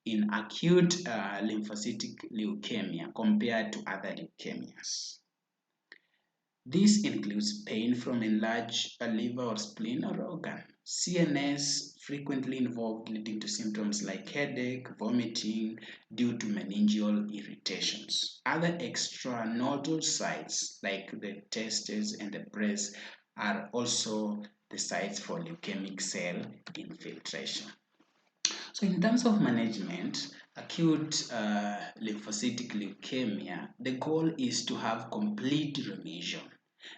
in acute lymphocytic leukemia compared to other leukemias. This includes pain from enlarged liver or spleen or organ. CNS frequently involved, leading to symptoms like headache, vomiting due to meningeal irritations. Other extranodal sites like the testes and the breast are also the sites for leukemic cell infiltration. So in terms of management, acute lymphocytic leukemia, the goal is to have complete remission.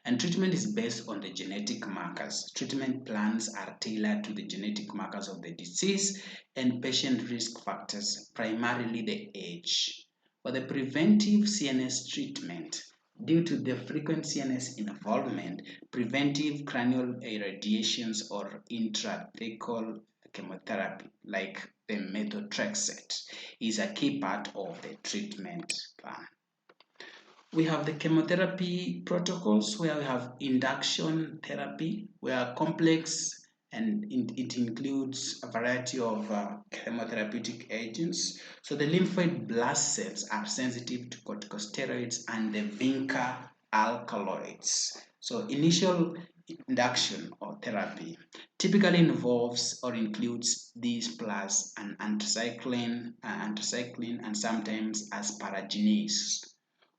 And treatment is based on the genetic markers. Treatment plans are tailored to the genetic markers of the disease and patient risk factors, primarily the age. For the preventive CNS treatment, due to the frequent CNS involvement, preventive cranial irradiations or intrathecal chemotherapy like the methotrexate is a key part of the treatment plan. We have the chemotherapy protocols where we have induction therapy, where complex and it includes a variety of chemotherapeutic agents. So the lymphoid blast cells are sensitive to corticosteroids and the vinca alkaloids. So initial induction or therapy typically involves or includes these plus an anthracycline and sometimes asparaginase.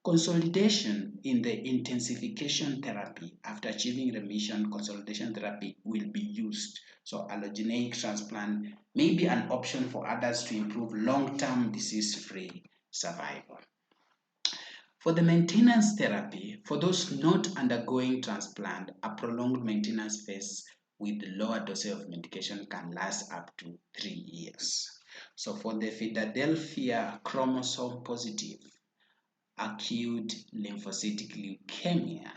Consolidation in the intensification therapy. After achieving remission, consolidation therapy will be used. So allogeneic transplant may be an option for others to improve long-term disease-free survival. For the maintenance therapy, for those not undergoing transplant, a prolonged maintenance phase with lower dosage of medication can last up to 3 years. So for the Philadelphia chromosome positive acute lymphocytic leukemia,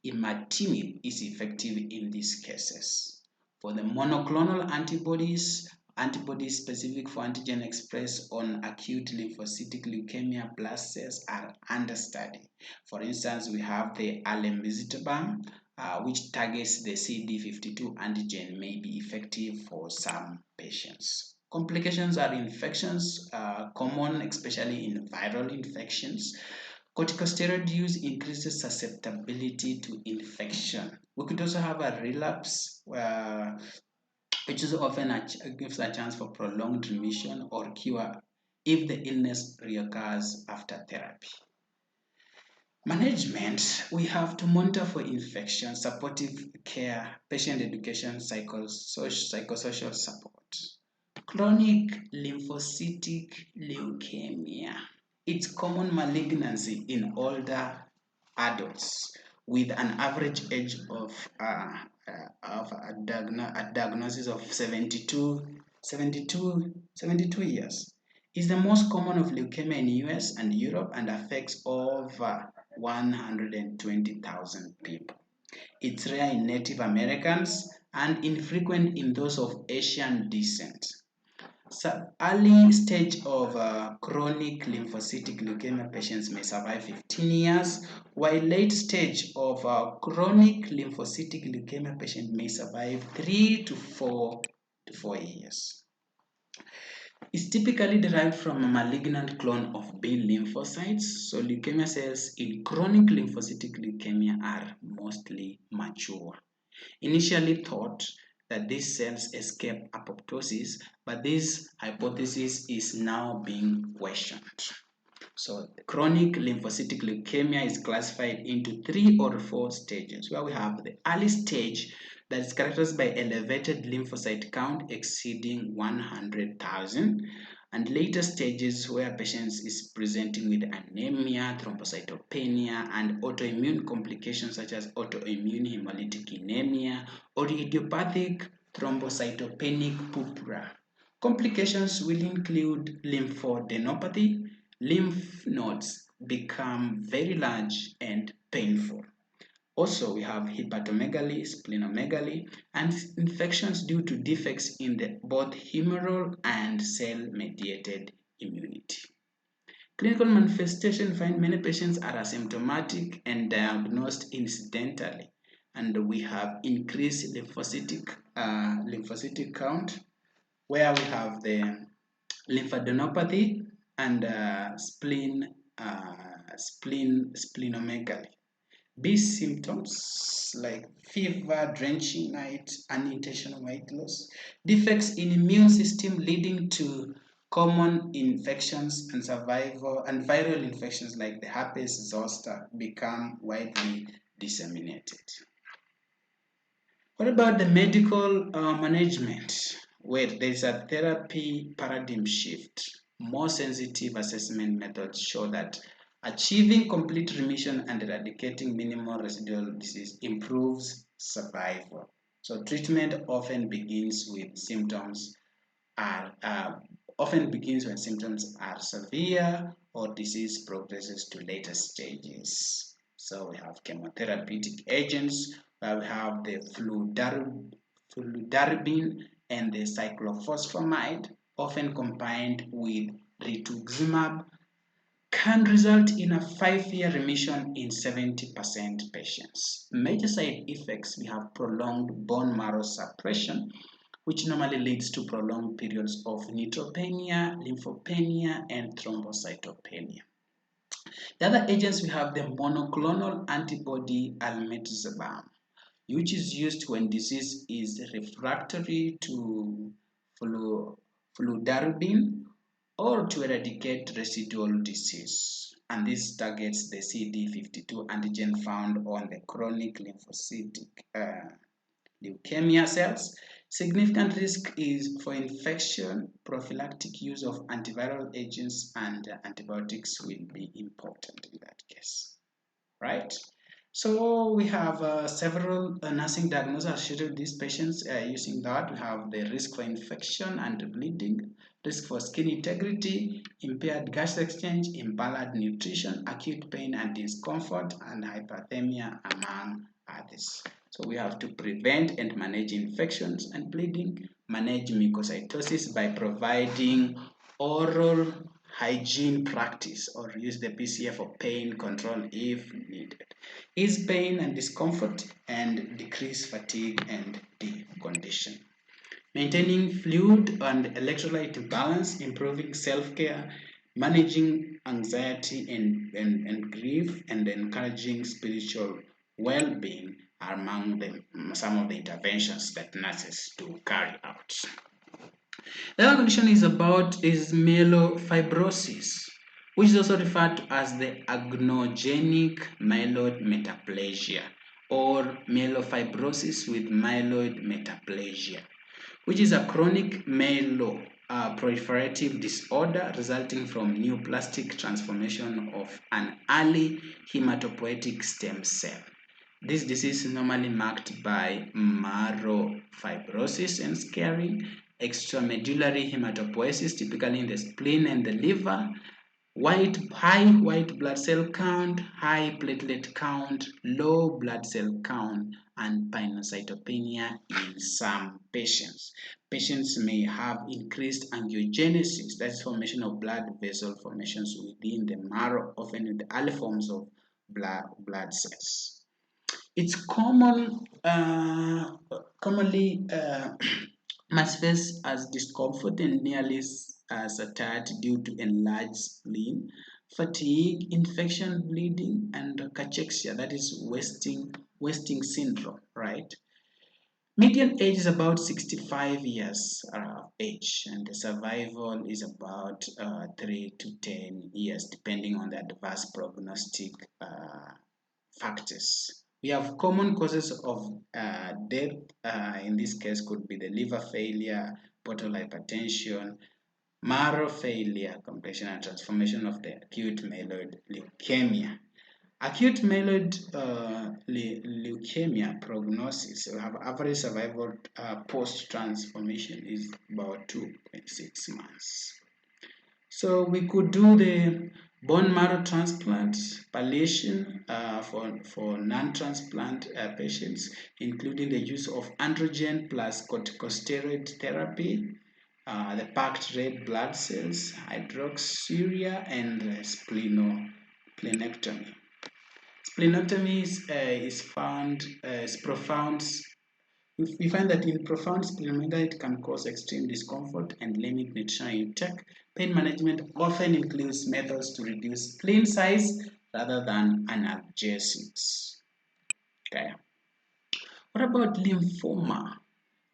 imatinib is effective in these cases. For the monoclonal antibodies specific for antigen expressed on acute lymphocytic leukemia blast cells are under study. For instance, we have the alemizumab, which targets the CD52 antigen, may be effective for some patients. Complications are infections, common especially in viral infections. Corticosteroid use increases susceptibility to infection. We could also have a relapse, which is often gives a chance for prolonged remission or cure if the illness reoccurs after therapy. Management, we have to monitor for infection, supportive care, patient education, psychosocial support. Chronic lymphocytic leukemia. It's common malignancy in older adults with an average age of a diagnosis of 72 years. It's the most common of leukemia in the US and Europe and affects over 120,000 people. It's rare in Native Americans and infrequent in those of Asian descent. early stage of chronic lymphocytic leukemia patients may survive 15 years, while late stage of chronic lymphocytic leukemia patient may survive 3 to 4 years. It's typically derived from a malignant clone of B lymphocytes, so leukemia cells in chronic lymphocytic leukemia are mostly mature. Initially thought that these cells escape apoptosis, but this hypothesis is now being questioned. So chronic lymphocytic leukemia is classified into 3 or 4 stages, where we have the early stage that is characterized by elevated lymphocyte count exceeding 100,000, and later stages where patients is presenting with anemia, thrombocytopenia, and autoimmune complications such as autoimmune hemolytic anemia or idiopathic thrombocytopenic purpura. Complications will include lymphadenopathy. Lymph nodes become very large and painful. Also, we have hepatomegaly, splenomegaly, and infections due to defects in both humoral and cell-mediated immunity. Clinical manifestation find many patients are asymptomatic and diagnosed incidentally, and we have increased lymphocytic count, where we have the lymphadenopathy and splenomegaly. These symptoms like fever, drenching night, unintentional weight loss, defects in immune system leading to common infections and survival and viral infections like the herpes zoster become widely disseminated. What about the medical management? Where there is a therapy paradigm shift. More sensitive assessment methods show that achieving complete remission and eradicating minimal residual disease improves survival. So treatment often begins when symptoms are severe or disease progresses to later stages. So we have chemotherapeutic agents, where we have the fludarabine and the cyclophosphamide, often combined with rituximab, can result in a 5-year remission in 70% patients. Major side effects, we have prolonged bone marrow suppression, which normally leads to prolonged periods of neutropenia, lymphopenia, and thrombocytopenia. The other agents, we have the monoclonal antibody almethzibam, which is used when disease is refractory to fludarabine or to eradicate residual disease. And this targets the CD52 antigen found on the chronic lymphocytic leukemia cells. Significant risk is for infection. Prophylactic use of antiviral agents and antibiotics will be important in that case, right? So we have several nursing diagnoses associated with these patients using that. We have the risk for infection and bleeding, risk for skin integrity, impaired gas exchange, imbalanced nutrition, acute pain and discomfort, and hyperthermia, among others. So we have to prevent and manage infections and bleeding, manage mucositis by providing oral hygiene practice or use the PCA for pain control if needed. Ease pain and discomfort and decrease fatigue and decondition. Maintaining fluid and electrolyte balance, improving self-care, managing anxiety and grief, and encouraging spiritual well-being are among some of the interventions that nurses do carry out. The other condition is myelofibrosis, which is also referred to as the agnogenic myeloid metaplasia or myelofibrosis with myeloid metaplasia, which is a chronic proliferative disorder resulting from neoplastic transformation of an early hematopoietic stem cell. This disease is normally marked by marrow fibrosis and scarring, extramedullary hematopoiesis, typically in the spleen and the liver, high white blood cell count, high platelet count, low blood cell count, and pinocytopenia in some patients. Patients may have increased angiogenesis, that's formation of blood vessel formations within the marrow, often in the early forms of blood cells. It's commonly manifests as discomfort and nearly as satiety due to enlarged spleen, fatigue, infection, bleeding, and cachexia, that is wasting syndrome, right? Median age is about 65 years of age, and the survival is about 3 to 10 years, depending on the adverse prognostic factors. We have common causes of death. In this case, could be the liver failure, portal hypertension, marrow failure, compression and transformation of the acute myeloid leukemia. Acute myeloid leukemia prognosis will have average survival post-transformation is about 2.6 months. So we could do the bone marrow transplant palliation for non-transplant patients, including the use of androgen plus corticosteroid therapy, the packed red blood cells, hydroxyurea, and splenectomy. Splenectomy is profound. We find that in profound splenomegaly, it can cause extreme discomfort and limit nutritional intake. Pain management often includes methods to reduce spleen size rather than analgesics. Okay. What about lymphoma?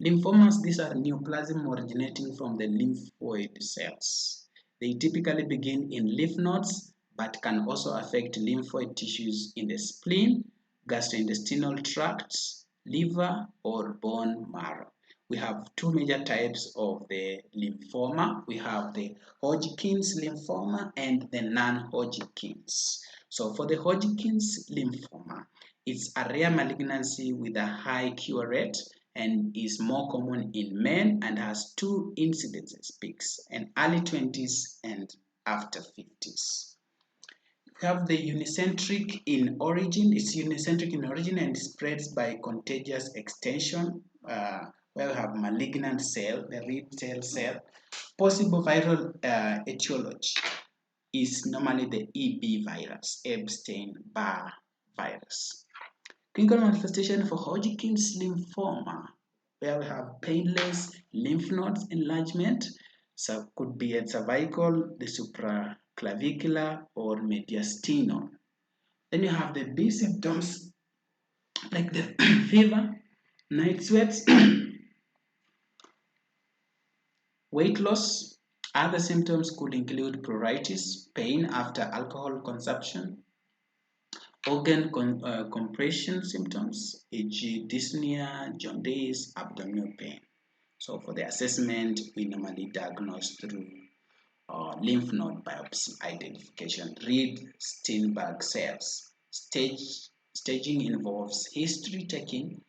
Lymphomas, these are neoplasm originating from the lymphoid cells. They typically begin in lymph nodes but can also affect lymphoid tissues in the spleen, gastrointestinal tracts, liver, or bone marrow. We have two major types of the lymphoma. We have the Hodgkin's lymphoma and the non-Hodgkin's. So for the Hodgkin's lymphoma, it's a rare malignancy with a high cure rate and is more common in men and has two incidences peaks in early 20s and after 50s. We have the unicentric in origin. It's unicentric in origin and spreads by contagious extension, where we have malignant cell, the red cell. Possible viral etiology is normally the EB virus, Epstein-Barr virus. Clinical manifestation for Hodgkin's lymphoma, where we have painless lymph nodes enlargement, so could be at cervical, the supraclavicular, or mediastinal. Then you have the B symptoms like the fever, night sweats, weight loss. Other symptoms could include pruritus, pain after alcohol consumption, organ compression symptoms, e.g. dyspnea, jaundice, abdominal pain. So for the assessment, we normally diagnose through lymph node biopsy identification, read Steinberg cells. Staging involves history taking,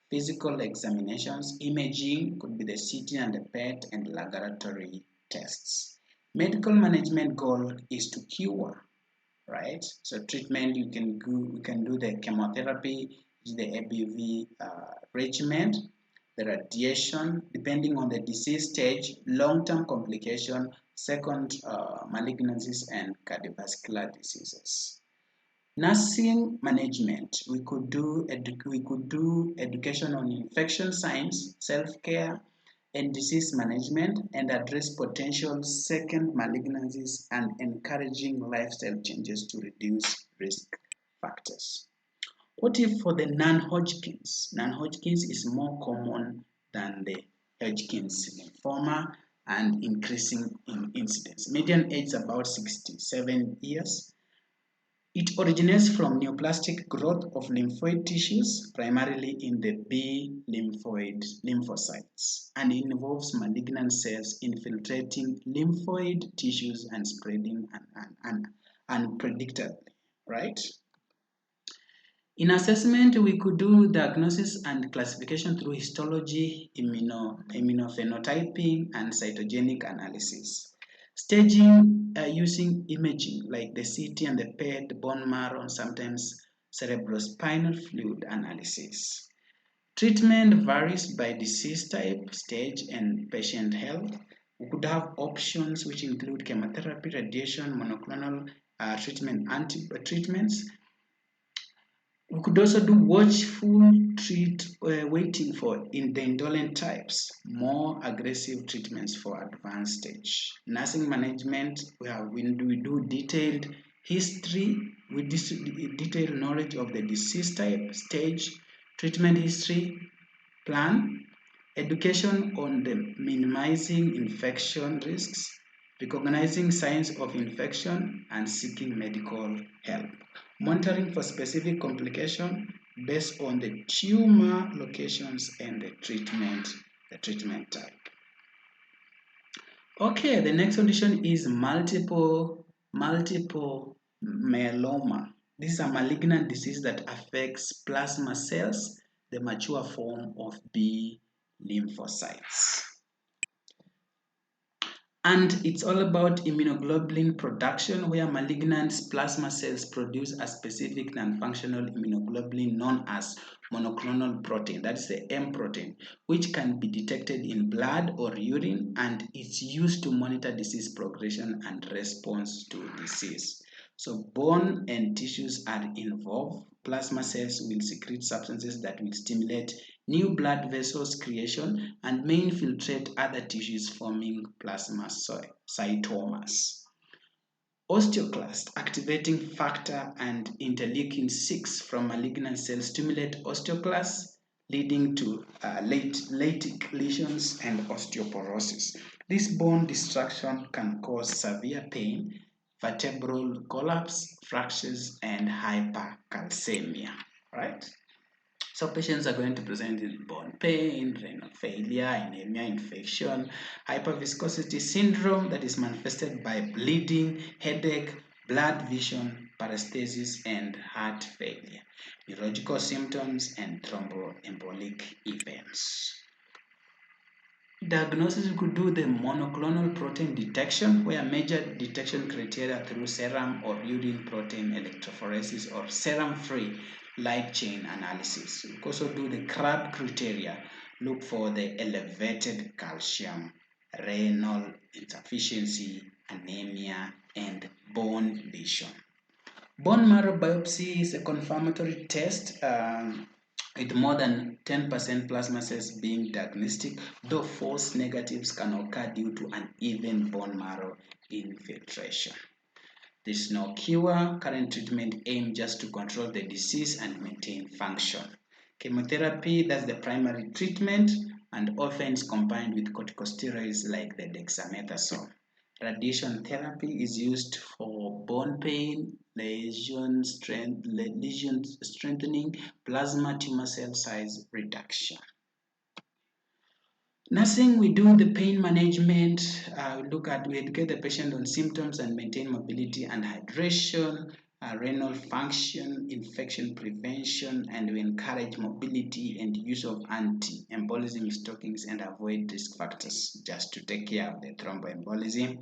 physical examinations, imaging, could be the CT and the PET, and laboratory tests. Medical management goal is to cure, right? So treatment, you can do the chemotherapy, the ABV regimen, the radiation, depending on the disease stage, long-term complication, second malignancies, and cardiovascular diseases. Nursing management, we could do education on infection signs, self-care, and disease management, and address potential second malignancies and encouraging lifestyle changes to reduce risk factors. What if for the non-Hodgkin's? Non-Hodgkin's is more common than the Hodgkin's lymphoma and increasing in incidence. Median age is about 67 years. It originates from neoplastic growth of lymphoid tissues, primarily in the B lymphocytes, and involves malignant cells infiltrating lymphoid tissues and spreading unpredictably, right? In assessment, we could do diagnosis and classification through histology, immunophenotyping, and cytogenic analysis. Staging using imaging like the CT and the PET, bone marrow, and sometimes cerebrospinal fluid analysis. Treatment varies by disease type, stage, and patient health. We could have options which include chemotherapy, radiation, monoclonal treatments. We could also do watchful waiting for in the indolent types, more aggressive treatments for advanced stage. Nursing management, we do detailed history with detailed knowledge of the disease type, stage, treatment history, plan, education on the minimizing infection risks, recognizing signs of infection, and seeking medical help. Monitoring for specific complication based on the tumor locations and the treatment type. Okay, the next condition is multiple myeloma. This is a malignant disease that affects plasma cells, the mature form of B lymphocytes. And it's all about immunoglobulin production, where malignant plasma cells produce a specific non-functional immunoglobulin known as monoclonal protein, that is the M protein, which can be detected in blood or urine, and it's used to monitor disease progression and response to disease. So bone and tissues are involved. Plasma cells will secrete substances that will stimulate new blood vessels creation and may infiltrate other tissues, forming plasmacytomas. Osteoclast activating factor and interleukin 6 from malignant cells stimulate osteoclasts, leading to lytic lesions and osteoporosis. This bone destruction can cause severe pain, vertebral collapse, fractures, and hypercalcemia. Right? So patients are going to present with bone pain, renal failure, anemia, infection, hyperviscosity syndrome that is manifested by bleeding, headache, blood vision, paresthesis, and heart failure, neurological symptoms, and thromboembolic events. Diagnosis, we could do the monoclonal protein detection, where major detection criteria through serum or urine protein electrophoresis or serum-free light chain analysis. We could also do the CRAB criteria, look for the elevated calcium, renal insufficiency, anemia, and bone lesion. Bone marrow biopsy is a confirmatory test with more than 10% plasma cells being diagnostic, though false negatives can occur due to uneven bone marrow infiltration. There's no cure. Current treatment aims just to control the disease and maintain function. Chemotherapy, that's the primary treatment, and often is combined with corticosteroids like the dexamethasone. Radiation therapy is used for bone pain, lesion strengthening, plasma tumor cell size reduction. Nursing, we do the pain management, we educate the patient on symptoms and maintain mobility and hydration, renal function, infection prevention, and we encourage mobility and use of anti-embolism stockings and avoid risk factors just to take care of the thromboembolism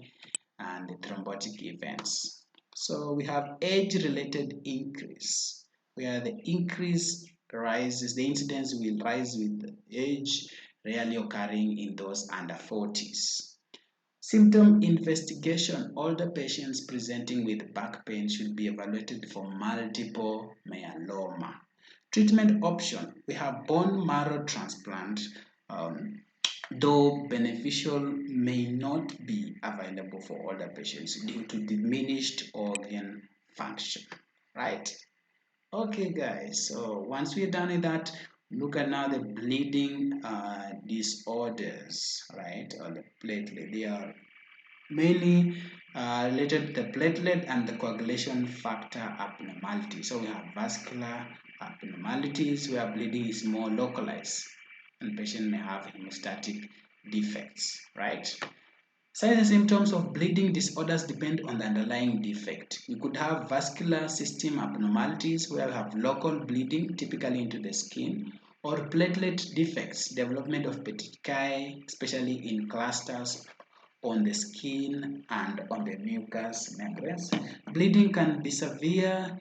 and the thrombotic events. So we have age-related increase, where the increase rises, the incidence will rise with age, rarely occurring in those under 40s. Symptom investigation, older patients presenting with back pain should be evaluated for multiple myeloma. Treatment option, we have bone marrow transplant, though beneficial may not be available for older patients due to diminished organ function, right? Okay guys, so once we're done with that, look at now the bleeding disorders, right? Or the platelet. They are mainly related to the platelet and the coagulation factor abnormality. So we have vascular abnormalities where bleeding is more localized and patient may have hemostatic defects, right? Signs and symptoms of bleeding disorders depend on the underlying defect. You could have vascular system abnormalities where you have local bleeding, typically into the skin, or platelet defects, development of petechiae, especially in clusters on the skin and on the mucous membranes. Bleeding can be severe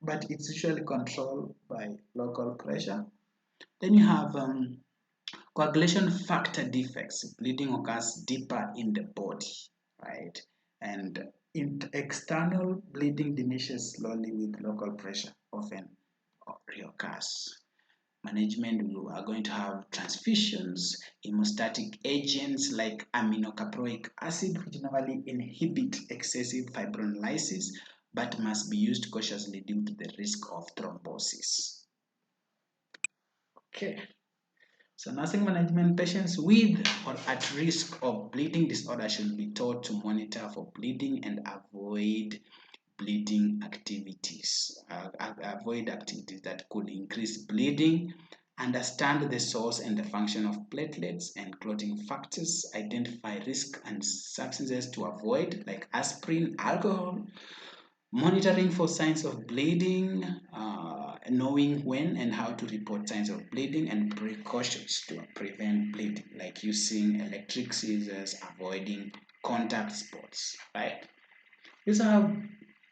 but it's usually controlled by local pressure. Then you have coagulation factor defects. Bleeding occurs deeper in the body, right? And external bleeding diminishes slowly with local pressure, often reoccurs. Management, we are going to have transfusions, hemostatic agents like aminocaproic acid, which normally inhibit excessive fibrinolysis, but must be used cautiously due to the risk of thrombosis. Okay. So nursing management, patients with or at risk of bleeding disorder should be taught to monitor for bleeding and avoid bleeding activities. Avoid activities that could increase bleeding, understand the source and the function of platelets and clotting factors, identify risk and substances to avoid like aspirin, alcohol, monitoring for signs of bleeding, knowing when and how to report signs of bleeding, and precautions to prevent bleeding, like using electric scissors, avoiding contact spots, right? We also have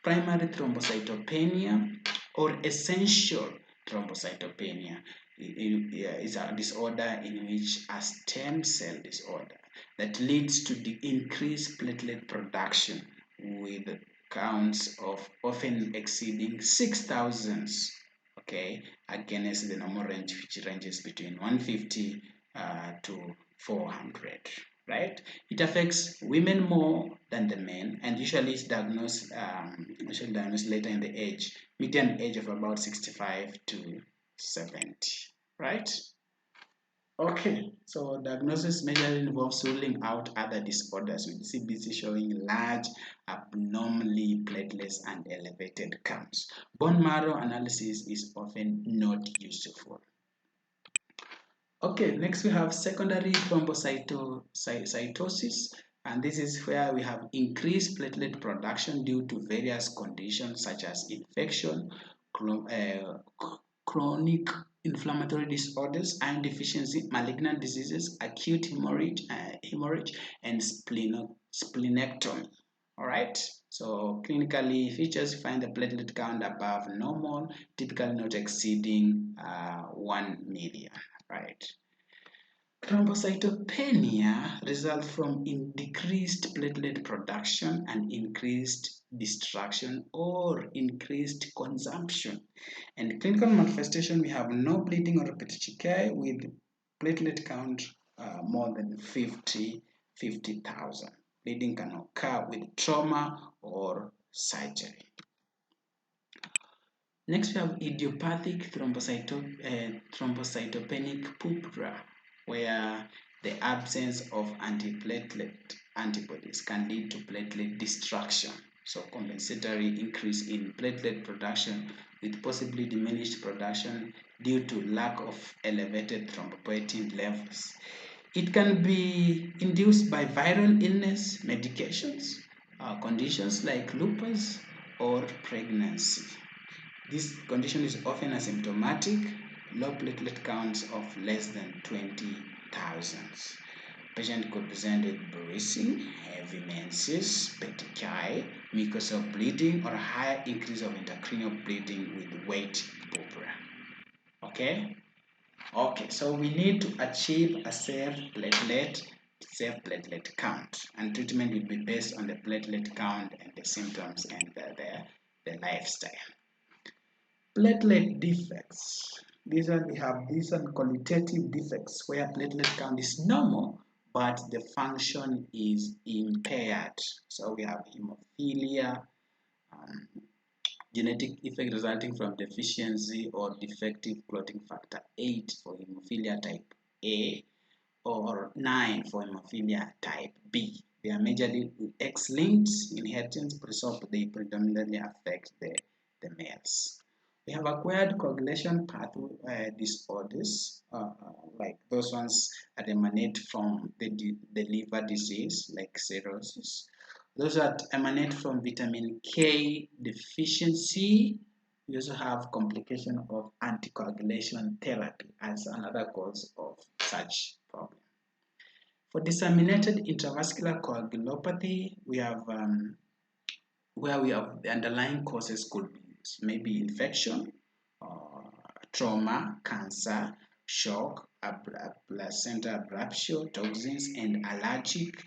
primary thrombocytopenia or essential thrombocytopenia. It is a disorder in which a stem cell disorder that leads to the increased platelet production with counts of often exceeding 6,000, okay, against the normal range, which ranges between 150 to 400, right? It affects women more than the men, and usually is diagnosed later in the age, median age of about 65 to 70, right? Okay, so diagnosis majorly involves ruling out other disorders with CBC showing large abnormally platelets and elevated counts. Bone marrow analysis is often not useful. Okay, next we have secondary thrombocytosis, and this is where we have increased platelet production due to various conditions such as infection, chronic inflammatory disorders, iron deficiency, malignant diseases, acute hemorrhage and splenectomy. All right. So clinically, features find the platelet count above normal, typically not exceeding 1 million. Right. Thrombocytopenia results from decreased platelet production and increased destruction or increased consumption. And clinical manifestation, we have no bleeding or petechiae with platelet count more than 50,000. Bleeding can occur with trauma or surgery. Next, we have idiopathic thrombocytopenic purpura, where the absence of antiplatelet antibodies can lead to platelet destruction. So compensatory increase in platelet production with possibly diminished production due to lack of elevated thrombopoietin levels. It can be induced by viral illness, medications, conditions like lupus, or pregnancy. This condition is often asymptomatic, low platelet counts of less than 20,000. Patient could present with bruising, heavy menses, petechiae, mucosal bleeding, or a higher increase of intracranial bleeding with weight purpura. Okay? Okay, so we need to achieve a safe platelet count, and treatment will be based on the platelet count and the symptoms and the lifestyle. Platelet defects. These are qualitative defects where platelet count is normal, but the function is impaired. So we have hemophilia, genetic effect resulting from deficiency or defective clotting factor 8 for hemophilia type A or 9 for hemophilia type B. They are majorly X-linked inheritance, so they predominantly affect the males. We have acquired coagulation pathway disorders, like those ones that emanate from the liver disease, like cirrhosis. Those that emanate from vitamin K deficiency. We also have complication of anticoagulation therapy as another cause of such problem. For disseminated intravascular coagulopathy, we have where we have the underlying causes could be maybe infection, trauma, cancer, shock, placenta abruptio, toxins, and allergic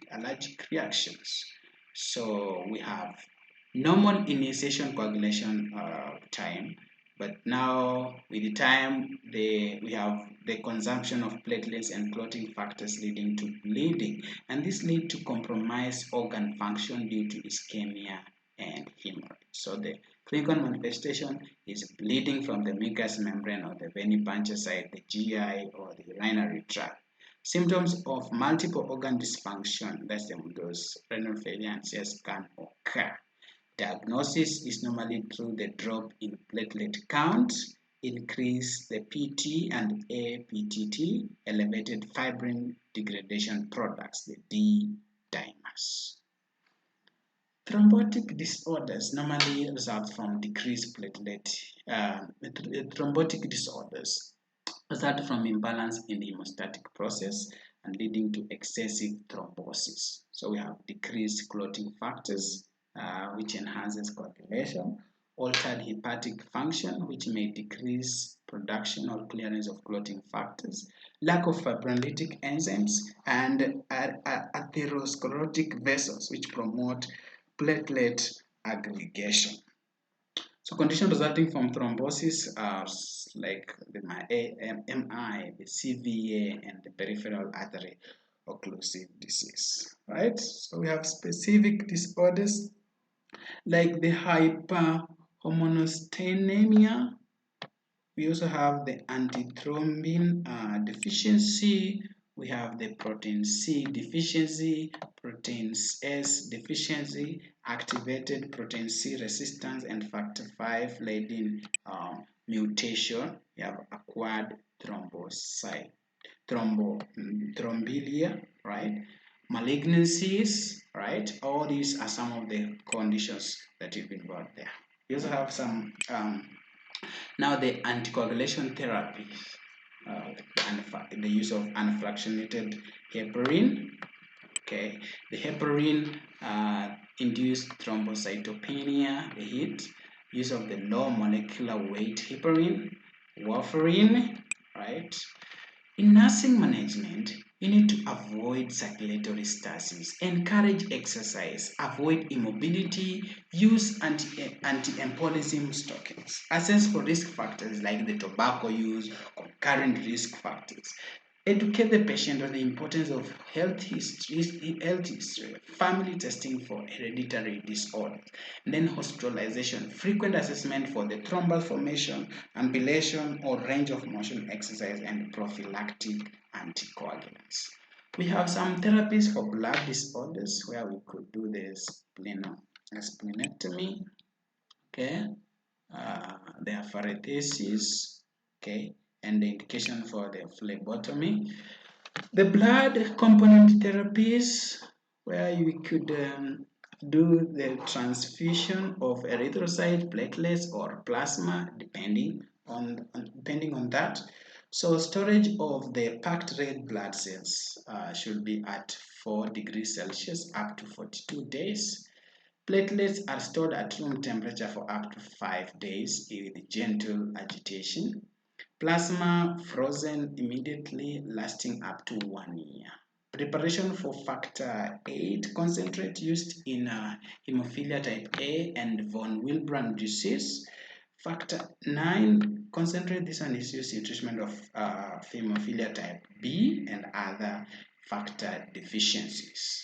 reactions. So we have normal initiation coagulation time, but now with the time we have the consumption of platelets and clotting factors leading to bleeding, and this lead to compromised organ function due to ischemia and hemorrhage. So the clinical manifestation is bleeding from the mucous membrane or the venipancreaside, the GI, or the urinary tract. Symptoms of multiple organ dysfunction, that's those renal failure and CS, can occur. Diagnosis is normally through the drop in platelet count, increase the PT and APTT, elevated fibrin degradation products, the D dimers. Thrombotic disorders normally result from decreased platelet. Thrombotic disorders result from imbalance in the hemostatic process and leading to excessive thrombosis. So we have decreased clotting factors, which enhances coagulation, altered hepatic function, which may decrease production or clearance of clotting factors, lack of fibrinolytic enzymes, and atherosclerotic vessels, which promote platelet aggregation. So conditions resulting from thrombosis are like the MI, the CVA, and the peripheral artery occlusive disease, right? So we have specific disorders like the hyperhomonistenemia. We also have the antithrombin deficiency. We have the protein C deficiency, protein S deficiency, activated protein C resistance, and factor V Leiden mutation. We have acquired thrombocytopenia, right? Malignancies, right? All these are some of the conditions that you've been brought there. We also have some now the anticoagulation therapy, the use of unfractionated heparin. Okay, the heparin induced thrombocytopenia, the HIT, use of the low molecular weight heparin, warfarin, right? In nursing management, you need to avoid circulatory stasis, encourage exercise, avoid immobility, use anti-embolism stockings. Assess for risk factors like the tobacco use, concurrent risk factors. Educate the patient on the importance of health history, family testing for hereditary disorders, and then hospitalization, frequent assessment for the thrombal formation, ambulation or range of motion exercise, and prophylactic anticoagulants. We have some therapies for blood disorders where we could do the splenectomy, okay, the apheresis, okay, and the indication for the phlebotomy. The blood component therapies, where you could do the transfusion of erythrocyte, platelets, or plasma, depending on that. So storage of the packed red blood cells should be at 4 degrees Celsius up to 42 days. Platelets are stored at room temperature for up to 5 days with gentle agitation. Plasma frozen immediately, lasting up to 1 year. Preparation for factor 8 concentrate used in hemophilia type A and von Willebrand disease. Factor 9 concentrate, this one is used in treatment of hemophilia type B and other factor deficiencies.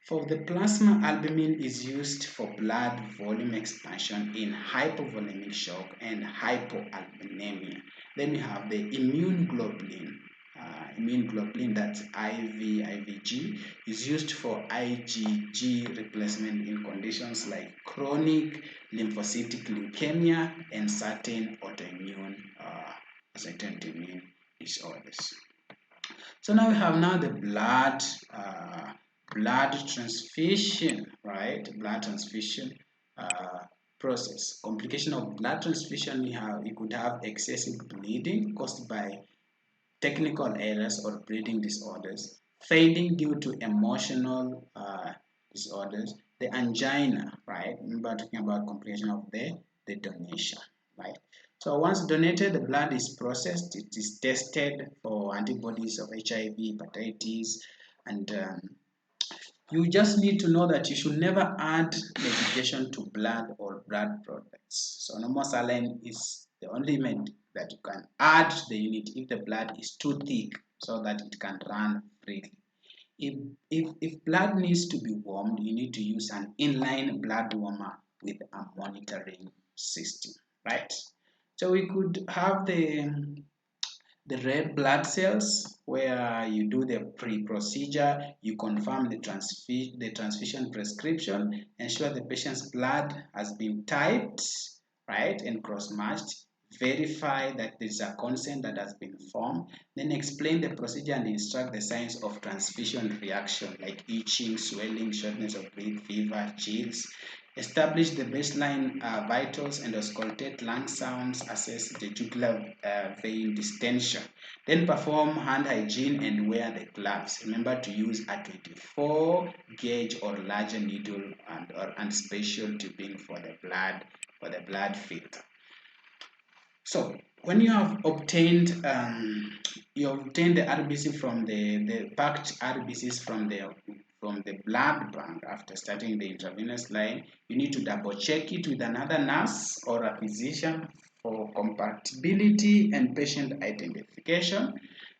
For the plasma, albumin is used for blood volume expansion in hypovolemic shock and hypoalbuminemia. Then we have the immune globulin. That's IVG, is used for IgG replacement in conditions like chronic lymphocytic leukemia and certain autoimmune disorders. So now we have the blood transfusion, right? Blood transfusion process. Complication of blood transfusion, you could have excessive bleeding caused by technical errors or breathing disorders, fading due to emotional disorders, the angina, right? Remember talking about complication of the donation. right? So once donated, the blood is processed. It is tested for antibodies of HIV, hepatitis, and you just need to know that you should never add medication to blood or blood products. So normal saline is the only med that you can add to the unit if the blood is too thick so that it can run freely. If blood needs to be warmed, you need to use an inline blood warmer with a monitoring system, right? So we could have the red blood cells where you do the pre-procedure, you confirm the transfusion prescription, ensure the patient's blood has been typed, right, and cross-matched, verify that there is a consent that has been formed, then explain the procedure and instruct the signs of transfusion reaction like itching, swelling, shortness of breath, fever, chills. Establish the baseline vitals and auscultate lung sounds, assess the jugular vein distension. Then perform hand hygiene and wear the gloves. Remember to use a 24 gauge or larger needle and special tubing for the blood filter. So when you have obtained the RBC from the packed RBCs from the blood bank after starting the intravenous line, you need to double check it with another nurse or a physician for compatibility and patient identification.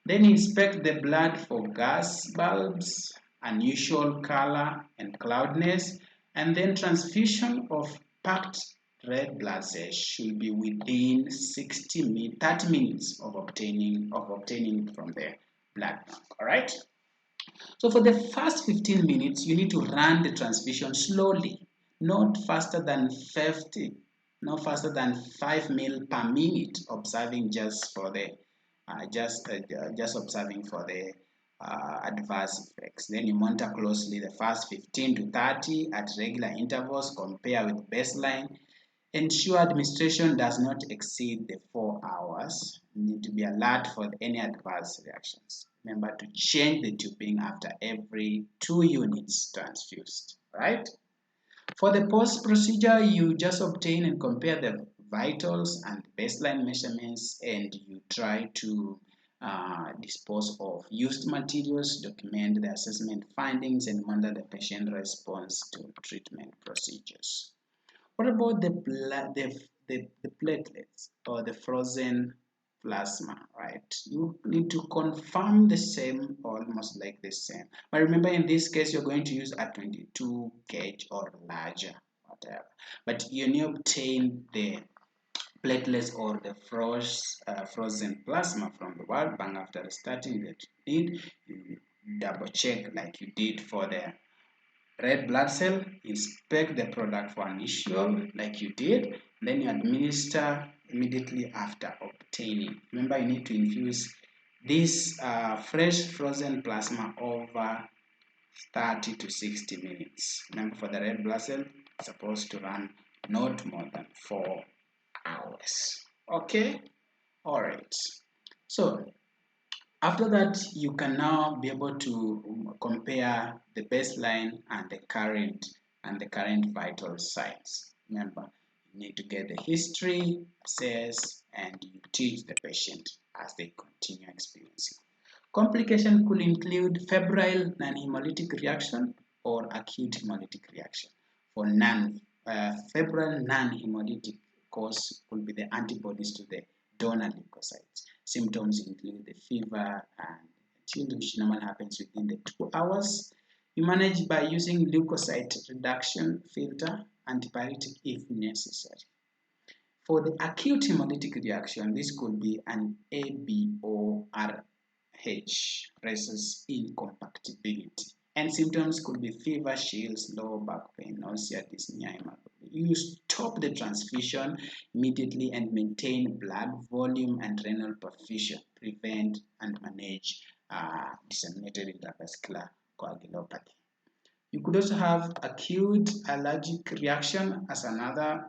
Then inspect the blood for gas bulbs, unusual color and cloudiness, and then transfusion of packed red blood cells should be within 30 minutes of obtaining it from the blood bank. All right. So for the first 15 minutes, you need to run the transfusion slowly, not faster than 50, not faster than 5 ml per minute, observing just observing for the adverse effects. Then you monitor closely the first 15 to 30 at regular intervals, compare with baseline. Ensure administration does not exceed the 4 hours. You need to be alert for any adverse reactions. Remember to change the tubing after every 2 units transfused, right? For the post-procedure, you just obtain and compare the vitals and baseline measurements, and you try to dispose of used materials, document the assessment findings, and monitor the patient response to treatment procedures. What about the platelets or the frozen plasma, right? You need to confirm the same, almost like the same. But remember, in this case, you're going to use a 22 gauge or larger, whatever. But you need to obtain the platelets or the frozen plasma from the blood bank after starting the need. You double check like you did for the red blood cell, inspect the product for unusual like you did, then you administer immediately after obtaining. Remember, you need to infuse this fresh frozen plasma over 30 to 60 minutes. Remember, for the red blood cell, it's supposed to run not more than 4 hours. Okay? Alright. So after that, you can now be able to compare the baseline and the current vital signs. Remember, you need to get the history, assess, and you teach the patient as they continue experiencing. Complication could include febrile non-hemolytic reaction or acute hemolytic reaction. For febrile non-hemolytic cause could be the antibodies to the donor leukocytes. Symptoms include the fever and chill, which normally happens within the 2 hours. You manage by using leukocyte reduction filter, antibiotic if necessary. For the acute hemolytic reaction, this could be an ABORH, rhesus incompatibility. And symptoms could be fever, chills, lower back pain, nausea, dyspnea, hematology. You stop the transfusion immediately and maintain blood volume and renal perfusion. Prevent and manage disseminated intravascular coagulopathy. You could also have acute allergic reaction as another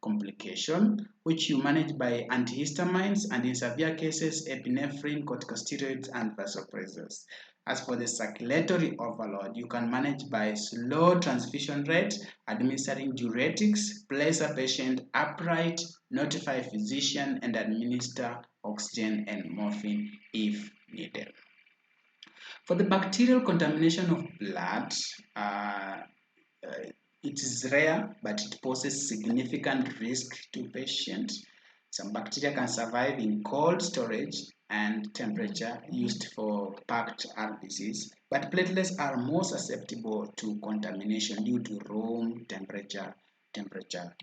complication, which you manage by antihistamines and in severe cases epinephrine, corticosteroids, and vasopressors. As for the circulatory overload, you can manage by slow transfusion rate, administering diuretics, place a patient upright, notify physician, and administer oxygen and morphine if needed. For the bacterial contamination of blood, it is rare, but it poses significant risk to patients. Some bacteria can survive in cold storage and temperature used for packed RBCs, but platelets are more susceptible to contamination due to room temperature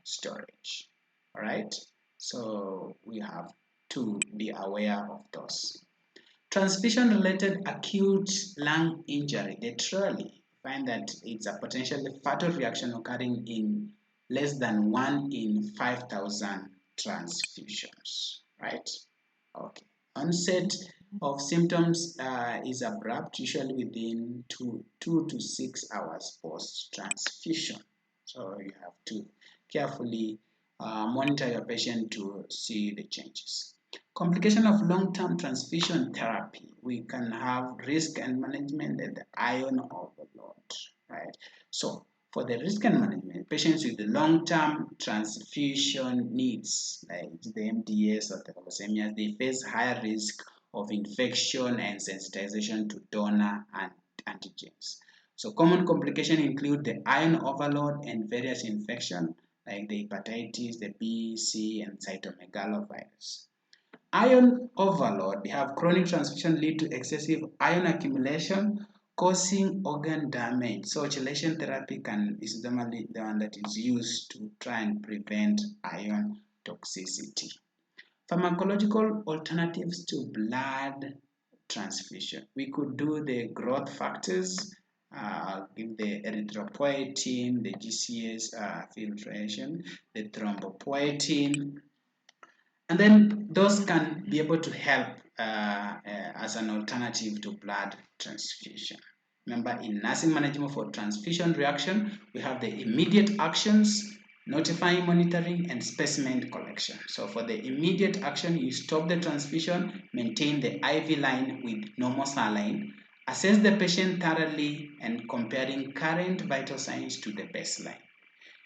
storage. All right, so we have to be aware of those. Transfusion-related acute lung injury, they truly find that it's a potentially fatal reaction occurring in less than 1 in 5,000 transfusions, right? Okay. Onset of symptoms is abrupt, usually within 2 to 6 hours post-transfusion. So you have to carefully monitor your patient to see the changes. Complication of long-term transfusion therapy, we can have risk and management and the iron overload, right? So for the risk and management, patients with the long-term transfusion needs, like the MDS or the thalassemia, they face higher risk of infection and sensitization to donor and antigens. So common complications include the iron overload and various infections like the hepatitis, the B, C, and cytomegalovirus. Iron overload, we have chronic transfusion lead to excessive iron accumulation causing organ damage. So chelation therapy is normally the one that is used to try and prevent iron toxicity. Pharmacological alternatives to blood transfusion. We could do the growth factors, give the erythropoietin, the GCS filtration, the thrombopoietin, and then those can be able to help as an alternative to blood transfusion. Remember, in nursing management for transfusion reaction, we have the immediate actions, notifying, monitoring, and specimen collection. So for the immediate action, you stop the transfusion, maintain the IV line with normal saline, assess the patient thoroughly, and comparing current vital signs to the baseline.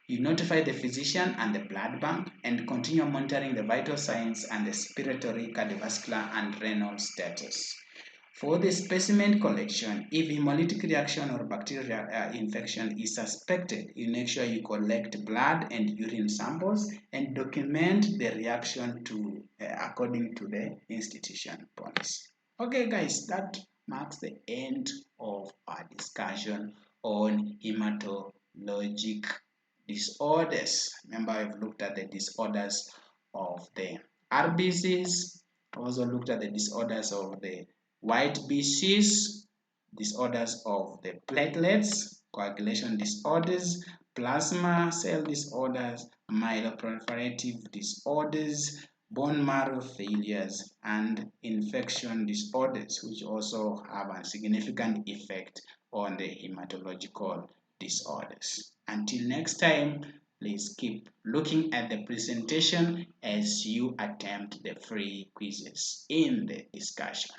You notify the physician and the blood bank and continue monitoring the vital signs and the respiratory, cardiovascular, and renal status. For the specimen collection, if hemolytic reaction or bacterial infection is suspected, you make sure you collect blood and urine samples and document the reaction according to the institution policy. Okay, guys, that marks the end of our discussion on hematologic disorders. Remember, I've looked at the disorders of the RBCs, also looked at the disorders of the white BCs, disorders of the platelets, coagulation disorders, plasma cell disorders, myeloproliferative disorders, bone marrow failures, and infection disorders, which also have a significant effect on the hematological disorders. Until next time, please keep looking at the presentation as you attempt the free quizzes in the discussion.